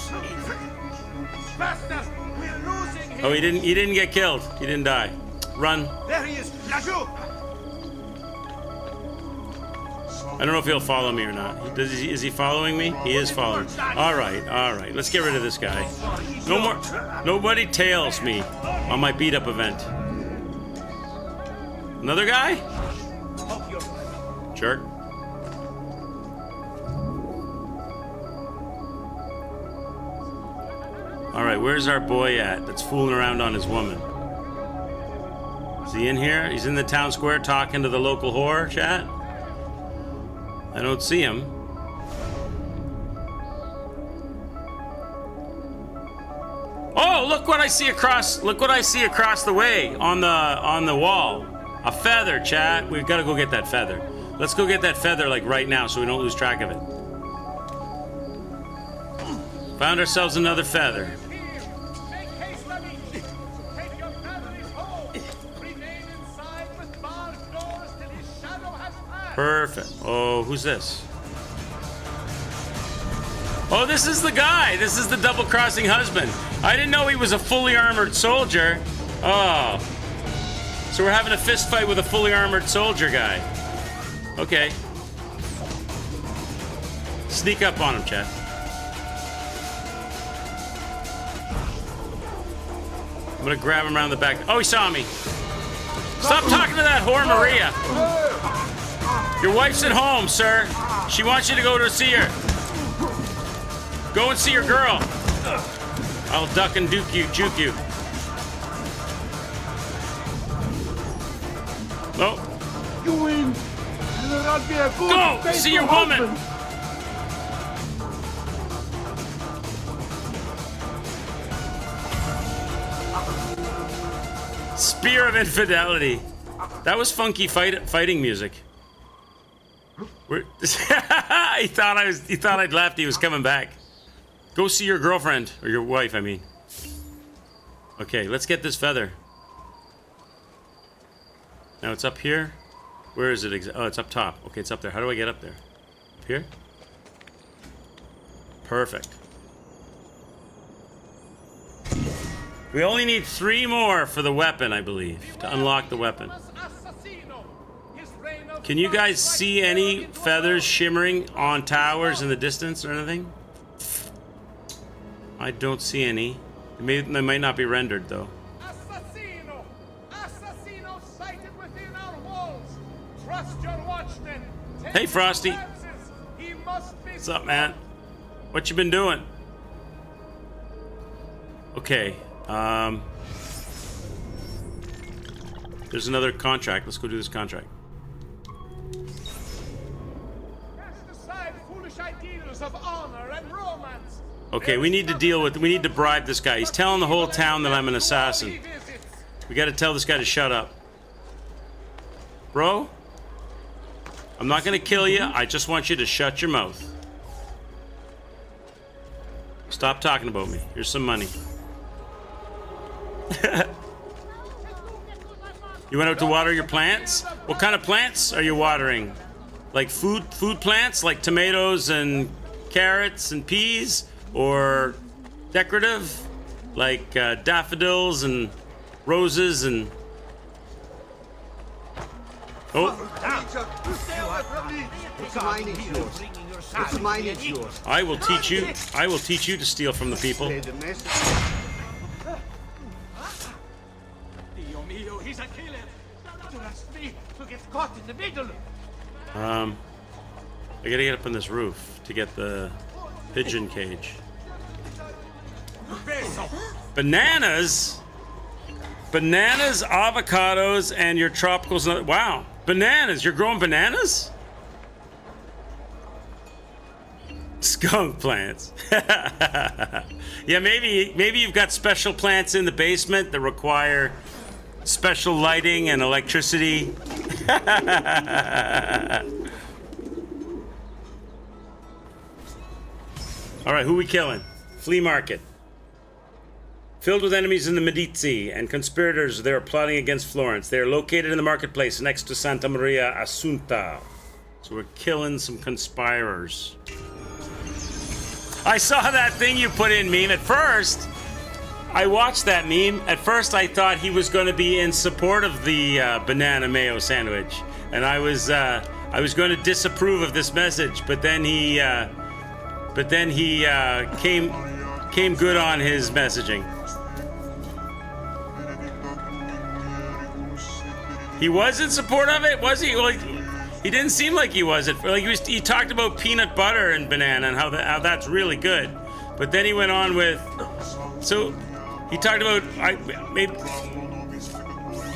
Faster! We're losing him! Oh, he didn't get killed. He didn't die. Run. There he is! Lajou! I don't know if he'll follow me or not. Is he following me? He is following. All right. Let's get rid of this guy. No more. Nobody tails me on my beat up event. Another guy? Jerk. All right, where's our boy at that's fooling around on his woman? Is he in here? He's in the town square talking to the local whore, chat? I don't see him. Oh, look what I see across the way on the wall. A feather, chat. We've got to go get that feather. Let's go get that feather like right now so we don't lose track of it. Found ourselves another feather. Make haste, Lami! Take your families home! Remain inside with barred doors till his shadow has passed! Perfect. Oh, who's this? Oh, this is the guy. This is the double-crossing husband. I didn't know he was a fully armored soldier. Oh. So we're having a fist fight with a fully armored soldier guy. Okay. Sneak up on him, chat. I'm gonna grab him around the back. Oh, he saw me. Stop talking to that whore, Maria. Your wife's at home, sir. She wants you to go to see her. Go and see your girl. I'll duck and juke you. Oh. You win. And then I'll be a good Go! See your woman! husband. Spear of Infidelity. That was funky fighting music. He thought I'd left. He was coming back. Go see your girlfriend or your wife. I mean. Okay, let's get this feather. Now it's up here. Where is it? Oh, it's up top. Okay, it's up there. How do I get up there? Up here? Perfect. We only need 3 more for the weapon, I believe, to unlock the weapon. Can you guys see any feathers shimmering on towers in the distance or anything? I don't see any. They might not be rendered, though. Assassino! Assassino sighted within our walls! Trust your watchmen! Hey, Frosty. He must be. What's up, man? What you been doing? Okay. There's another contract. Let's go do this contract. Cast aside foolish ideals of honor and romance. Okay, we need to bribe this guy. He's telling the whole town that I'm an assassin. We gotta tell this guy to shut up. Bro, I'm not gonna kill you. I just want you to shut your mouth. Stop talking about me. Here's some money. You went out to water your plants? What kind of plants are you watering? Like food plants, like tomatoes and carrots and peas, or decorative, like daffodils and roses and Oh, Stay away from me! What's mine is yours. What's mine is yours. I will teach you. I will teach you to steal from the people. Play the message. Dio mio, he's a killer. Trust me to get caught in the middle. I gotta get up on this roof to get the pigeon cage. Bananas? Bananas, avocados, and your tropicals. Wow. Bananas. You're growing bananas? Skunk plants. Yeah, maybe you've got special plants in the basement that require special lighting and electricity. All right, who we killing? Flea market. Filled with enemies in the Medici and conspirators, they are plotting against Florence. They are located in the marketplace next to Santa Maria Assunta. So we're killing some conspirators. I saw that thing you put in, Meme. At first, I watched that meme. At first, I thought he was going to be in support of the banana mayo sandwich, and I was going to disapprove of this message. But then he came good on his messaging. He was in support of it, was he? Well, he didn't seem like he was. He talked about peanut butter and banana and how that's really good. But then he went on with, so he talked about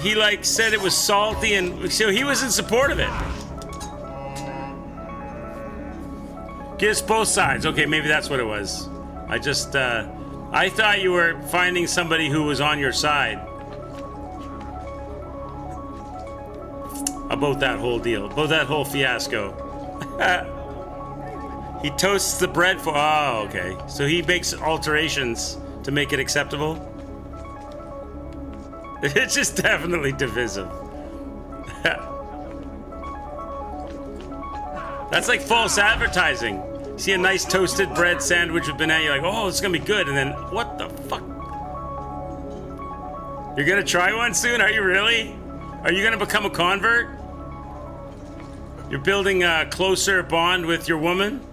he like said it was salty, and so he was in support of it. Gives both sides. Okay, maybe that's what it was. I just I thought you were finding somebody who was on your side. About that whole deal, about that whole fiasco. He toasts the bread for. Oh, okay. So he makes alterations to make it acceptable. It's just definitely divisive. That's like false advertising. See a nice toasted bread sandwich with banana, you're like, oh, it's gonna be good, and then what the fuck? You're gonna try one soon? Are you really? Are you gonna become a convert? You're building a closer bond with your woman?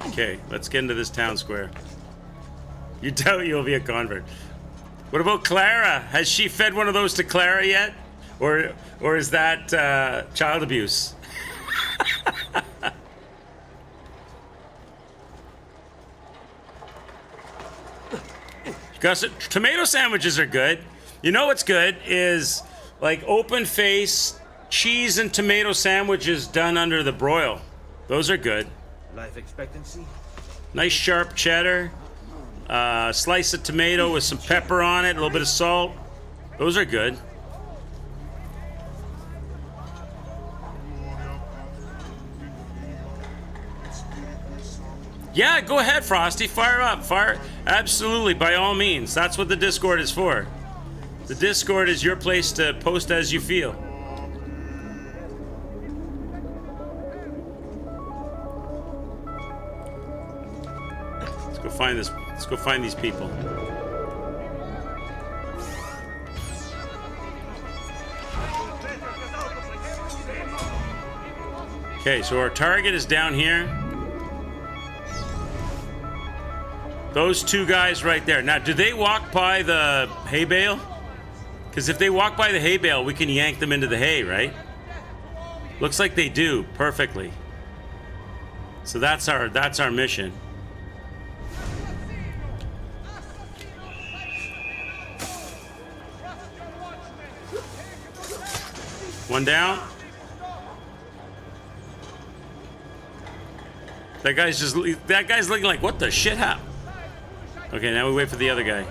Okay, let's get into this town square. You doubt you'll be a convert. What about Clara? Has she fed one of those to Clara yet? Or is that child abuse? Tomato sandwiches are good. You know what's good is like open face cheese and tomato sandwiches done under the broil. Those are good. Life expectancy? Nice sharp cheddar. Slice of tomato with some pepper on it, a little bit of salt. Those are good. Yeah, go ahead, Frosty. Fire up. Fire. Absolutely, by all means. That's what the Discord is for. The Discord is your place to post as you feel. Let's go find this. Let's go find these people. Okay, so our target is down here. Those two guys right there. Now, do they walk by the hay bale? Because if they walk by the hay bale, we can yank them into the hay, right? Looks like they do perfectly. So that's our mission. One down. That guy's looking like, what the shit happened? Okay, now we wait for the other guy.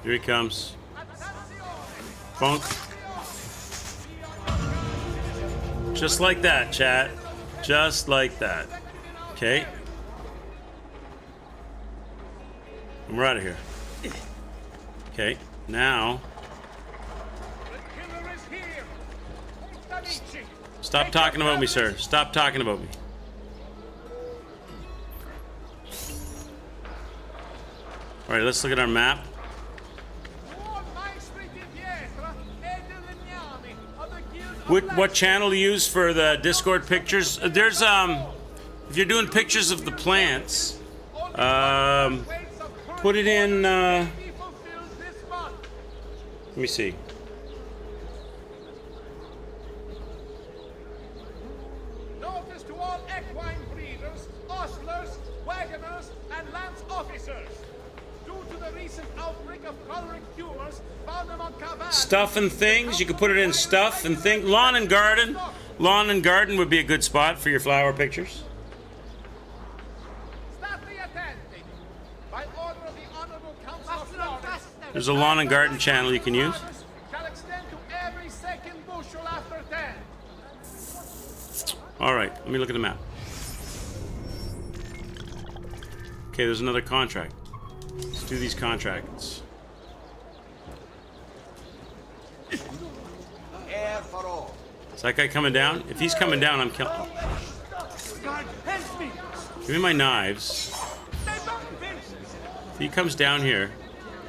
Here he comes. Bunk. Just like that, chat. Just like that. Okay. And we're out of here. Okay, now amici. Stop talking about me, sir. Stop talking about me. All right, let's look at our map. What channel to use for the Discord pictures? There's if you're doing pictures of the plants, put it in. Let me see. Notice to all equine breeders, ostlers, wagoners, and lance officers. Due to the recent outbreak of choleric tumors found among cavalry. Stuff and things. You could put it in stuff and things. Lawn and garden. Lawn and garden would be a good spot for your flower pictures. There's a lawn and garden channel you can use. Shall extend to every second bushel after 10. All right, let me look at the map. Okay, there's another contract. Let's do these contracts. Air for all. Is that guy coming down? If he's coming down, I'm killing him. Give me my knives. If he comes down here,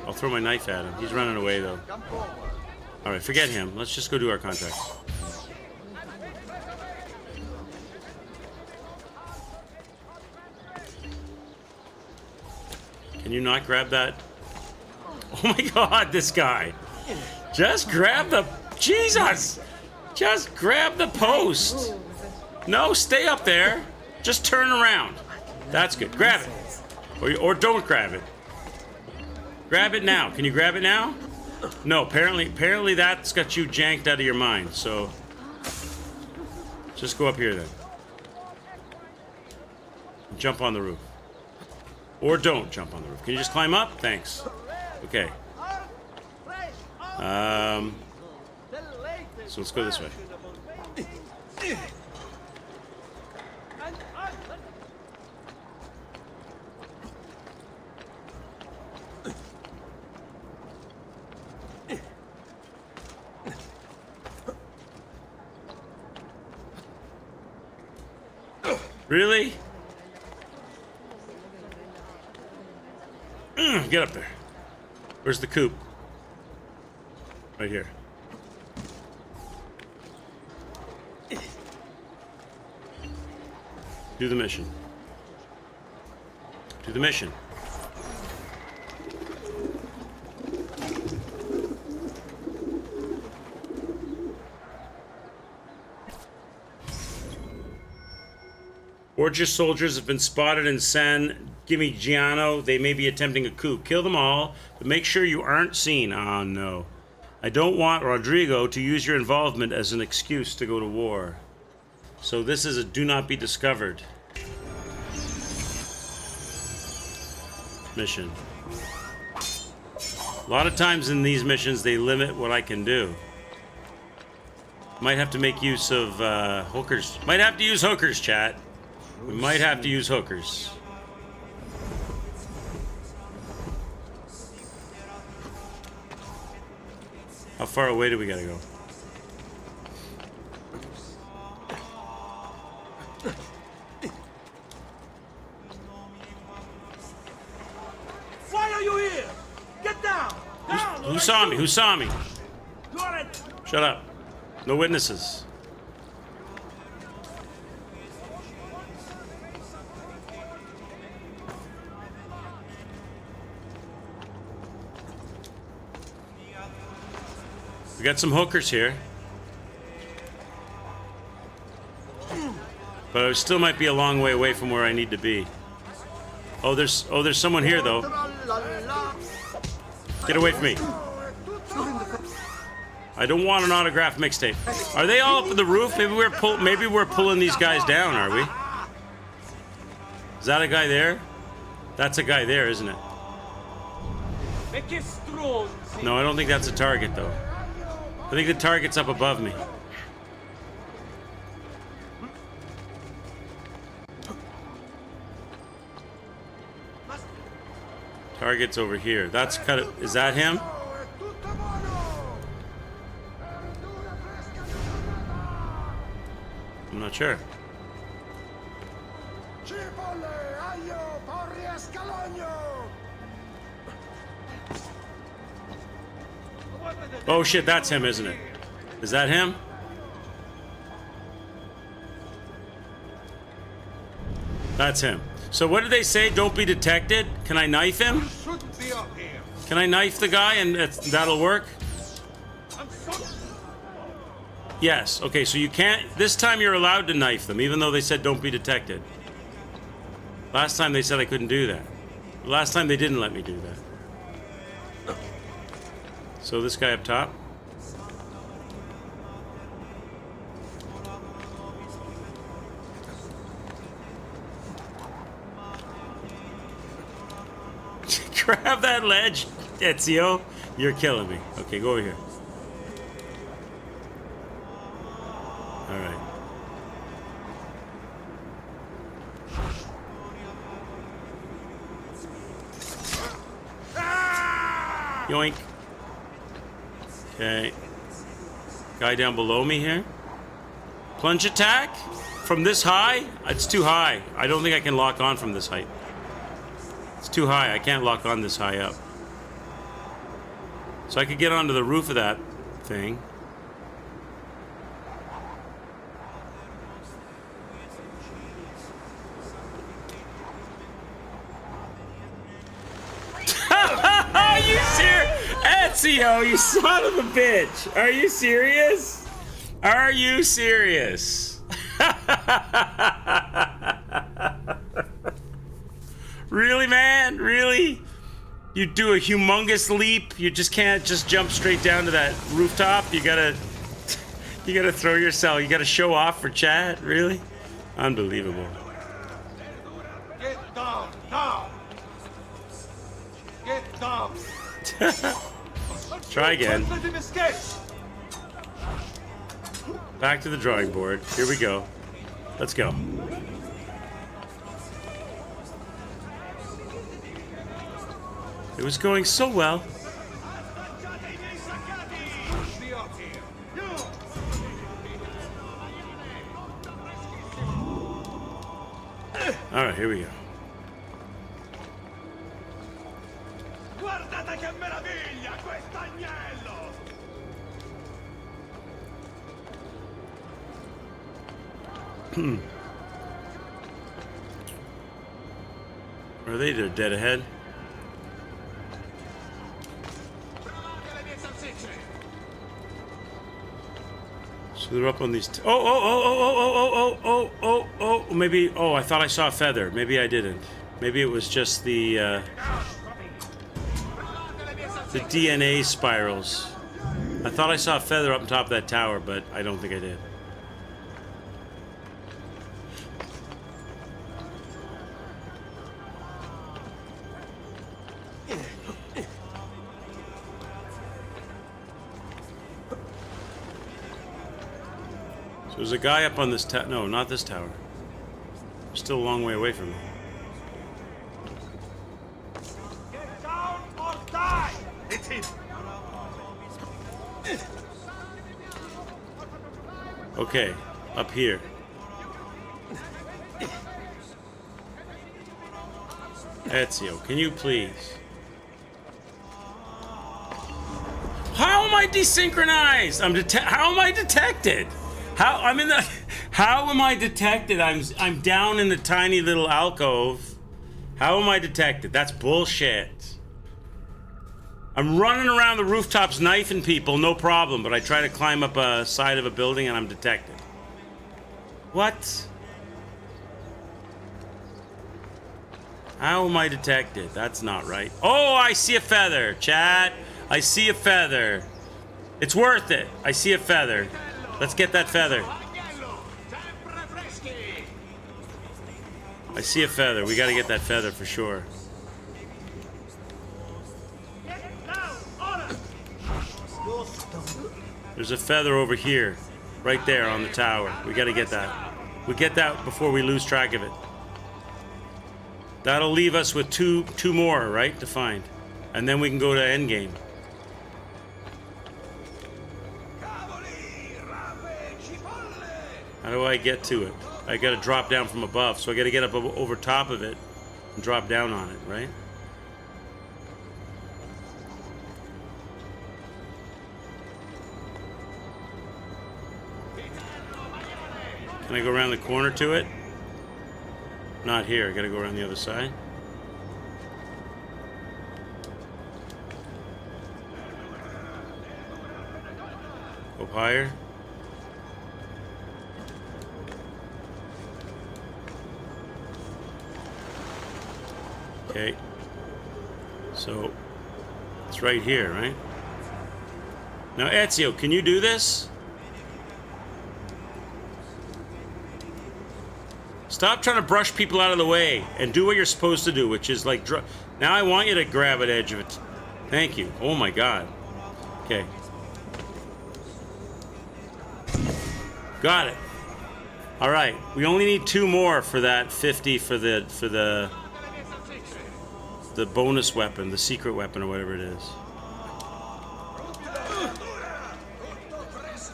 I'll throw my knife at him. He's running away, though. All right, forget him. Let's just go do our contracts. Can you not grab that? Oh my God, this guy. Just grab the... Jesus! Just grab the post. No, stay up there. Just turn around. That's good. Grab it. Or don't grab it. Grab it now. Can you grab it now? No, apparently that's got you janked out of your mind, so... Just go up here then. Jump on the roof. Or don't jump on the roof. Can you just climb up? Thanks. Okay. So let's go this way. Really? Get up there. Where's the coop? Right here. Do the mission. Do the mission. Borgia soldiers have been spotted in San Gimignano. They may be attempting a coup. Kill them all, but make sure you aren't seen. Oh no. I don't want Rodrigo to use your involvement as an excuse to go to war. So this is a do not be discovered mission. A lot of times in these missions they limit what I can do. Might have to make use of hookers. Might have to use hookers, chat. We might have to use hookers. How far away do we gotta go? Why are you here? Get down! Down! Who saw me? Who saw me? Shut up. No witnesses. We got some hookers here. But I still might be a long way away from where I need to be. Oh, there's someone here though. Get away from me. I don't want an autograph mixtape. Are they all up on the roof? Maybe we're pulling these guys down, are we? Is that a guy there? That's a guy there, isn't it? No, I don't think that's a target though. I think the target's up above me. Target's over here. That's cut it. Is that him? I'm not sure. Oh shit, that's him, isn't it? Is that him? That's him. So what did they say? Don't be detected? Can I knife him? Can I knife the guy and that'll work? Yes. Okay, so you can't... This time you're allowed to knife them, even though they said don't be detected. Last time they said I couldn't do that. Last time they didn't let me do that. So this guy up top. Grab that ledge, Ezio. You're killing me. Okay, go over here. All right. Yoink. Okay. Guy down below me here. Plunge attack? From this high? It's too high. I don't think I can lock on from this height. It's too high. I can't lock on this high up. So I could get onto the roof of that thing. Are you serious? Ezio, you son of a bitch. Are you serious? Are you serious? Really, man? Really? You do a humongous leap. You just can't just jump straight down to that rooftop. You gotta throw yourself. You gotta show off for chat. Really? Unbelievable. Get down, now! Get down! Try again. Let him escape! Back to the drawing board. Here we go. Let's go. It was going so well. All right, here we go. Guardate che meraviglia quest'agnello! Are they? They're dead ahead. So they're up on these. Oh! Maybe. Oh, I thought I saw a feather. Maybe I didn't. Maybe it was just the DNA spirals. I thought I saw a feather up on top of that tower, but I don't think I did. So there's a guy up on this tower. No, not this tower. Still a long way away from me. Get down or die! It's him! Okay, up here. Ezio, can you please? How am I desynchronized? How am I detected? How I'm in the? How am I detected? I'm down in a tiny little alcove. How am I detected? That's bullshit. I'm running around the rooftops knifing people, no problem, but I try to climb up a side of a building and I'm detected. What? How am I detected? That's not right. Oh, I see a feather, chat. I see a feather. It's worth it. I see a feather. Let's get that feather. I see a feather. We got to get that feather for sure. There's a feather over here, right there on the tower. We got to get that. We get that before we lose track of it. That'll leave us with two more, right, to find, and then we can go to endgame. How do I get to it? I gotta drop down from above, so I gotta get up over top of it and drop down on it, right? Can I go around the corner to it? Not here. I gotta go around the other side. Go higher. Okay. So it's right here, right? Now, Ezio, can you do this? Stop trying to brush people out of the way and do what you're supposed to do, which is like... Now I want you to grab an edge of it. Thank you. Oh my god. Okay. Got it. All right. We only need 2 more for that 50 for the bonus weapon, the secret weapon or whatever it is.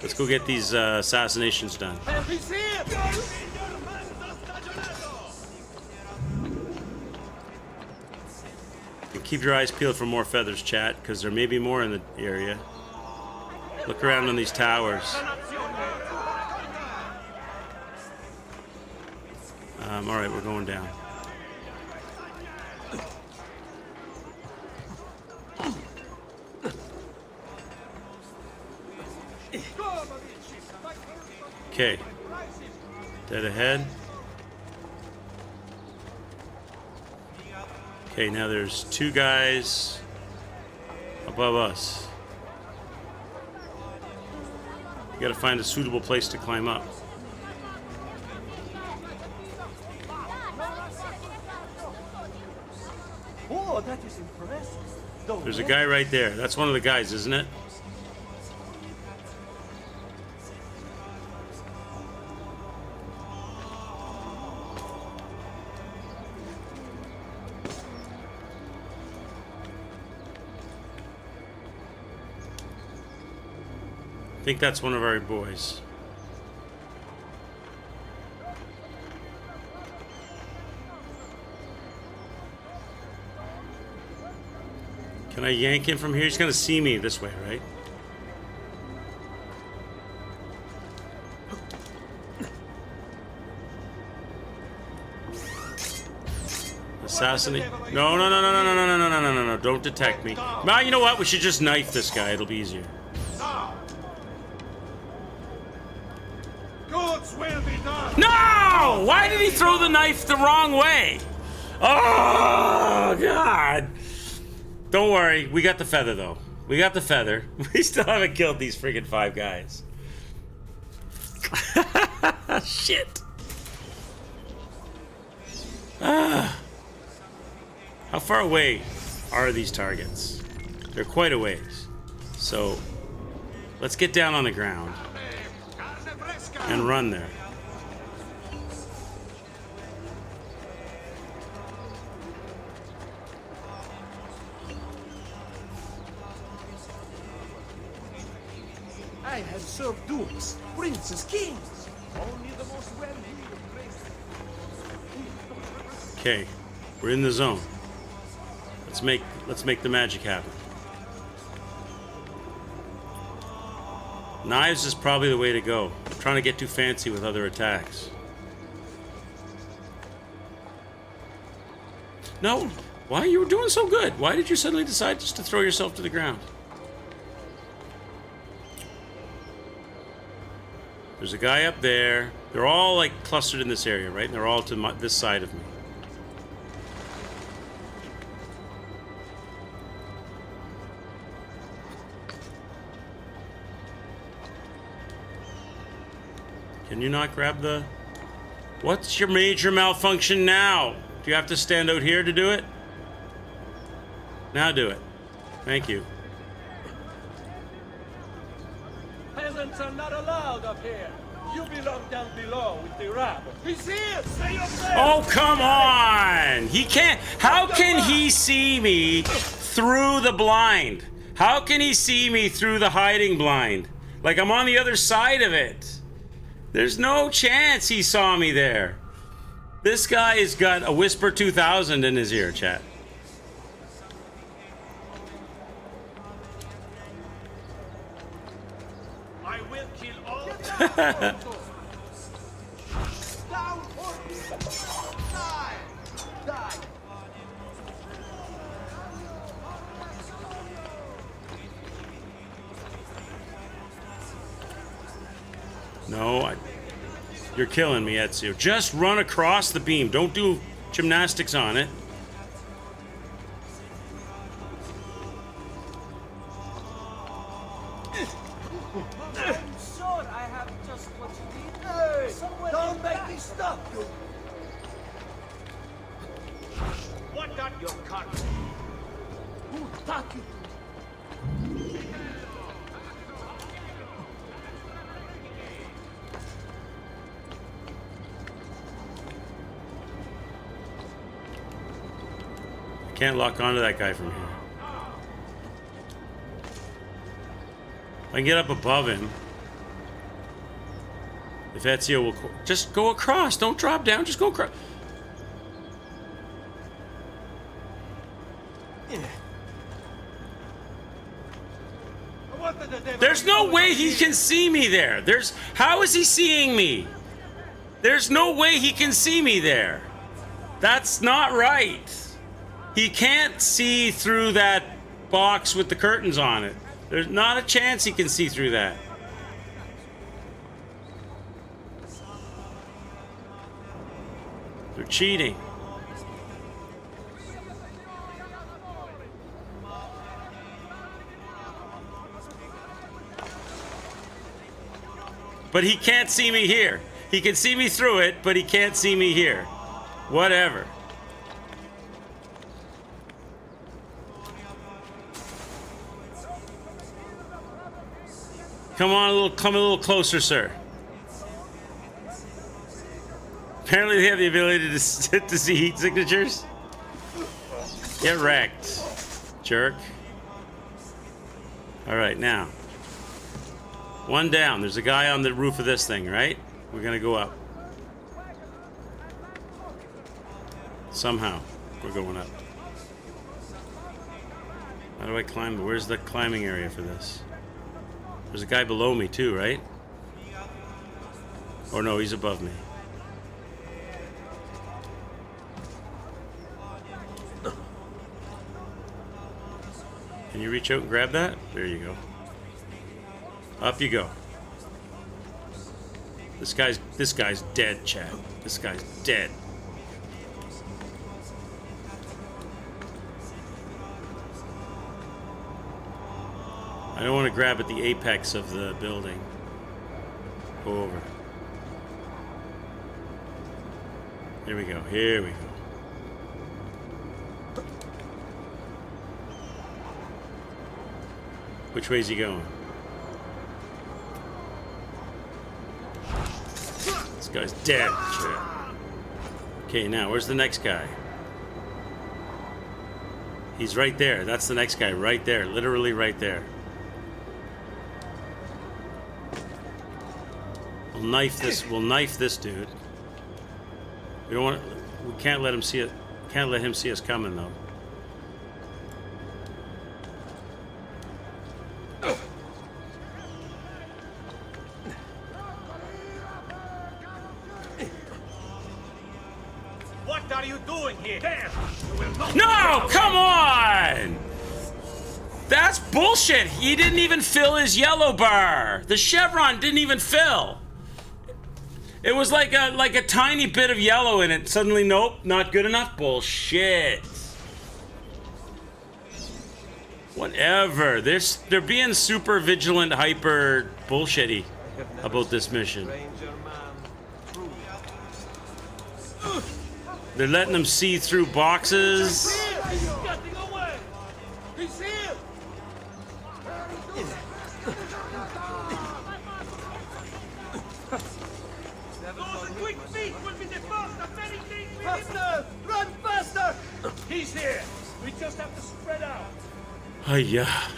Let's go get these assassinations done. And keep your eyes peeled for more feathers, chat, because there may be more in the area. Look around on these towers. All right, we're going down. Okay. Dead ahead. Okay, now there's 2 guys above us. You gotta find a suitable place to climb up. Oh, that is impressive. There's a guy right there. That's one of the guys, isn't it? I think that's one of our boys. Can I yank him from here? He's gonna see me this way, right? Assassinate. No, no, no, no, no, no, no, no, no, no, no, no. Don't detect me. Well, you know what? We should just knife this guy. It'll be easier. No! Why did he throw the knife the wrong way? Oh, God. Don't worry. We got the feather, though. We got the feather. We still haven't killed these friggin' 5 guys. Shit. How far away are these targets? They're quite a ways. So, let's get down on the ground and run there. I have served dukes, princes, kings. Only the most well-heeled graces. Okay, we're in the zone. Let's make the magic happen. Knives is probably the way to go. I'm trying to get too fancy with other attacks. No, why you were doing so good? Why did you suddenly decide just to throw yourself to the ground? There's a guy up there. They're all like clustered in this area, right? And they're all to this side of me. Can you not grab the... What's your major malfunction now? Do you have to stand out here to do it? Now do it. Thank you. Peasants are not allowed up here. You belong down below with the rabble. He's here! Stay up there! Oh, come on! He can't... How can he see me through the blind? How can he see me through the hiding blind? Like, I'm on the other side of it. There's no chance he saw me there. This guy has got a Whisper 2000 in his ear, chat. I will kill all. Down, horse! Die! Die! No, you're killing me, Ezio. Just run across the beam. Don't do gymnastics on it. I'm sure I have just what you need. Hey! Don't make me stop you! What got your car? Who taught you? Can't lock onto that guy from here. I can get up above him. If Ezio will... Just go across. Don't drop down. Just go across. There's no way he can see me there. How is he seeing me? There's no way he can see me there. That's not right. He can't see through that box with the curtains on it. There's not a chance he can see through that. They're cheating. But he can't see me here. He can see me through it, but he can't see me here. Whatever. Come on, come a little closer, sir. Apparently they have the ability to see heat signatures. Get wrecked, jerk. All right, now. One down. There's a guy on the roof of this thing, right? We're gonna go up. Somehow, we're going up. How do I climb? Where's the climbing area for this? There's a guy below me too, right? Or no, he's above me. Can you reach out and grab that? There you go. Up you go. This guy's dead, Chad. This guy's dead. I don't want to grab at the apex of the building. Go over. Here we go. Here we go. Which way's he going? This guy's dead. Okay, now where's the next guy? He's right there. That's the next guy right there. Literally right there. We'll knife this dude. We don't want. We can't let him see it. Can't let him see us coming though. What are you doing here? There! No, come on! That's bullshit. He didn't even fill his yellow bar. The chevron didn't even fill. It was like a tiny bit of yellow in it. Suddenly, nope, not good enough. Bullshit. Whatever. They're being super vigilant, hyper bullshitty about this mission. They're letting them see through boxes. He's getting away! He's here! Those quick feet will be the first of many things. Faster! Run faster! He's here. We just have to spread out. Yeah.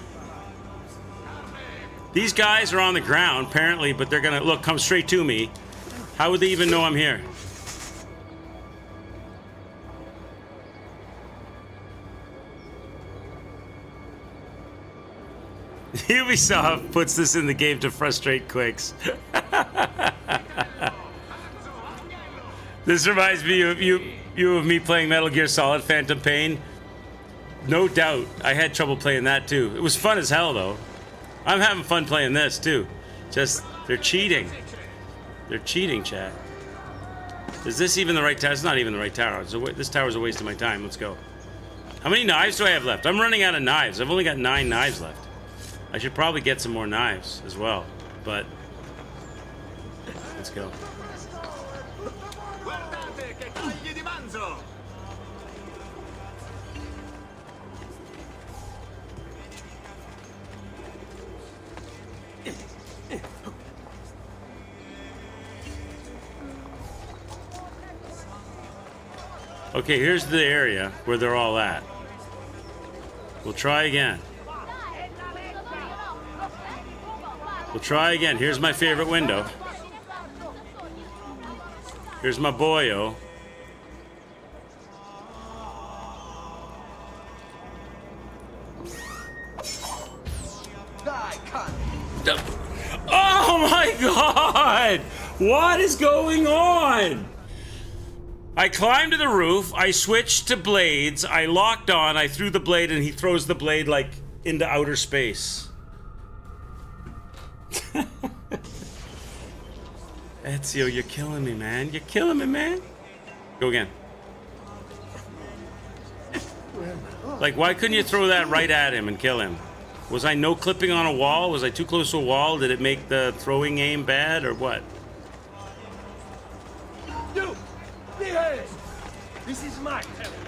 These guys are on the ground, apparently, but they're gonna come straight to me. How would they even know I'm here? Ubisoft puts this in the game to frustrate Quicks. This reminds me of you of me playing Metal Gear Solid Phantom Pain. No doubt, I had trouble playing that too. It was fun as hell though. I'm having fun playing this too. Just, they're cheating. They're cheating, chat. Is this even the right tower? It's not even the right tower. This tower's a waste of my time. Let's go. How many knives do I have left? I'm running out of knives. I've only got 9 knives left. I should probably get some more knives as well, but let's go. Okay, here's the area where they're all at. We'll try again. We'll try again. Here's my favorite window. Here's my boyo. Oh my god! What is going on? I climbed to the roof, I switched to blades, I locked on, I threw the blade, and he throws the blade like into outer space. Ezio, you're killing me, man. You're killing me, man. Go again. Like, why couldn't you throw that right at him and kill him? Was I no clipping on a wall? Was I too close to a wall? Did it make the throwing aim bad or what? You! Behave! This is my territory.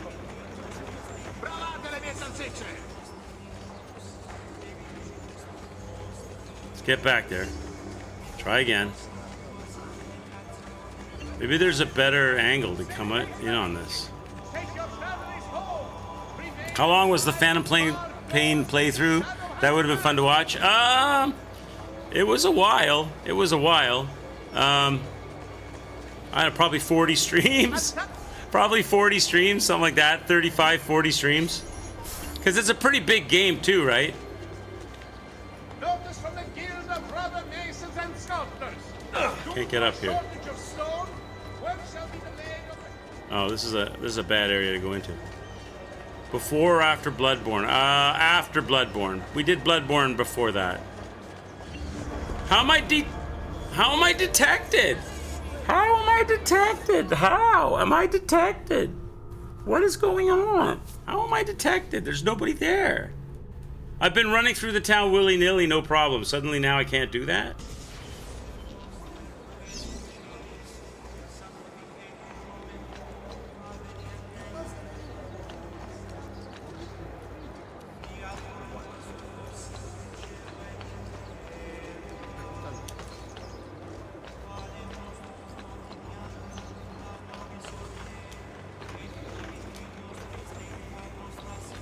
Let's get back there. Try again. Maybe there's a better angle to come in on this. How long was the Phantom Pain playthrough? That would have been fun to watch. It was a while. It was a while. I had probably 40 streams. Probably 40 streams, something like that. 35, 40 streams. Because it's a pretty big game too, right? Notice from the Guild of Brother Masons and Sculptors. Can't get up here. Oh, this is a bad area to go into. Before or after Bloodborne? After Bloodborne. We did Bloodborne before that. How am I detected? How am I detected? How am I detected? What is going on? How am I detected? There's nobody there. I've been running through the town willy-nilly, no problem. Suddenly now I can't do that?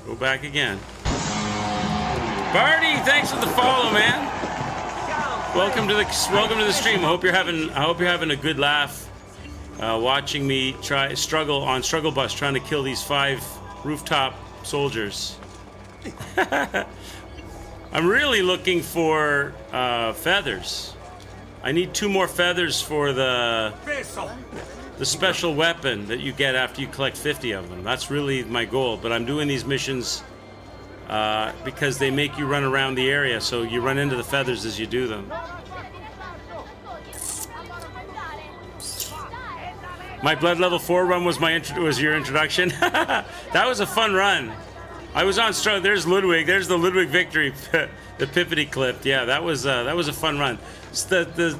Go back again. Barty, thanks for the follow, man. Welcome to the stream. I hope you're having a good laugh watching me struggle on Struggle Bus trying to kill these 5 rooftop soldiers. I'm really looking for feathers. I need 2 more feathers for the special weapon that you get after you collect 50 of them. That's really my goal, but I'm doing these missions because they make you run around the area, so you run into the feathers as you do them. My Blood Level 4 run was your introduction. That was a fun run. I was on struggle. There's Ludwig. There's the Ludwig victory, the Pippity clip. Yeah, that was a fun run. It's the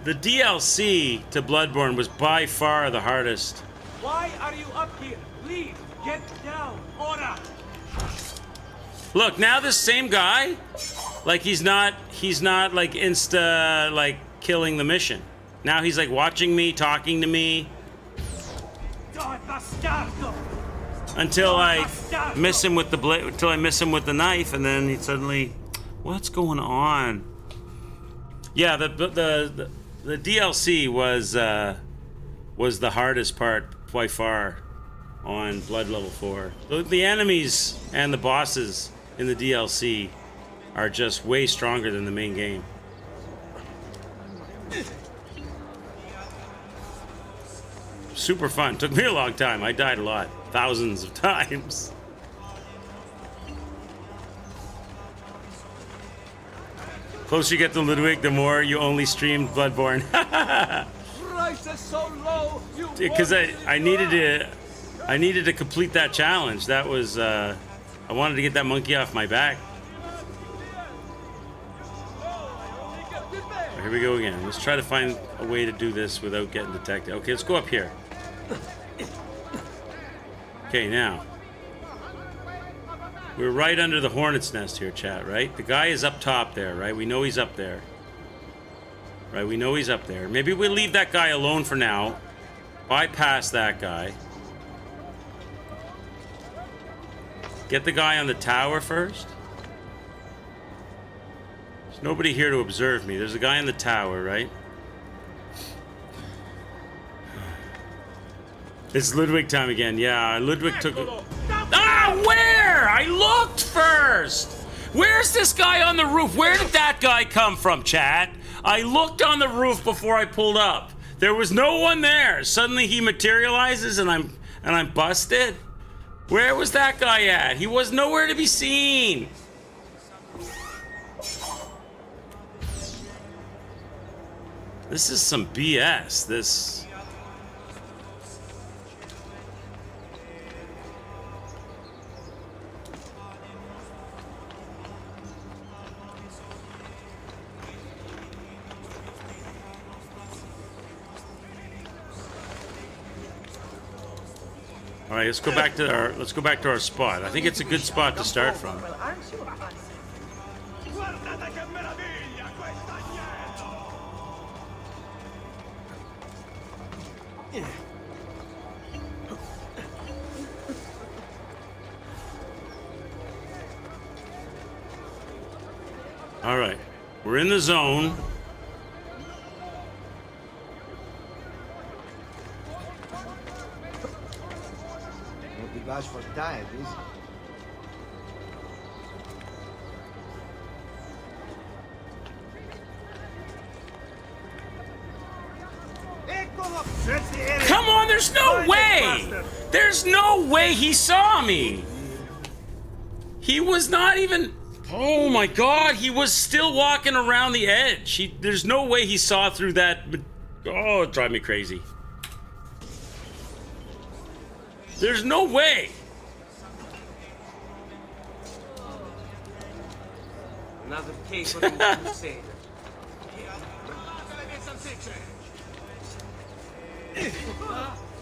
DLC to Bloodborne was by far the hardest. Why are you up here? Leave! Get down! Ora! Look, now this same guy, like he's not like like killing the mission. Now he's like watching me, talking to me. Until I miss him with the blade, until I miss him with the knife, and then he suddenly, what's going on? Yeah, the the DLC was the hardest part by far on Blood Level 4. The enemies and the bosses in the DLC are just way stronger than the main game. Super fun. Took me a long time. I died a lot. Thousands of times. Closer you get to Ludwig, the more you only streamed Bloodborne. Prices so low, Because I needed to complete that challenge. That was I wanted to get that monkey off my back. Here we go again. Let's try to find a way to do this without getting detected. Okay, let's go up here. Okay, now. We're right under the hornet's nest here, chat, right? The guy is up top there, right? We know he's up there. Right, we know he's up there. Maybe we'll leave that guy alone for now. Bypass that guy. Get the guy on the tower first. There's nobody here to observe me. There's a guy in the tower, right? It's Ludwig time again. Yeah, Ludwig took... Ah, where? I looked first! Where's this guy on the roof? Where did that guy come from, chat? I looked on the roof before I pulled up. There was no one there. Suddenly he materializes and I'm busted. Where was that guy at? He was nowhere to be seen. This is some BS. This... All right, let's go back to our spot. I think it's a good spot to start from. Well, aren't you funny? All right, we're in the zone. Won't be bad for time, is it? Come on, there's no way! There's no way he saw me! He was not even... Oh my god, he was still walking around the edge. There's no way he saw through that... Oh, it drives me crazy. There's no way! Another case for the Crusader.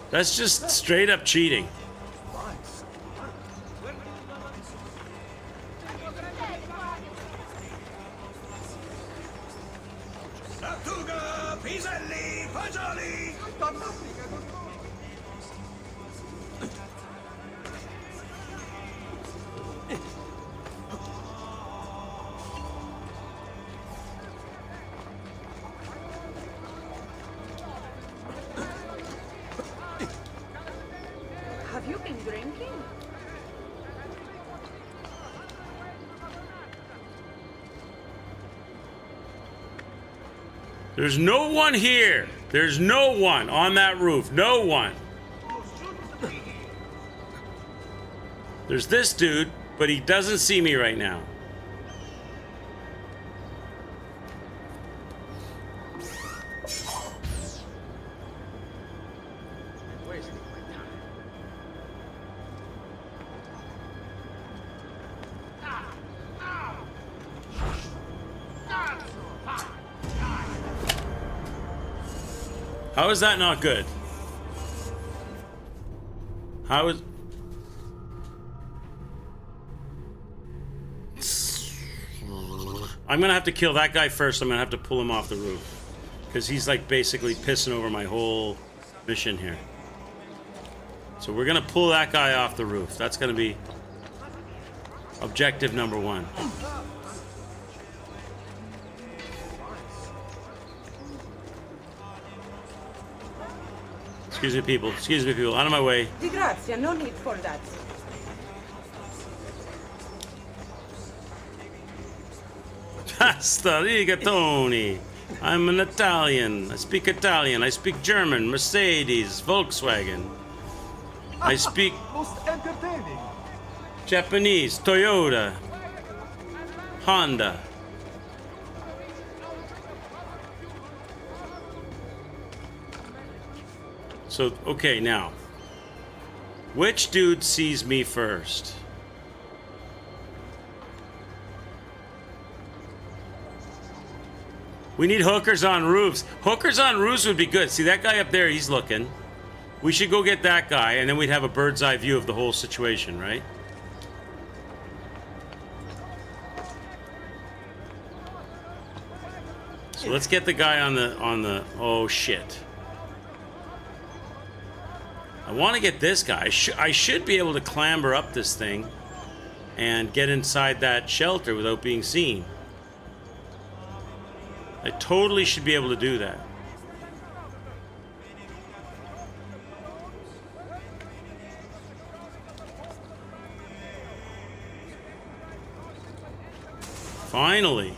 That's just straight up cheating. Have you been drinking? There's no one here. There's no one on that roof. No one. There's this dude, but he doesn't see me right now. How is that not good? How is... I'm gonna have to kill that guy first. I'm gonna have to pull him off the roof. Because he's like basically pissing over my whole mission here. So we're gonna pull that guy off the roof. That's gonna be objective number 1. Excuse me, people. Excuse me, people. Out of my way. Di grazia, no need for that. Pasta rigatoni. I'm an Italian. I speak Italian. I speak German. Mercedes. Volkswagen. I speak Most entertaining. Japanese. Toyota. Honda. So, okay, now. Which dude sees me first? We need hookers on roofs. Hookers on roofs would be good. See, that guy up there, he's looking. We should go get that guy, and then we'd have a bird's eye view of the whole situation, right? So let's get the guy on the, oh shit. I want to get this guy. I should be able to clamber up this thing and get inside that shelter without being seen. I totally should be able to do that. Finally.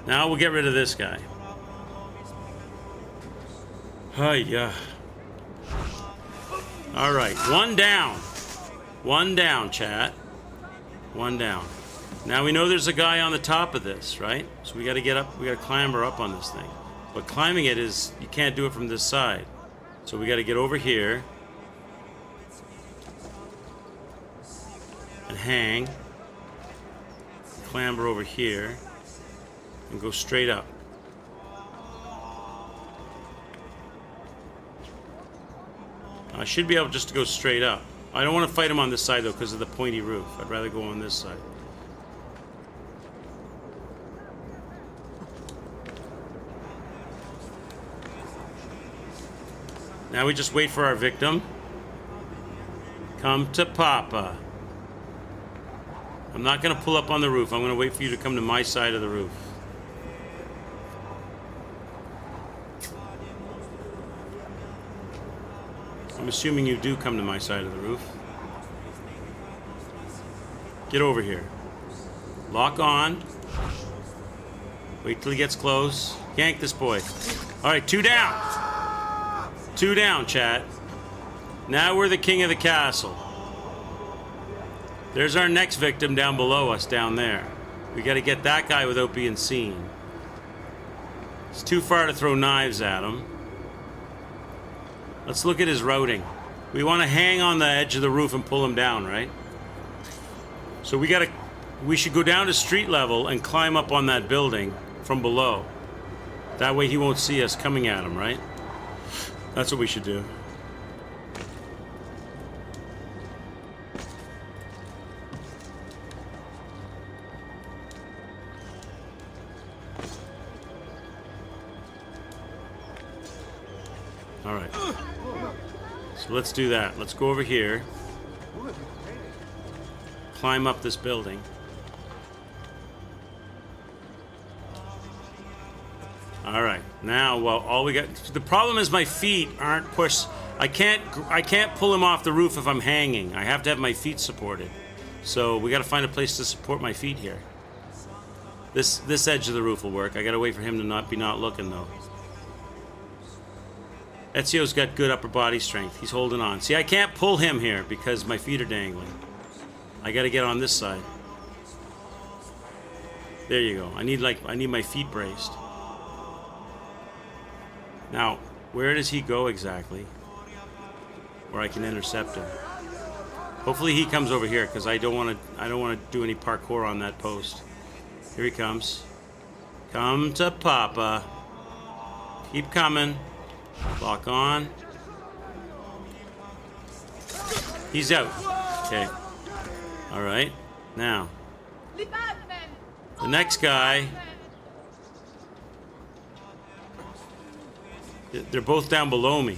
Now we'll get rid of this guy. Hi-ya. All right, one down. One down, chat. One down. Now we know there's a guy on the top of this, right? So we got to get up, we got to clamber up on this thing. But climbing it is, you can't do it from this side. So we got to get over here. And hang. Clamber over here. And go straight up. I should be able just to go straight up. I don't want to fight him on this side though because of the pointy roof. I'd rather go on this side. Now we just wait for our victim. Come to Papa. I'm not going to pull up on the roof. I'm going to wait for you to come to my side of the roof. I'm assuming you do come to my side of the roof. Get over here. Lock on. Wait till he gets close. Yank this boy. All right, 2 down. 2 down, chat. Now we're the king of the castle. There's our next victim down below us down there. We got to get that guy without being seen. It's too far to throw knives at him. Let's look at his routing. We want to hang on the edge of the roof and pull him down, right? So we should go down to street level and climb up on that building from below. That way he won't see us coming at him, right? That's what we should do. All right. So let's do that. Let's go over here. Climb up this building. All right. Now, well, all we got. The problem is my feet aren't pushed. I can't pull him off the roof if I'm hanging. I have to have my feet supported. So we got to find a place to support my feet here. This edge of the roof will work. I got to wait for him to not be looking though. Ezio's got good upper body strength. He's holding on. See, I can't pull him here because my feet are dangling. I got to get on this side. There you go. I need my feet braced. Now, where does he go exactly? Where I can intercept him. Hopefully he comes over here because I don't want to do any parkour on that post. Here he comes. Come to Papa. Keep coming. Lock on. He's out. Okay. All right. Now, the next guy. They're both down below me.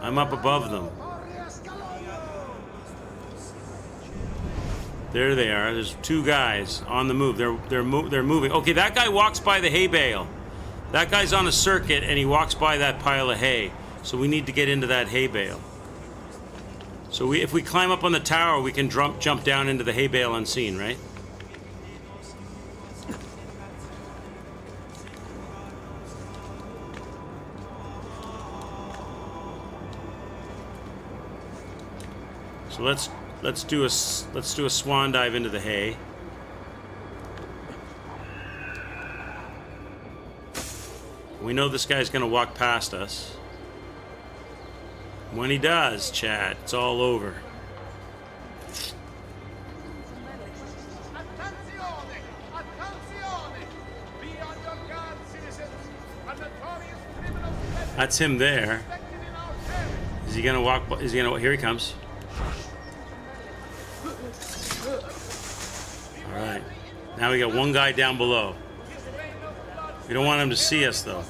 I'm up above them. There they are. There's 2 guys on the move. They're moving. Okay, that guy walks by the hay bale. That guy's on a circuit and he walks by that pile of hay. So we need to get into that hay bale. So if we climb up on the tower, we can jump down into the hay bale unseen, right? So let's do a swan dive into the hay. We know this guy's gonna walk past us. When he does, chat, it's all over. Attenzione! Attenzione! Be on your guard, citizens! A notorious criminal That's him there. suspected in our territory. Is he gonna walk? Is he gonna? Here he comes. All right. Now we got one guy down below. We don't want him to see us though.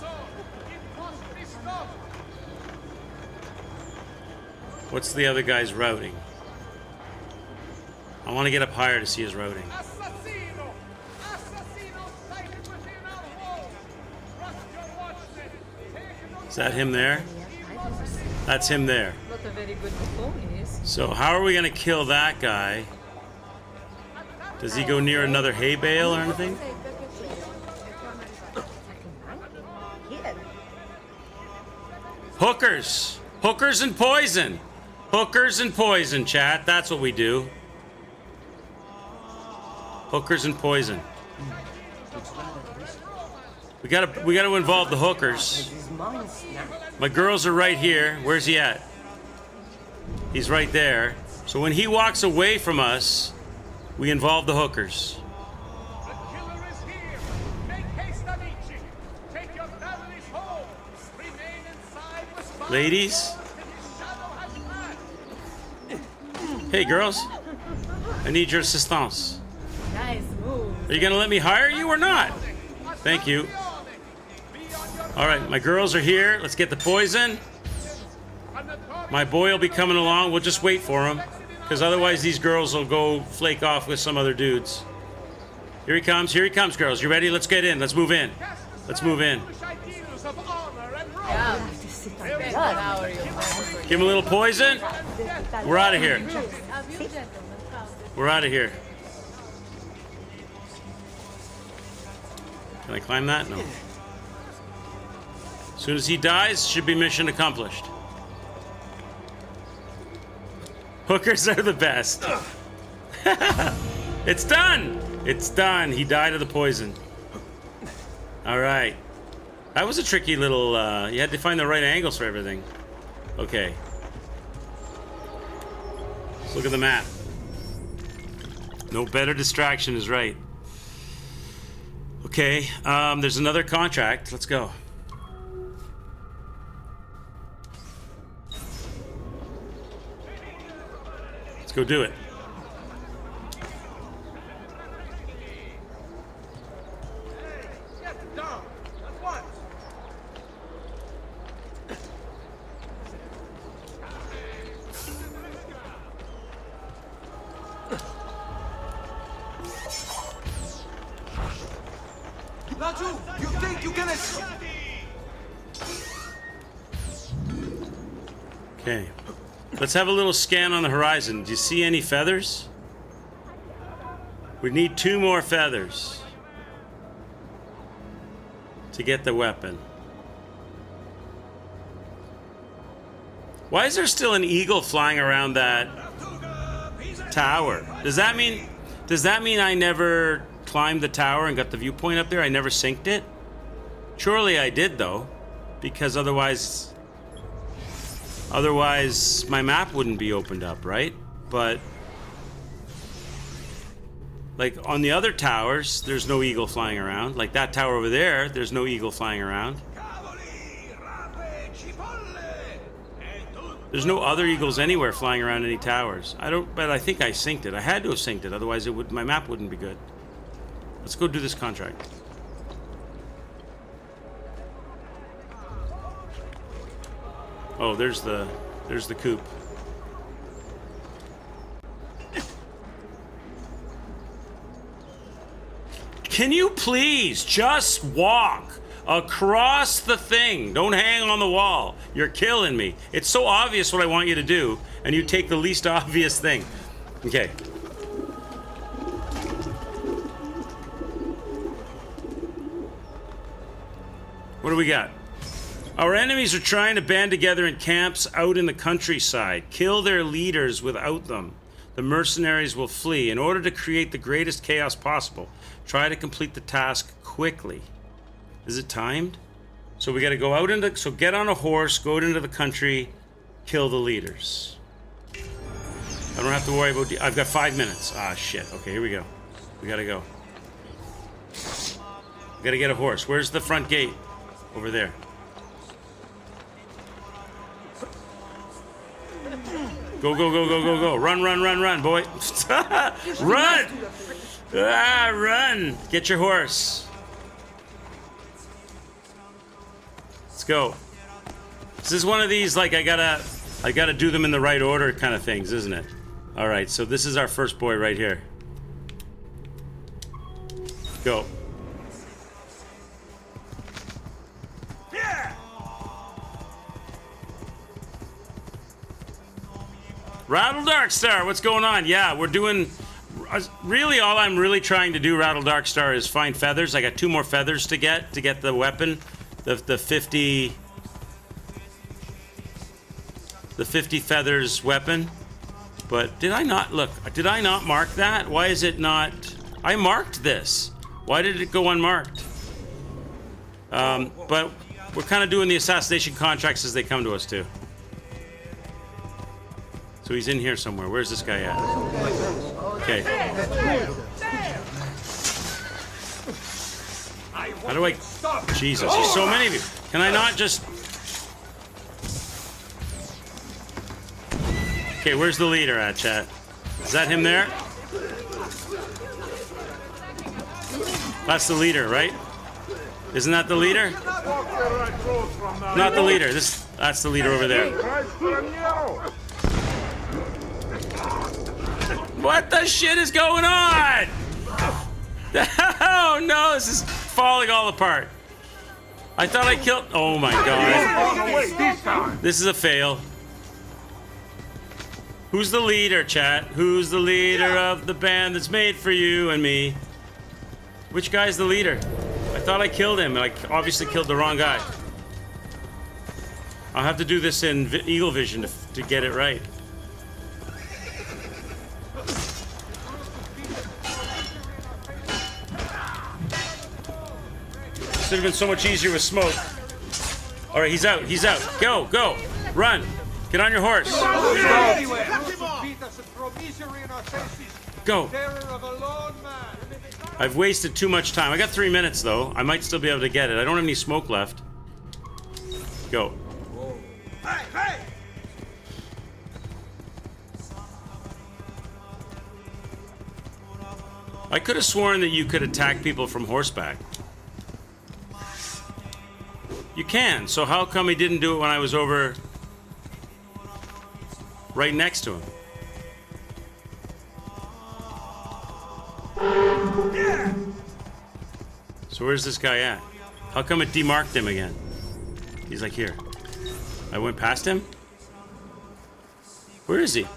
What's the other guy's routing? I want to get up higher to see his routing. Assassino! Assassino sighted within our walls! Trust your watchmen! Take Is that him there? That's him there. Not a very good police. So how are we gonna kill that guy? Does he go near another hay bale or anything? Hookers! Hookers and poison! Hookers and poison, chat. That's what we do. Hookers and poison. We gotta involve the hookers. My girls are right here. Where's he at? He's right there. So when he walks away from us, we involve the hookers. The killer is here! Make haste, amici! Take your families home! Remain inside with Ladies? Hey, girls. I need your assistance. Nice move. Are you gonna let me hire you or not? Thank you. All right, my girls are here. Let's get the poison. My boy will be coming along. We'll just wait for him, because otherwise these girls will go flake off with some other dudes. Here he comes. Here he comes, girls. You ready? Let's get in. Let's move in. Let's move in. Yeah. Spend an hour, you'll never forget. Give him a little poison. We're out of here. Have you gentlemen found it? We're out of here. Can I climb that? No. As soon as he dies, should be mission accomplished. Hookers are the best. It's done. It's done. He died of the poison. All right. That was a tricky little, you had to find the right angles for everything. Okay. Let's look at the map. No better distraction is right. Okay, there's another contract. Let's go. Let's go do it. Get down! At once! Raju, you think you can escape? Okay. Let's have a little scan on the horizon. Do you see any feathers? We need 2 more feathers to get the weapon. Why is there still an eagle flying around that tower? Does that mean I never climbed the tower and got the viewpoint up there? I never synced it? Surely I did though, because otherwise my map wouldn't be opened up, right? But like on the other towers, there's no eagle flying around. Like that tower over there, there's no eagle flying around. There's no other eagles anywhere flying around any towers. But I think I synced it. I had to have synced it, otherwise my map wouldn't be good. Let's go do this contract. Oh, there's the coop. Can you please just walk? Across the thing. Don't hang on the wall. You're killing me. It's so obvious what I want you to do, and you take the least obvious thing. Okay. What do we got? Our enemies are trying to band together in camps out in the countryside. Kill their leaders without them. The mercenaries will flee. In order to create the greatest chaos possible, try to complete the task quickly. Is it timed? So we got to go out into... So get on a horse, go out into the country, kill the leaders. I don't have to worry about... I've got 5 minutes. Ah, shit. Okay, here we go. We got to go. We got to get a horse. Where's the front gate? Over there. Go, go, go, go, go, go. Run, run, run, run, boy. Run! Ah, run! Get your horse. Let's go. This is one of these, like, I gotta do them in the right order kind of things, isn't it? All right, so this is our first boy right here. Go. Rattle Darkstar, what's going on? Yeah, we're doing... Really, all I'm really trying to do, Rattle Darkstar, is find feathers. I got 2 more feathers to get the weapon. The 50... The 50 feathers weapon. But did I not... Look, did I not mark that? Why is it not... I marked this. Why did it go unmarked? But we're kind of doing the assassination contracts as they come to us, too. So he's in here somewhere. Where's this guy at? Okay. How do I... Jesus, there's so many of you. Can I not just... Okay, where's the leader at, chat? Is that him there? That's the leader, right? Isn't that the leader? Not the leader. That's the leader over there. What the shit is going on? Oh no, this is falling all apart. I thought I killed... Oh my god. This is a fail. Who's the leader, chat? Who's the leader of the band that's made for you and me? Which guy's the leader? I thought I killed him. I obviously killed the wrong guy. I'll have to do this in Eagle Vision to get it right. This would have been so much easier with smoke. All right, he's out. He's out. Go, go, run. Get on your horse. Go. I've wasted too much time. I got 3 minutes though. I might still be able to get it. I don't have any smoke left. Go. Hey, hey! I could have sworn that you could attack people from horseback. You can, so how come he didn't do it when I was over right next to him? Yeah! So where's this guy at? How come it demarked him again? He's like here. I went past him? Where is he?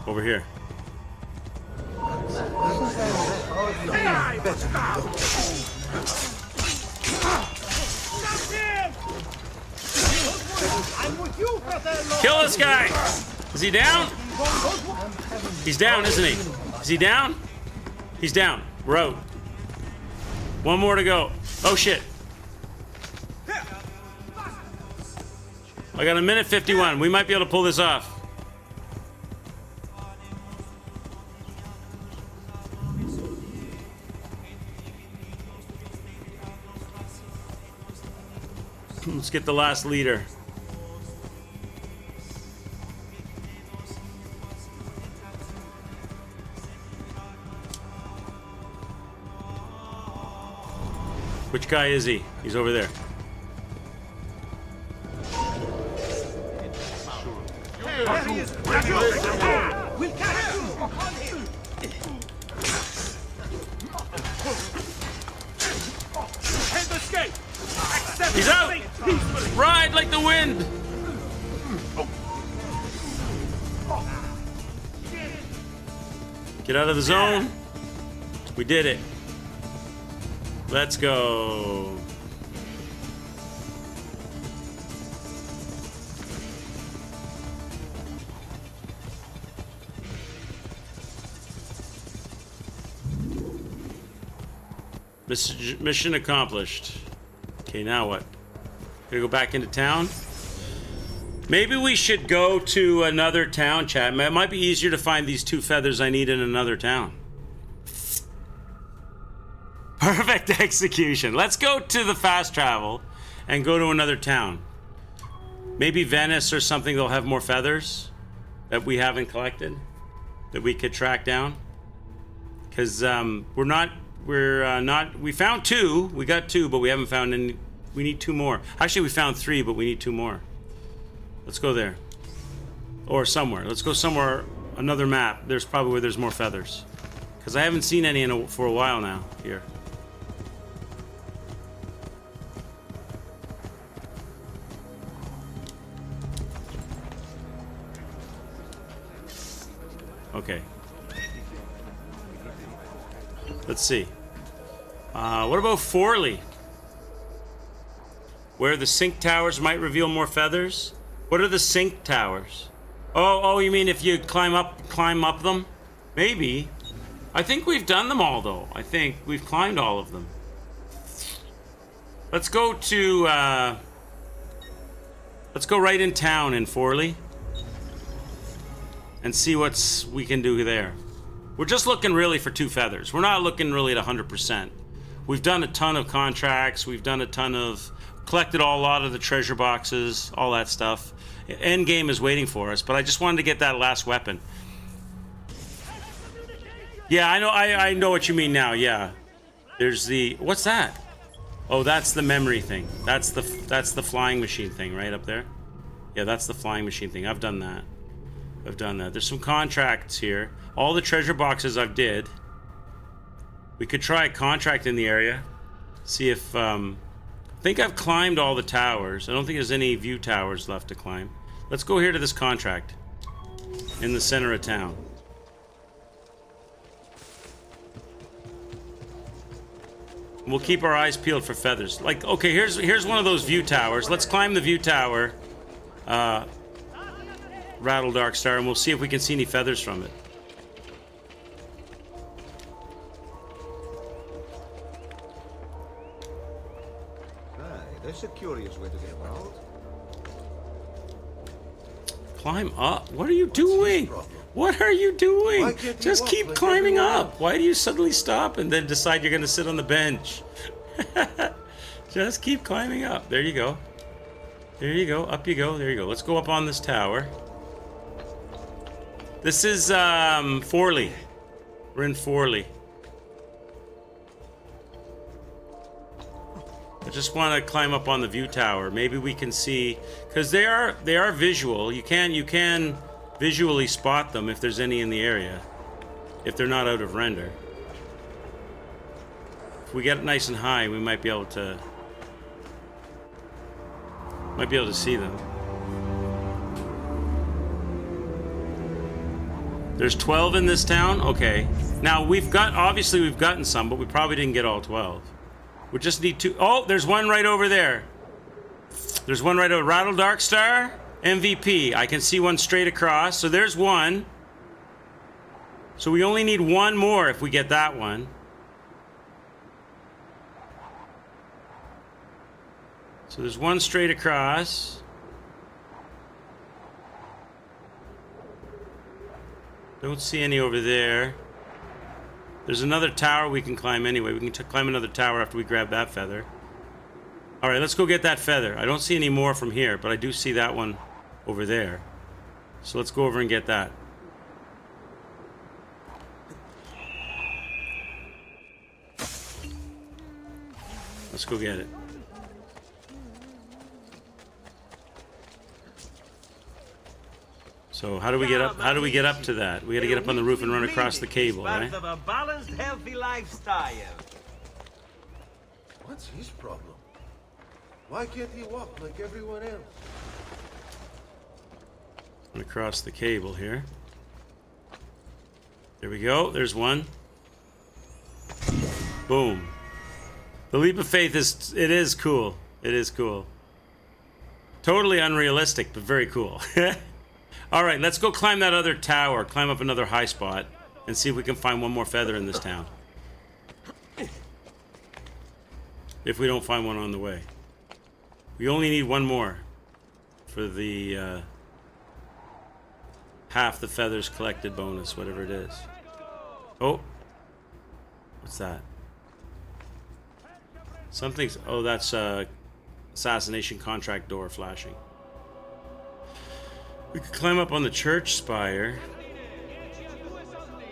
Over here. Kill this guy! Is he down? He's down, isn't he? Is he down? He's down. We're out. 1 more to go. Oh shit. I got 1:51. We might be able to pull this off. Let's get the last leader. Which guy is he? He's over there. We'll catch you! On him! Head escape! Accept He's out! fate peacefully! Ride like the wind! Get out of the zone. We did it. Let's go. Mission accomplished. Okay, now what? Gonna go back into town? Maybe we should go to another town, chat. It might be easier to find these 2 feathers I need in another town. Perfect execution. Let's go to the fast travel and go to another town. Maybe Venice or something, they'll have more feathers that we haven't collected that we could track down. Because we found 2. We got 2, but we haven't found any. We need 2 more. Actually, we found 3, but we need 2 more. Let's go there. Or somewhere. Let's go somewhere, another map. There's probably where there's more feathers. Because I haven't seen any for a while now here. Okay. Let's see. What about Forley? Where the sink towers might reveal more feathers? What are the sink towers? Oh, you mean if you climb up them? Maybe. I think we've done them all, though. I think we've climbed all of them. Let's go to, let's go right in town in Forley and see what we can do there. We're just looking really for 2 feathers. We're not looking really at 100%. We've done a ton of contracts. We've done a ton of... collected a lot of the treasure boxes, all that stuff. End game is waiting for us, but I just wanted to get that last weapon. Yeah, I know what you mean now, yeah. There's the... what's that? Oh, that's the memory thing. That's the flying machine thing right up there. Yeah, that's the flying machine thing. I've done that. There's some contracts here. All the treasure boxes I've did. We could try a contract in the area. See if... I think I've climbed all the towers. I don't think there's any view towers left to climb. Let's go here to this contract in the center of town. We'll keep our eyes peeled for feathers. Like, okay, here's one of those view towers. Let's climb the view tower, Rattle Darkstar, and we'll see if we can see any feathers from it. That's a curious way to get around. Climb up? What are you doing? What are you doing? Just keep climbing up. Why do you suddenly stop and then decide you're going to sit on the bench? Just keep climbing up. There you go. There you go. Up you go. There you go. Let's go up on this tower. This is Forley. We're in Forley. I just want to climb up on the view tower. Maybe we can see, because they are visual. You can visually spot them if there's any in the area, if they're not out of render. If we get it nice and high, we might be able to see them. There's 12 in this town. Okay. Now obviously we've gotten some, but we probably didn't get all 12. We just need 2. Oh, there's one right over there. There's one right over. Rattle Darkstar, MVP. I can see one straight across. So there's one. So we only need 1 more if we get that one. So there's one straight across. Don't see any over there. There's another tower we can climb anyway. We can climb another tower after we grab that feather. All right, let's go get that feather. I don't see any more from here, but I do see that one over there. So let's go over and get that. Let's go get it. So how do we get up? How do we get up to that? We got to get up on the roof and run across the cable, right? Part of a balanced, healthy lifestyle. What's his problem? Why can't he walk like everyone else? Run across the cable here. There we go. There's one. Boom. The leap of faith is cool. It is cool. Totally unrealistic, but very cool. All right, let's go climb that other tower, climb up another high spot, and see if we can find one more feather in this town. If we don't find one on the way. We only need one more for the half the feathers collected bonus, whatever it is. Oh. What's that? Something's... Oh, that's assassination contract door flashing. We could climb up on the church spire.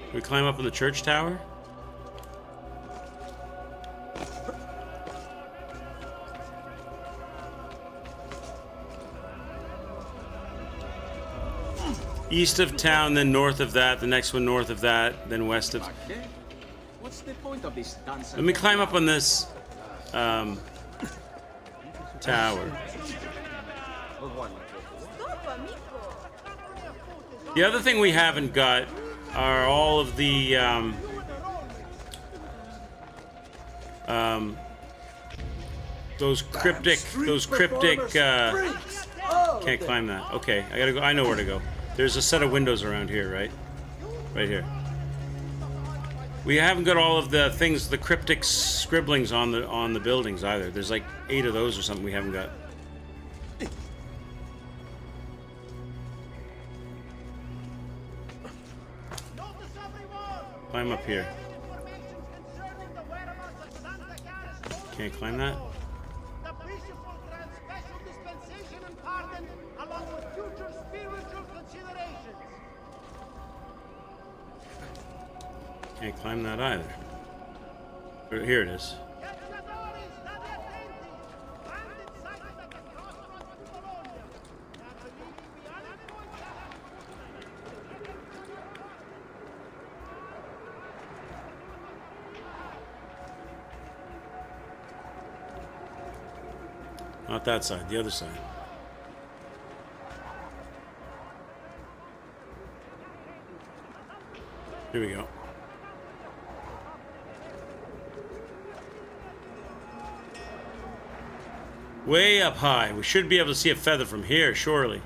Can we climb up on the church tower? East of town, then north of that, the next one north of that, then west of... What's the point of this dance? Let me climb up on this tower. The other thing we haven't got are all of the those cryptic can't climb that. Okay, I gotta go. I know where to go. There's a set of windows around here, right? Right here. We haven't got all of the things, the cryptic scribblings on the buildings either. There's like 8 of those or something we haven't got. Climb up here. Can't climb that? The bishop will grant special dispensation and pardon along with future spiritual considerations. Can't climb that either. Here it is. Not that side, the other side. Here we go. Way up high. We should be able to see a feather from here, surely.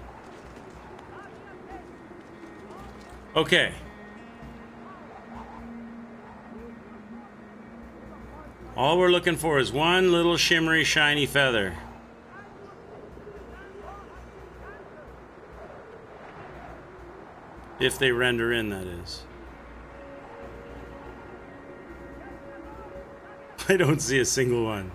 Okay. All we're looking for is one little shimmery, shiny feather. If they render in, that is. I don't see a single one.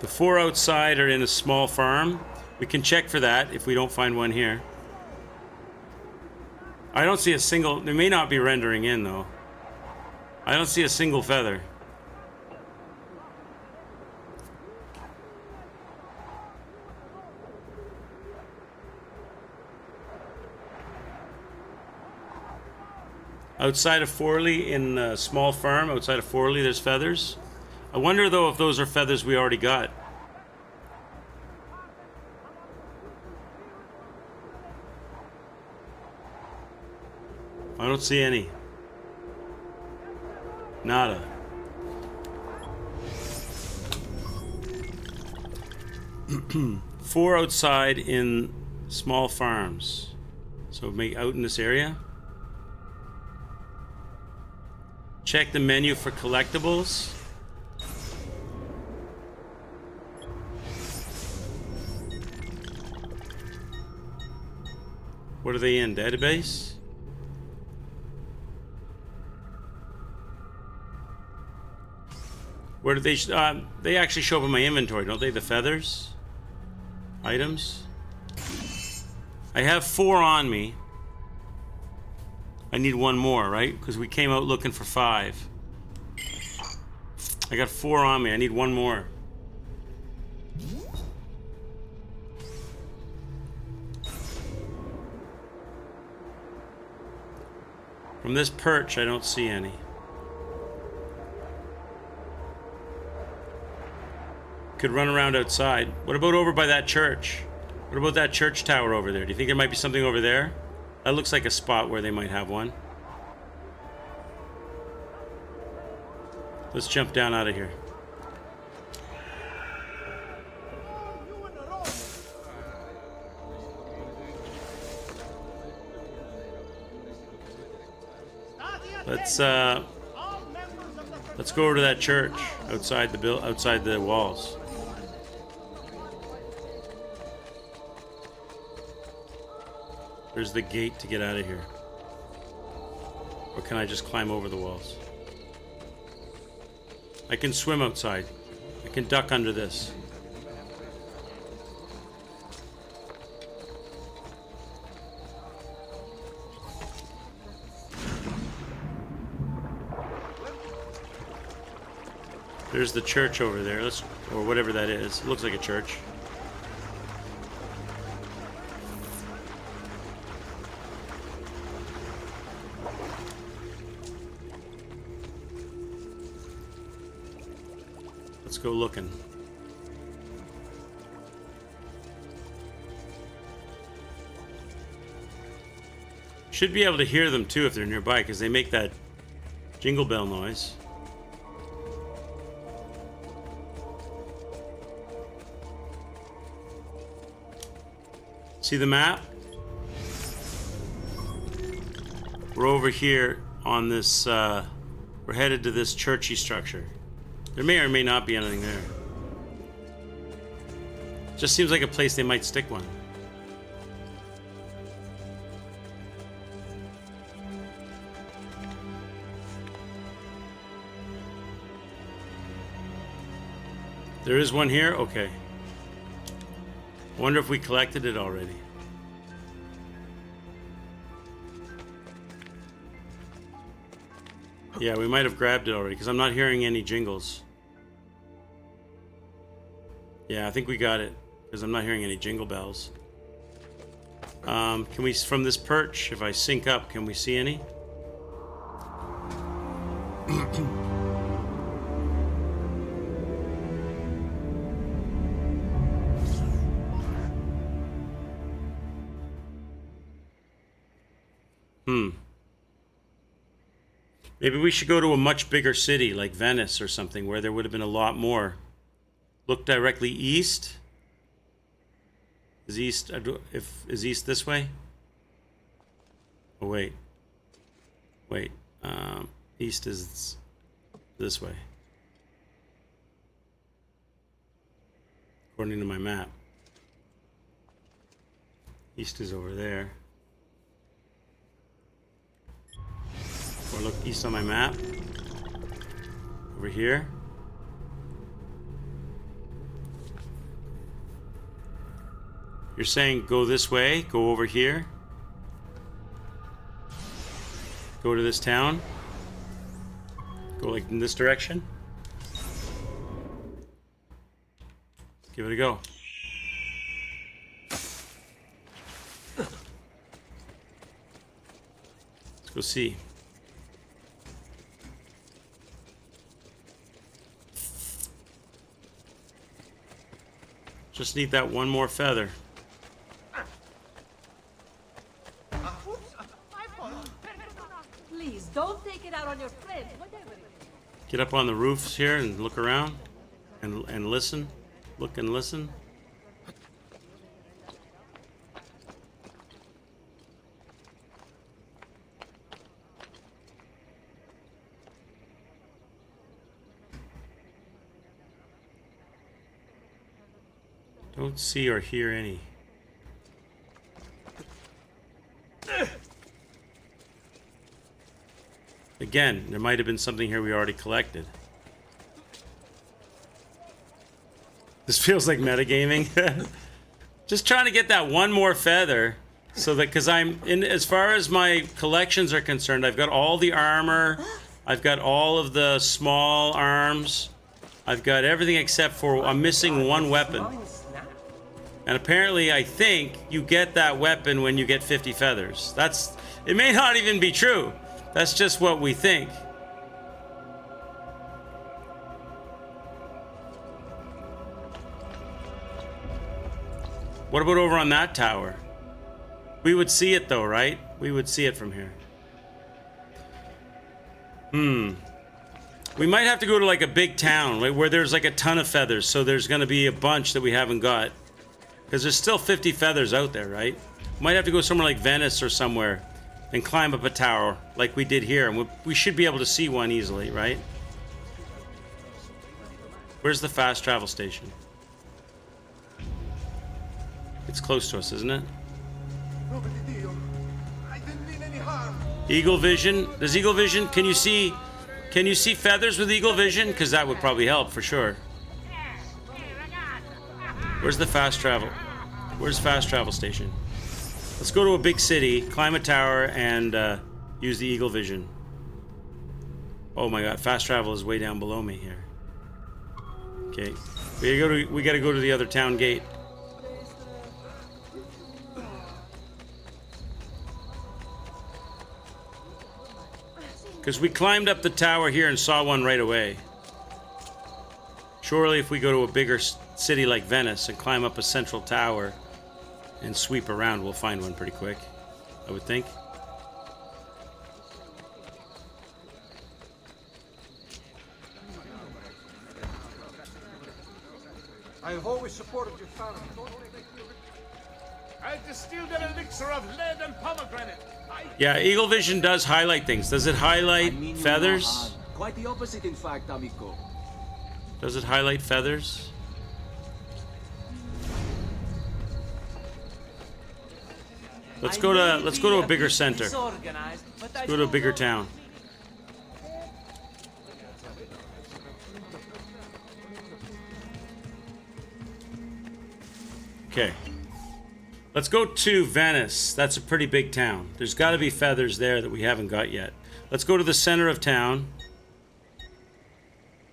The 4 outside are in a small farm. We can check for that if we don't find one here. I don't see a single... They may not be rendering in, though. I don't see a single feather. Outside of Forley, in a small farm, outside of Forley, there's feathers. I wonder, though, if those are feathers we already got. I don't see any. Nada. Four outside in small farms. So make out in this area. Check the menu for collectibles. What are they in? Database? Where do they actually show up in my inventory, don't they? The feathers? Items? I have 4 on me. I need 1 more, right? Because we came out looking for 5. I got 4 on me. I need 1 more. From this perch, I don't see any. Could run around outside. What about over by that church? What about that church tower over there? Do you think there might be something over there? That looks like a spot where they might have one. Let's jump down out of here. Let's go over to that church outside the walls. There's the gate to get out of here. Or can I just climb over the walls? I can swim outside. I can duck under this. There's the church over there, or whatever that is. It looks like a church. Let's go looking. Should be able to hear them too if they're nearby, because they make that jingle bell noise. See the map? We're over here on this, we're headed to this churchy structure. There may or may not be anything there. Just seems like a place they might stick one. There is one here? Okay. I wonder if we collected it already. Yeah, we might have grabbed it already because I'm not hearing any jingles. Yeah, I think we got it because I'm not hearing any jingle bells. Can we, from this perch, if I sync up, can we see any? Maybe we should go to a much bigger city like Venice or something where there would have been a lot more. Look directly east. Is east this way? Oh wait. Wait. East is this way. According to my map. East is over there. Or look east on my map. Over here. You're saying go this way, go over here. Go to this town. Go like in this direction. Give it a go. Let's go see. Just need that one more feather. Please, don't take it out on your friends, whatever it is. Get up on the roofs here and look around and listen. Look and listen. Don't see or hear any. Again, there might have been something here we already collected. This feels like metagaming. Just trying to get that one more feather so that, because I'm in, as far as my collections are concerned, I've got all the armor, I've got all of the small arms, I've got everything except for I'm missing one weapon. And apparently, I think you get that weapon when you get 50 feathers. It may not even be true. That's just what we think. What about over on that tower? We would see it though, right? We would see it from here. We might have to go to like a big town where there's like a ton of feathers. So there's going to be a bunch that we haven't got. Because there's still 50 feathers out there, right? Might have to go somewhere like Venice or somewhere and climb up a tower like we did here. And we should be able to see one easily, right? Where's the fast travel station? It's close to us, isn't it? I didn't mean any harm. Eagle vision. Does eagle vision? Can you see feathers with eagle vision? Because that would probably help for sure. Where's the fast travel? Where's fast travel station? Let's go to a big city, climb a tower, and use the eagle vision. Oh my god, fast travel is way down below me here. Okay, we gotta go to the other town gate. Because we climbed up the tower here and saw one right away. Surely if we go to a bigger city like Venice and climb up a central tower and sweep around, we'll find one pretty quick, I would think. I have always supported your family. I distilled an elixir of lead and pomegranate. Yeah, eagle vision does highlight things. Does it highlight feathers? Quite the opposite, in fact, amico. Does it highlight feathers? Let's go to a bigger center. Let's go to a bigger town. Okay. Let's go to Venice. That's a pretty big town. There's got to be feathers there that we haven't got yet. Let's go to the center of town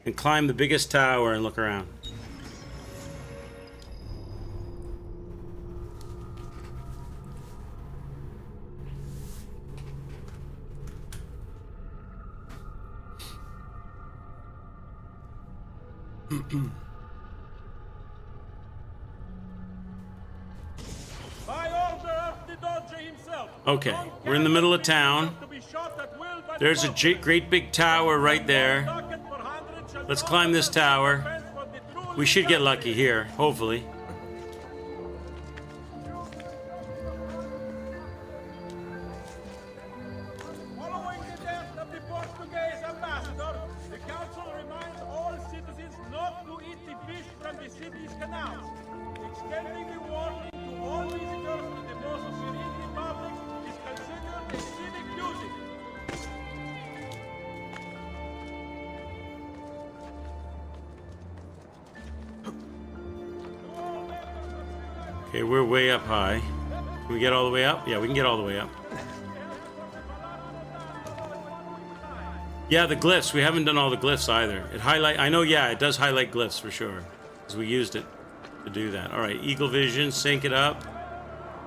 and climb the biggest tower and look around. Okay, we're in the middle of town. There's a great big tower right there. Let's climb this tower. We should get lucky here, hopefully. Following the death of the Portuguese ambassador, the council reminds all citizens not to eat the fish from the city's canals, extending the warning to all visitors to the Mosa Serene Republic is considered a civic duty. Okay, we're way up high. Can we get all the way up? Yeah, we can get all the way up. Yeah, the glyphs. We haven't done all the glyphs either. I know, yeah, it does highlight glyphs for sure. Because we used it to do that. Alright, Eagle Vision, sync it up.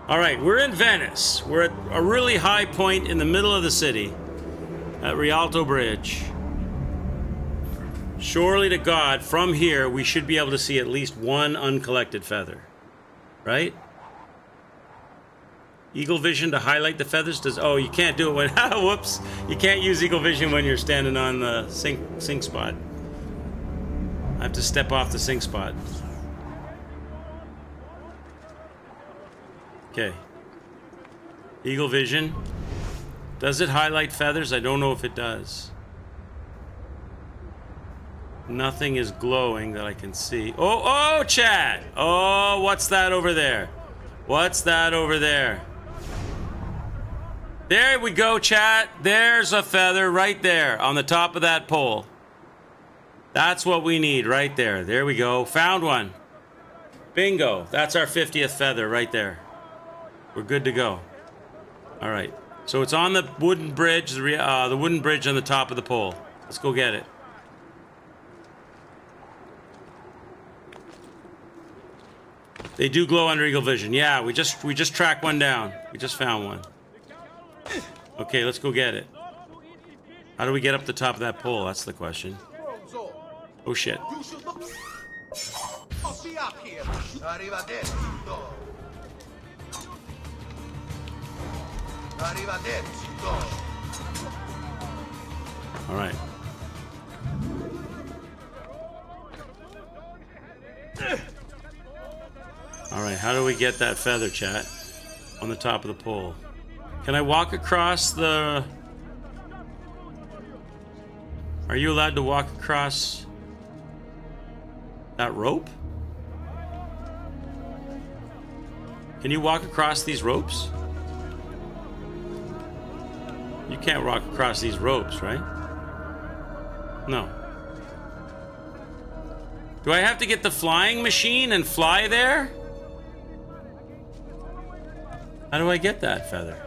Alright, we're in Venice. We're at a really high point in the middle of the city. At Rialto Bridge. Surely to God, from here, we should be able to see at least one uncollected feather. Right? Eagle Vision to highlight the feathers does... Oh, you can't do it when... Whoops. You can't use Eagle Vision when you're standing on the sink spot. I have to step off the sink spot. Okay. Eagle Vision. Does it highlight feathers? I don't know if it does. Nothing is glowing that I can see. Oh, chat! Oh, what's that over there? What's that over there? There we go, chat. There's a feather right there on the top of that pole. That's what we need right there. There we go. Found one. Bingo. That's our 50th feather right there. We're good to go. All right. So it's on the wooden bridge, the wooden bridge on the top of the pole. Let's go get it. They do glow under eagle vision. Yeah, we just tracked one down. We just found one. Okay, let's go get it. How do we get up the top of that pole? That's the question. Oh shit. You should look. I'll be up here. Arrivederci. Arrivederci. All right. All right, how do we get that feather, chat? On the top of the pole. Can I walk across the... Are you allowed to walk across that rope? Can you walk across these ropes? You can't walk across these ropes, right? No. Do I have to get the flying machine and fly there? How do I get that feather?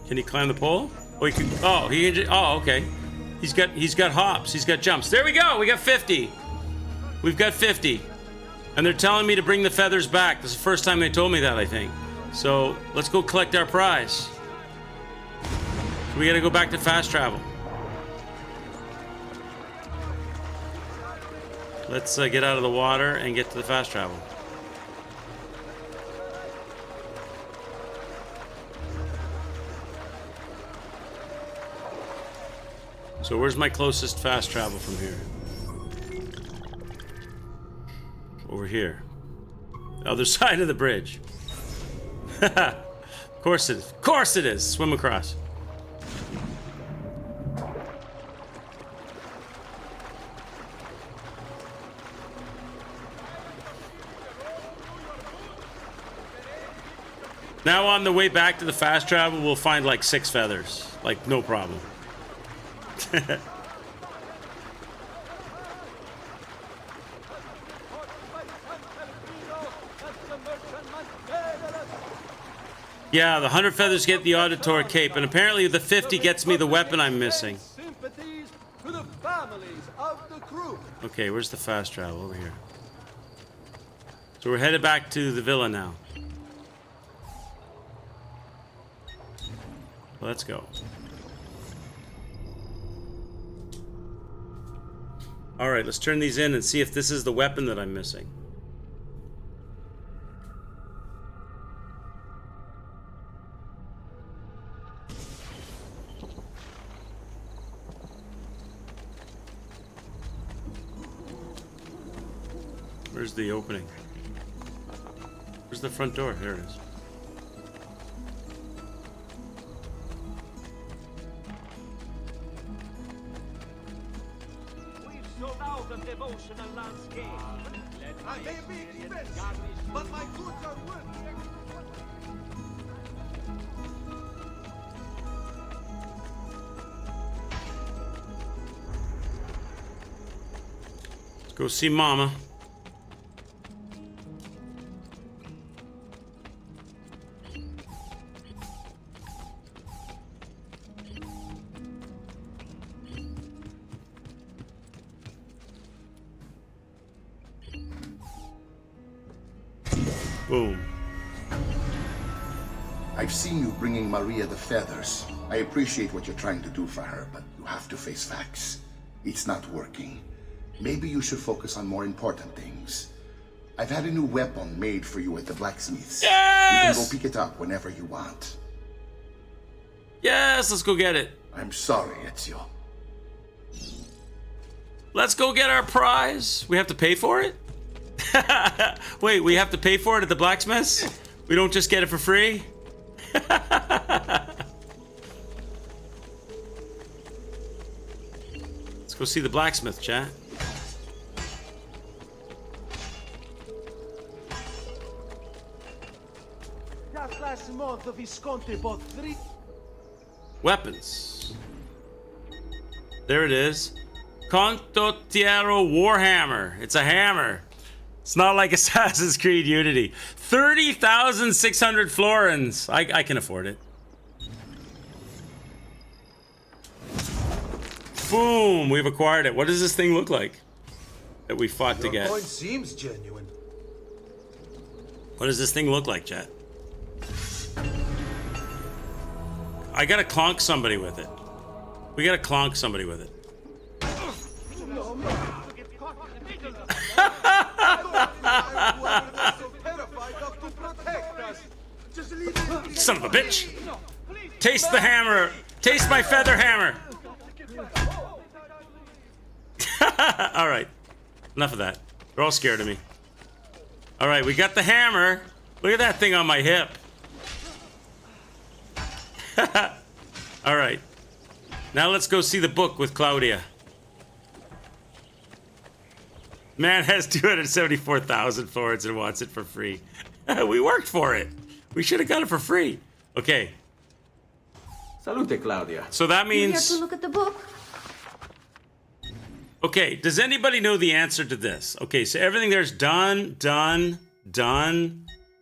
Can he climb the pole? Oh, he can. Oh, he can. Oh, okay. He's got hops. He's got jumps. There we go. We got 50. We've got 50. And they're telling me to bring the feathers back. This is the first time they told me that, I think. So let's go collect our prize. We gotta go back to fast travel. Let's get out of the water and get to the fast travel. So where's my closest fast travel from here? Over here. The other side of the bridge. Of course it is. Of course it is. Swim across. Now on the way back to the fast travel, we'll find like 6 feathers. Like, no problem. Yeah, the 100 feathers get the Auditor cape, and apparently the 50 gets me the weapon I'm missing. Sympathies to the families of the crew. Okay, where's the fast travel? Over here. So we're headed back to the villa now. Let's go. All right, let's turn these in and see if this is the weapon that I'm missing. Where's the opening? Where's the front door? There it is. Sold out of devotional landscape. I may be expensive, but my goods are worth the extra. Let's go see Mama. Boom. I've seen you bringing Maria the feathers. I appreciate what you're trying to do for her, but you have to face facts. It's not working. Maybe you should focus on more important things. I've had a new weapon made for you at the blacksmith's. Yes! You can go pick it up whenever you want. Yes, let's go get it. I'm sorry, Ezio. Let's go get our prize. We have to pay for it? Wait, we have to pay for it at the blacksmith's? We don't just get it for free? Let's go see the blacksmith, chat. Just last month, the Visconti bought 3... Weapons. There it is. Condottiero Warhammer. It's a hammer. It's not like Assassin's Creed Unity. 30,600 florins. I can afford it. Boom, we've acquired it. What does this thing look like that we fought to get? Your coin seems genuine. What does this thing look like, chat? I gotta clonk somebody with it. We gotta clonk somebody with it. Son of a bitch! Taste the hammer! Taste my feather hammer! Alright. Enough of that. They're all scared of me. Alright, we got the hammer. Look at that thing on my hip. Alright. Now let's go see the book with Claudia. Man has 274,000 florins and wants it for free. We worked for it. We should have got it for free. Okay. Salute, Claudia. So that You here means... to look at the book? Okay, does anybody know the answer to this? Okay, so everything there's done.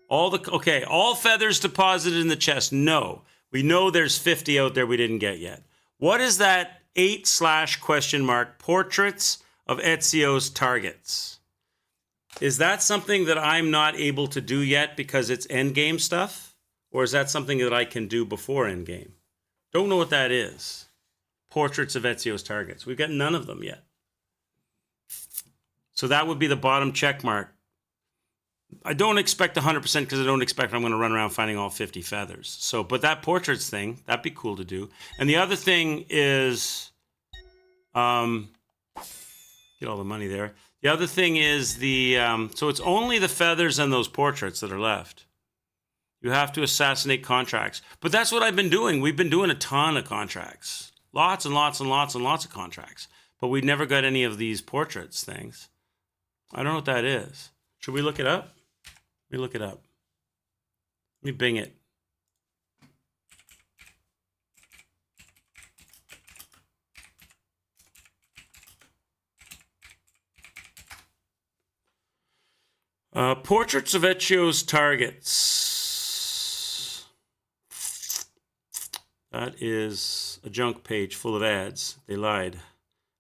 All feathers deposited in the chest. No. We know there's 50 out there we didn't get yet. What is that 8/ portraits of Ezio's targets? Is that something that I'm not able to do yet because it's endgame stuff? Or is that something that I can do before endgame? Don't know what that is. Portraits of Ezio's targets. We've got none of them yet. So that would be the bottom check mark. I don't expect 100% because I don't expect I'm going to run around finding all 50 feathers. So, but that portraits thing, that'd be cool to do. And the other thing is, get all the money there. The other thing is so it's only the feathers and those portraits that are left. You have to assassinate contracts. But that's what I've been doing. We've been doing a ton of contracts. Lots and lots and lots and lots of contracts. But we never got any of these portraits things. I don't know what that is. Should we look it up? Let me look it up. Let me Bing it. Portraits of Ezio's targets. That is a junk page full of ads. They lied.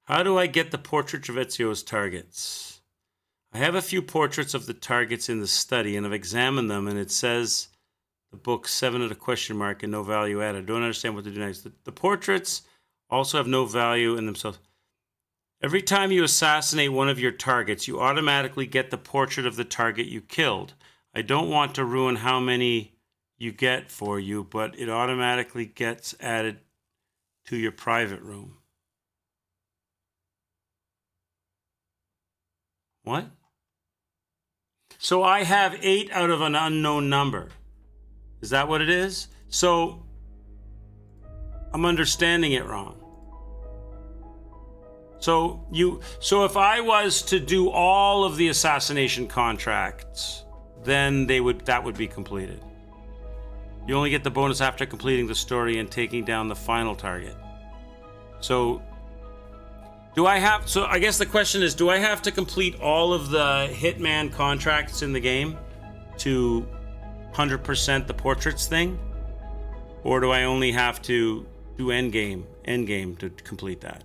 How do I get the portrait of Ezio's targets? I have a few portraits of the targets in the study, and I've examined them, and it says the book 7 at a question mark and no value added. I don't understand what to do next. The portraits also have no value in themselves. Every time you assassinate one of your targets, you automatically get the portrait of the target you killed. I don't want to ruin how many you get for you, but it automatically gets added to your private room. What? So I have 8 out of an unknown number. Is that what it is? So I'm understanding it wrong. So if I was to do all of the assassination contracts, then that would be completed. You only get the bonus after completing the story and taking down the final target. So I guess the question is, do I have to complete all of the Hitman contracts in the game to 100% the portraits thing? Or do I only have to do endgame to complete that?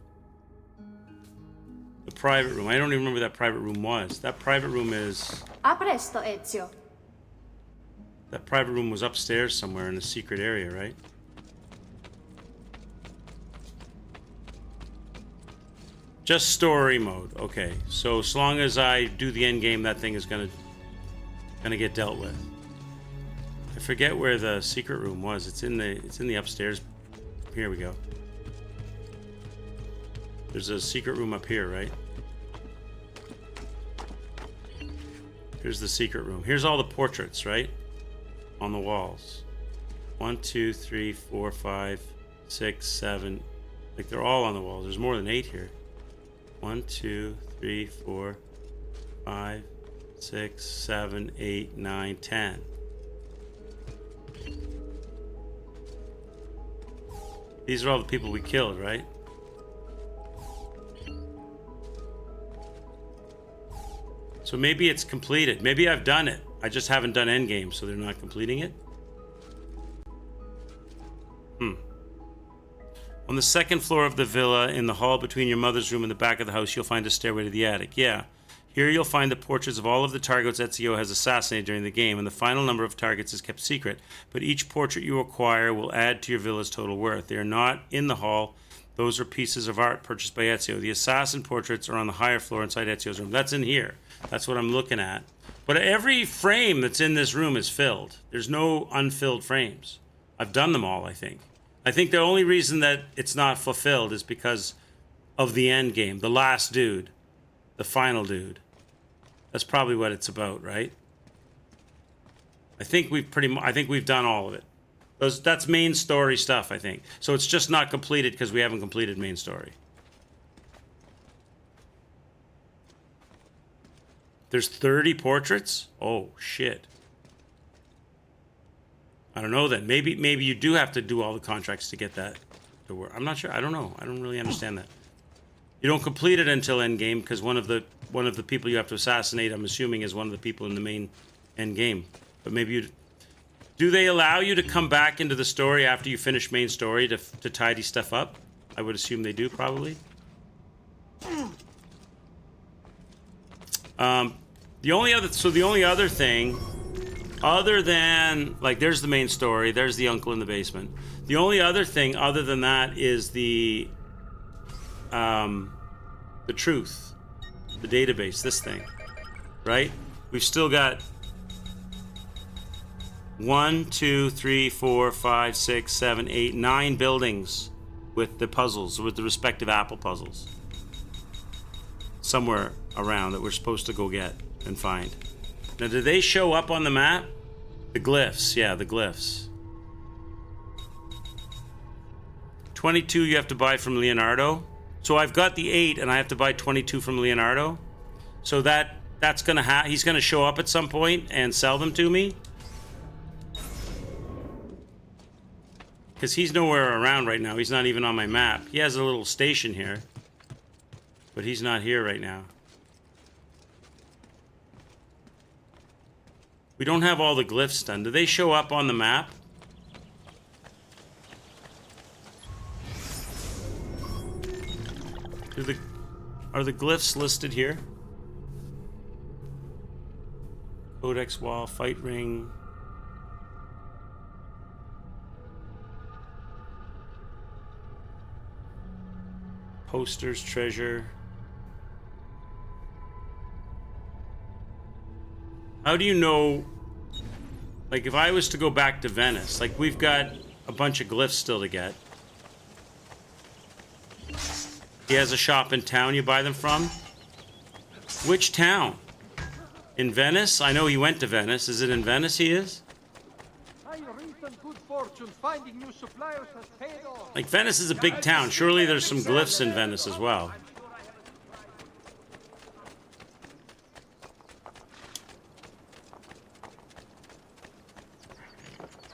The private room. I don't even remember what that private room was. That private room is... A presto, Ezio. That private room was upstairs somewhere in a secret area, right? Just story mode. Okay. So as long as I do the end game, that thing is gonna get dealt with. I forget where the secret room was. It's in the upstairs. Here we go. There's a secret room up here, right? Here's the secret room. Here's all the portraits, right? On the walls. 1, 2, 3, 4, 5, 6, 7. Like they're all on the walls. There's more than 8 here. 1, 2, 3, 4, 5, 6, 7, 8, 9, 10. These are all the people we killed, right? So maybe it's completed. Maybe I've done it. I just haven't done endgame, so they're not completing it. On the second floor of the villa, in the hall between your mother's room and the back of the house, you'll find a stairway to the attic. Yeah. Here you'll find the portraits of all of the targets Ezio has assassinated during the game, and the final number of targets is kept secret. But each portrait you acquire will add to your villa's total worth. They are not in the hall. Those are pieces of art purchased by Ezio. The assassin portraits are on the higher floor inside Ezio's room. That's in here. That's what I'm looking at. But every frame that's in this room is filled. There's no unfilled frames. I've done them all, I think. I think the only reason that it's not fulfilled is because of the end game, the last dude, the final dude. That's probably what it's about, right? I think we've done all of it. That's main story stuff, I think. So it's just not completed because we haven't completed main story. There's 30 portraits? Oh, shit. I don't know then. Maybe you do have to do all the contracts to get that to work. I'm not sure. I don't know. I don't really understand that. You don't complete it until endgame because one of the people you have to assassinate, I'm assuming, is one of the people in the main endgame. But maybe you... Do they allow you to come back into the story after you finish main story to tidy stuff up? I would assume they do, probably. The only other thing, other than, like, there's the main story, there's the uncle in the basement. The only other thing other than that is the truth, the database, this thing, right? We've still got 1, 2, 3, 4, 5, 6, 7, 8, 9 buildings with the puzzles, with the respective Apple puzzles. Somewhere around that we're supposed to go get and find. Now, do they show up on the map? The glyphs, yeah, the glyphs. 22 you have to buy from Leonardo. So I've got the 8 and I have to buy 22 from Leonardo. So that's gonna he's gonna show up at some point and sell them to me. Because he's nowhere around right now. He's not even on my map. He has a little station here. But he's not here right now. We don't have all the glyphs done. Do they show up on the map? Are the glyphs listed here? Codex wall, fight ring. Posters, treasure. How do you know, like, if I was to go back to Venice, like, we've got a bunch of glyphs still to get. He has a shop in town you buy them from? Which town? In Venice? I know he went to Venice. Is it in Venice he is? Like, Venice is a big town. Surely there's some glyphs in Venice as well.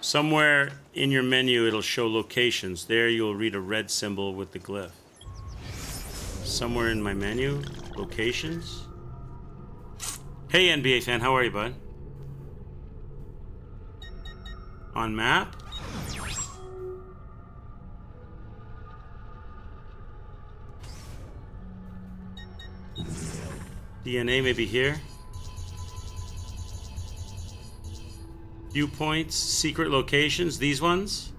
Somewhere in your menu it'll show locations. There you'll read a red symbol with the glyph. Somewhere in my menu, locations. Hey NBA fan, how are you, bud? On map? DNA maybe here. Viewpoints, secret locations, these ones.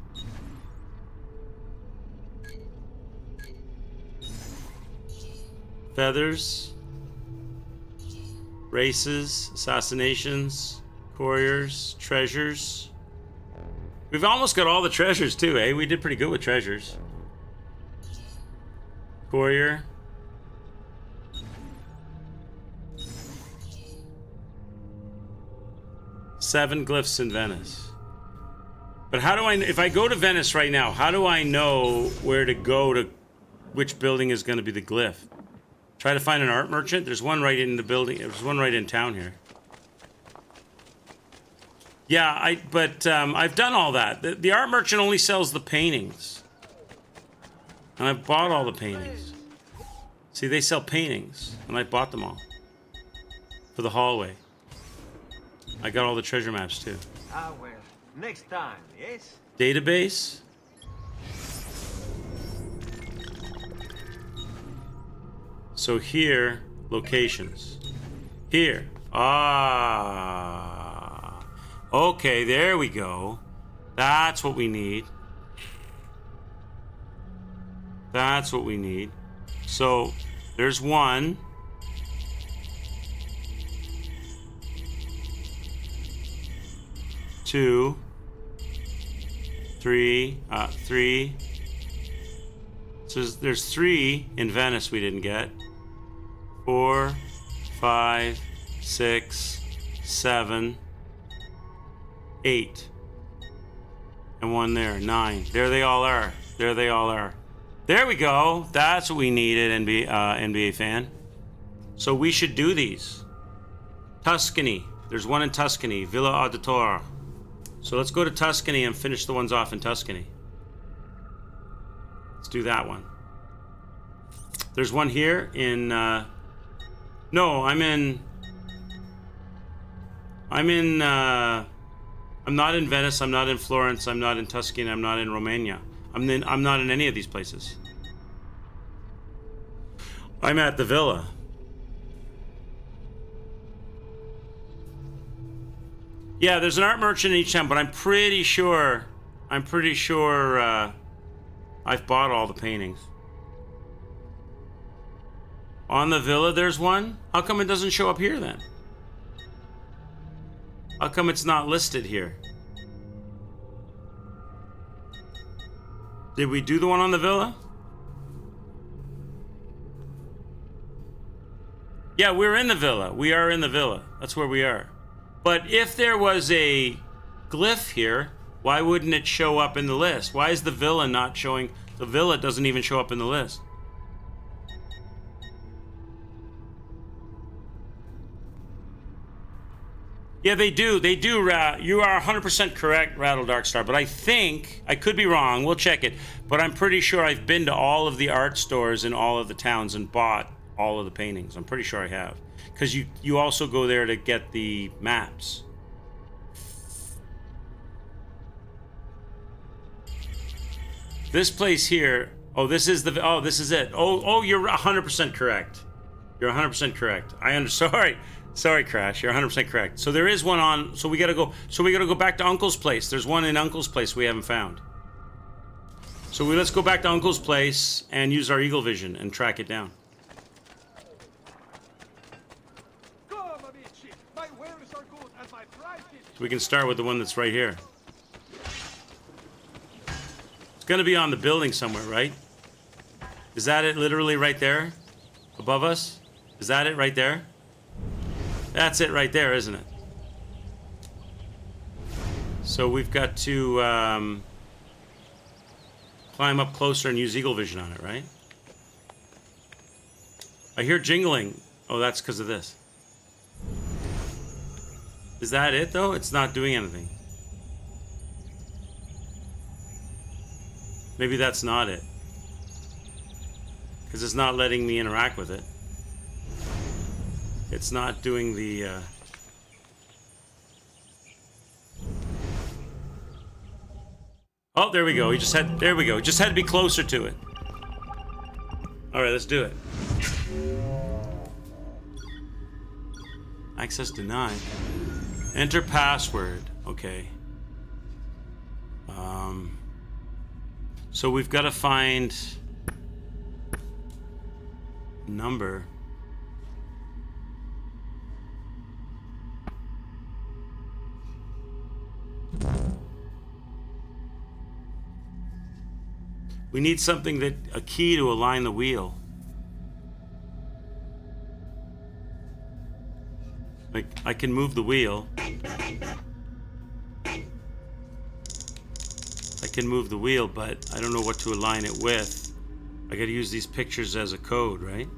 Feathers. Races, assassinations, couriers, treasures. We've almost got all the treasures too, eh? We did pretty good with treasures. Courier. Seven glyphs in Venice. But how do I, if I go to Venice right now, how do I know where to go to, which building is going to be the glyph? Try to find an art merchant. There's one right in the building. There's one right in town here. Yeah, I've done all that. The art merchant only sells the paintings. And I've bought all the paintings. See, they sell paintings, and I bought them all. for the hallway. I got all the treasure maps too. Ah, well. Next time, yes? Database. So here, locations. Here. Ah. Okay, there we go. That's what we need. That's what we need. So there's one. Two. Three. Three. So there's 3 in Venice we didn't get. 4, 5, 6, 7, 8. And 1 there. 9. There they all are. There they all are. There we go. That's what we needed, NBA fan. So we should do these. Tuscany. There's one in Tuscany. Villa Auditor. So let's go to Tuscany and finish the ones off in Tuscany. Let's do that one. There's one here in... no, I'm not in Venice, I'm not in Florence, I'm not in Tuscany, I'm not in Romania. I'm not in any of these places. I'm at the villa. Yeah, there's an art merchant in each town, but I'm pretty sure I've bought all the paintings. On the villa there's one? How come it doesn't show up here then? How come it's not listed here? Did we do the one on the villa? Yeah, we're in the villa. We are in the villa. That's where we are. But if there was a glyph here, why wouldn't it show up in the list? Why is the villa not showing? The villa doesn't even show up in the list. Yeah, they do. They do. You are 100% correct, Rattle Darkstar. But I think, I could be wrong. We'll check it. But I'm pretty sure I've been to all of the art stores in all of the towns and bought all of the paintings. I'm pretty sure I have. Because you also go there to get the maps. This place here. Oh, this is the. Oh, this is it. Oh, you're 100% correct. You're 100% correct. Sorry, Crash. You're 100% correct. So there is one on. So we gotta go. So we gotta go back to Uncle's place. There's one in Uncle's place we haven't found. So let's go back to Uncle's place and use our eagle vision and track it down. So we can start with the one that's right here. It's gonna be on the building somewhere, right? Is that it literally right there? Above us? Is that it right there? That's it right there, isn't it? So we've got to climb up closer and use eagle vision on it, right? I hear jingling. Oh, that's because of this. Is that it, though? It's not doing anything. Maybe that's not it. Because it's not letting me interact with it. It's not doing the... Oh, there we go. There we go. Just had to be closer to it. All right, let's do it. Access denied. Enter password. Okay. So we've got to find number. We need something a key to align the wheel. Like, I can move the wheel. I can move the wheel, but I don't know what to align it with. I gotta use these pictures as a code, right?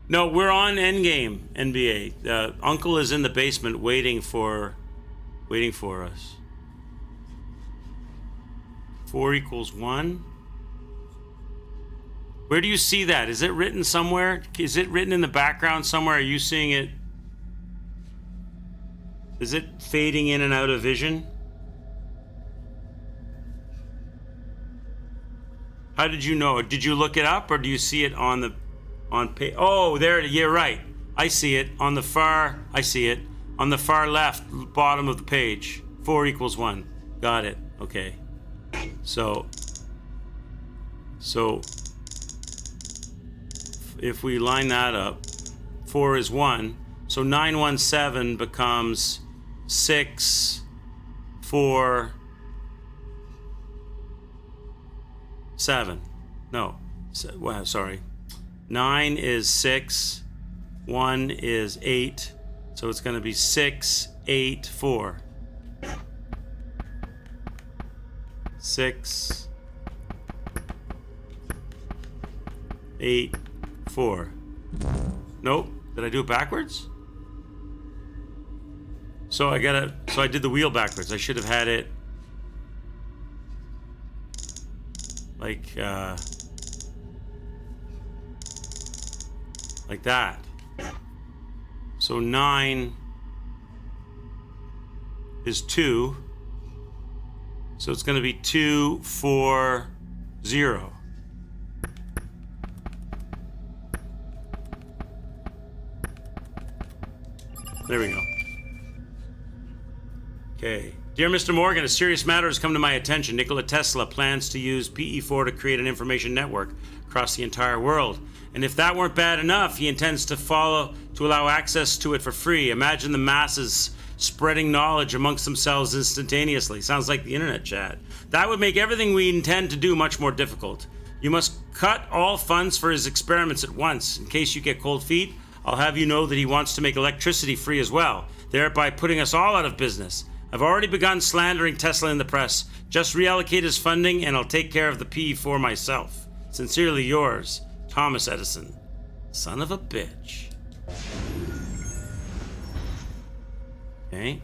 No, we're on Endgame, NBA. Uncle is in the basement waiting for us. 4 equals 1. Where do you see that? Is it written somewhere? Is it written in the background somewhere? Are you seeing it? Is it fading in and out of vision? How did you know? Did you look it up, or do you see it on page? Oh, there. You're right. I see it on the far. I see it on the far left bottom of the page. 4 equals 1. Got it. Okay. So if we line that up, 4 is 1. So 917 becomes 6, 4, 7. No. Well, sorry. 9 is 6. 1 is 8. So it's going to be 6, 8, 4. 6, 8, 4. Nope. Did I do it backwards? So I did the wheel backwards. I should have had it like that. So 9 is 2. So it's going to be 2, 4, 0. There we go. Okay. Dear Mr. Morgan, a serious matter has come to my attention. Nikola Tesla plans to use PE4 to create an information network across the entire world. And if that weren't bad enough, he intends to allow access to it for free. Imagine the masses spreading knowledge amongst themselves instantaneously. Sounds like the internet chat. That would make everything we intend to do much more difficult. You must cut all funds for his experiments at once. In case you get cold feet, I'll have you know that he wants to make electricity free as well, thereby putting us all out of business. I've already begun slandering Tesla in the press. Just reallocate his funding and I'll take care of the PE4 myself. Sincerely yours, Thomas Edison. Son of a bitch. Okay.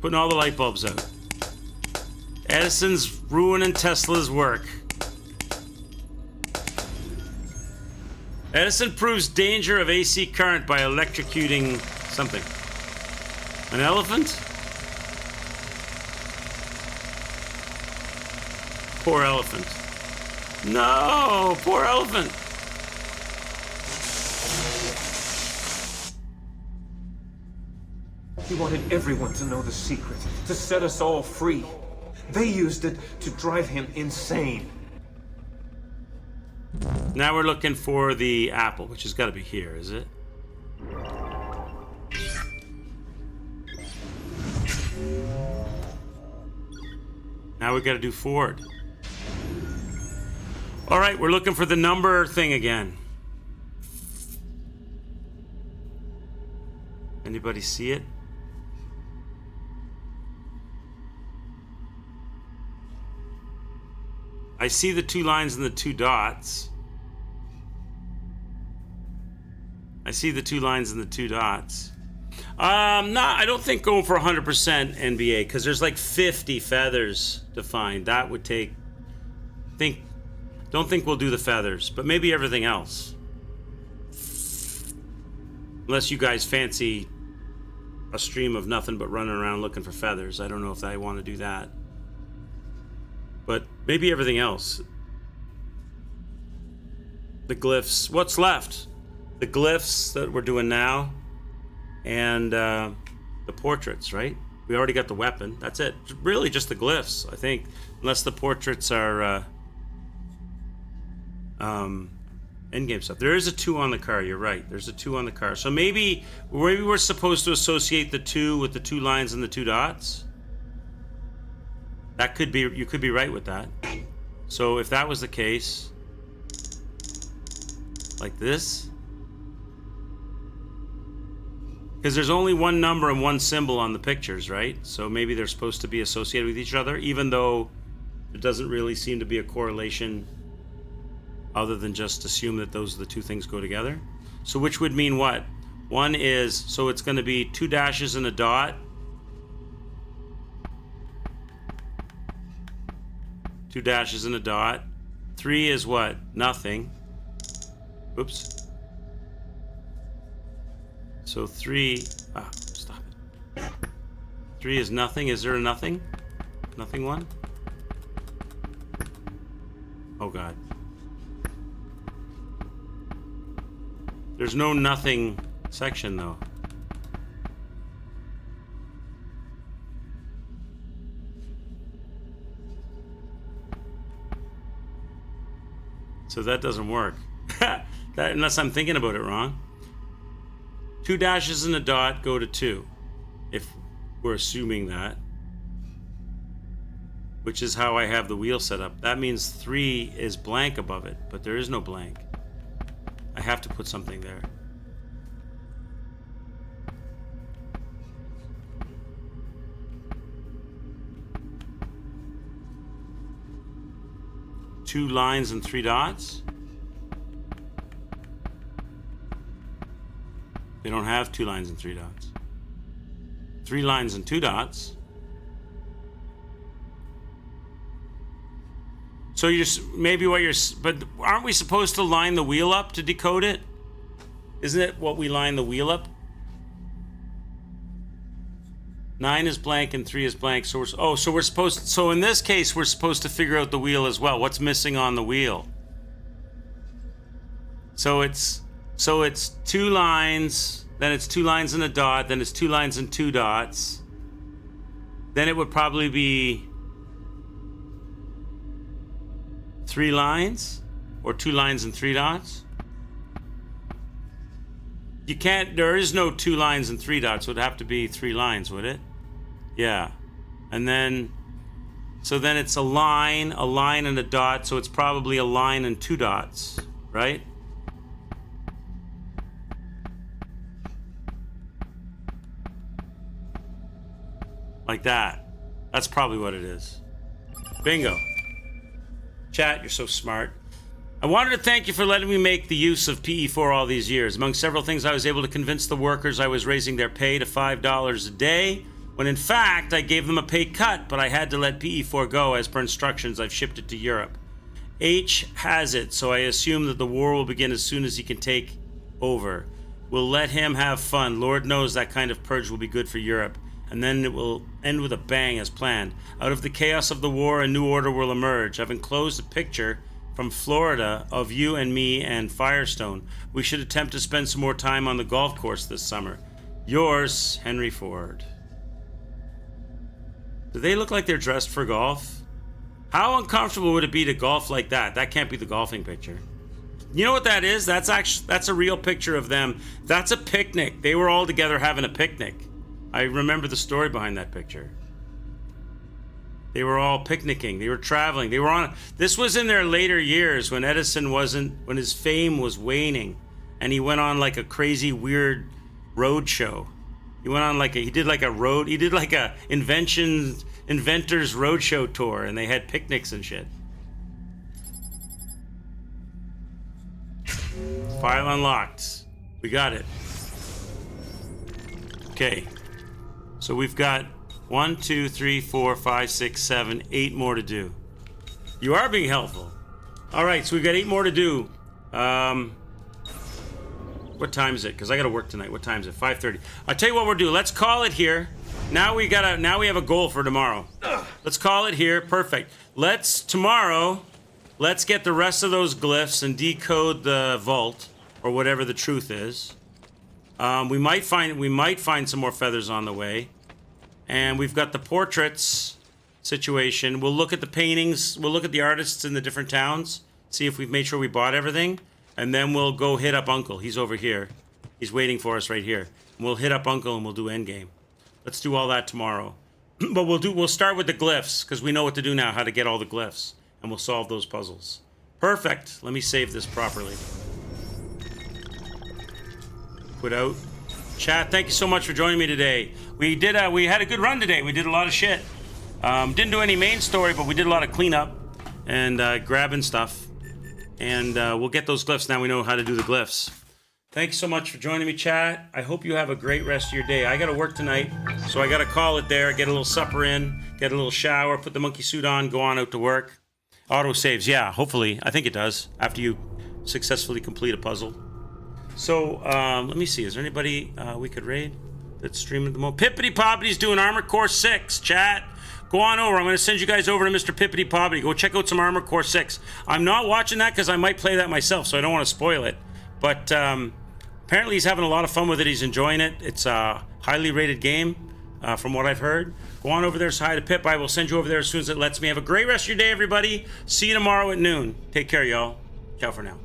Putting all the light bulbs out. Edison's ruining Tesla's work. Edison proves danger of AC current by electrocuting something. An elephant? Poor elephant. No, poor elephant. He wanted everyone to know the secret, to set us all free. They used it to drive him insane. Now we're looking for the apple, which has got to be here, is it? Now we got to do Ford. All right, we're looking for the number thing again. Anybody see it? I see the 2 lines and the 2 dots. I see the 2 lines and the 2 dots. I don't think going for 100% NBA, because there's like 50 feathers to find. That would take... Don't think we'll do the feathers, but maybe everything else. Unless you guys fancy a stream of nothing but running around looking for feathers. I don't know if I want to do that. But maybe everything else. The glyphs. What's left? The glyphs that we're doing now. And the portraits, right? We already got the weapon. That's it. Really just the glyphs, I think. Unless the portraits are endgame stuff. There is a 2 on the car. You're right. There's a 2 on the car. So maybe we're supposed to associate the 2 with the 2 lines and the 2 dots. That could be, you could be right with that. So if that was the case, like this, because there's only one number and one symbol on the pictures, right? So maybe they're supposed to be associated with each other, even though there doesn't really seem to be a correlation other than just assume that those are the 2 things go together. So which would mean what? One is, so it's going to be 2 dashes and a dot. 2 dashes and a dot. 3 is what? Nothing. Oops. So 3... stop it. 3 is nothing. Is there a nothing? Nothing one? Oh, God. There's no nothing section, though. So that doesn't work. Unless I'm thinking about it wrong. 2 dashes and a dot go to 2. If we're assuming that. Which is how I have the wheel set up. That means 3 is blank above it, but there is no blank. I have to put something there. Two lines and 3 dots. They don't have 2 lines and 3 dots. 3 lines and 2 dots. So you're maybe what you're, but aren't we supposed to line the wheel up to decode it? Isn't it what we line the wheel up? 9 is blank and 3 is blank. So we're supposed. So in this case, we're supposed to figure out the wheel as well. What's missing on the wheel? So it's 2 lines, then it's 2 lines and a dot, then it's 2 lines and 2 dots. Then it would probably be 3 lines or 2 lines and 3 dots. You can't, there is no 2 lines and 3 dots. It would have to be 3 lines, would it? Yeah. And then, so then it's a line and a dot. So it's probably a line and 2 dots, right? Like that. That's probably what it is. Bingo. Chat, you're so smart. I wanted to thank you for letting me make the use of PE4 all these years. Among several things, I was able to convince the workers I was raising their pay to $5 a day, when in fact, I gave them a pay cut, but I had to let PE4 go. As per instructions, I've shipped it to Europe. H has it, so I assume that the war will begin as soon as he can take over. We'll let him have fun. Lord knows that kind of purge will be good for Europe. And then it will end with a bang as planned. Out of the chaos of the war, a new order will emerge. I've enclosed a picture from Florida of you and me and Firestone. We should attempt to spend some more time on the golf course this summer. Yours, Henry Ford. Do they look like they're dressed for golf? How uncomfortable would it be to golf like that? That can't be the golfing picture. You know what that is? That's a real picture of them. That's a picnic. They were all together having a picnic. I remember the story behind that picture. They were all picnicking. They were traveling. They were on. This was in their later years when Edison when his fame was waning, and he went on like a crazy, weird road show. He went on he did like a inventors roadshow tour, and they had picnics and shit. File unlocked. We got it. Okay. So we've got 1, 2, 3, 4, 5, 6, 7, 8 more to do. You are being helpful. All right, so we've got 8 more to do. What time is it? Because I got to work tonight. What time is it? 5:30. I'll tell you what we'll do. Let's call it here. Now we have a goal for tomorrow. Let's call it here. Perfect. Tomorrow, let's get the rest of those glyphs and decode the vault or whatever the truth is. We might find some more feathers on the way. And we've got the portraits situation. We'll look at the paintings. We'll look at the artists in the different towns. See if we've made sure we bought everything. And then we'll go hit up Uncle. He's over here. He's waiting for us right here. And we'll hit up Uncle and we'll do endgame. Let's do all that tomorrow. But we'll start with the glyphs because we know what to do now, how to get all the glyphs. And we'll solve those puzzles. Perfect. Let me save this properly. Put out. Chat, thank you so much for joining me today. We had a good run today. We did a lot of shit. Didn't do any main story, but we did a lot of cleanup and grabbing stuff. And we'll get those glyphs now. We know how to do the glyphs. Thanks so much for joining me, chat. I hope you have a great rest of your day. I got to work tonight, so I got to call it there, get a little supper in, get a little shower, put the monkey suit on, go on out to work. Auto saves, yeah, hopefully. I think it does after you successfully complete a puzzle. So, let me see. Is there anybody we could raid that's streaming at the moment? Pippity Poppy's doing Armored Core 6, chat. Go on over. I'm going to send you guys over to Mr. Pippity Poppy. Go check out some Armored Core 6. I'm not watching that because I might play that myself, so I don't want to spoil it. But apparently he's having a lot of fun with it. He's enjoying it. It's a highly rated game, from what I've heard. Go on over there, say hi to Pip. I will send you over there as soon as it lets me. Have a great rest of your day, everybody. See you tomorrow at noon. Take care, y'all. Ciao for now.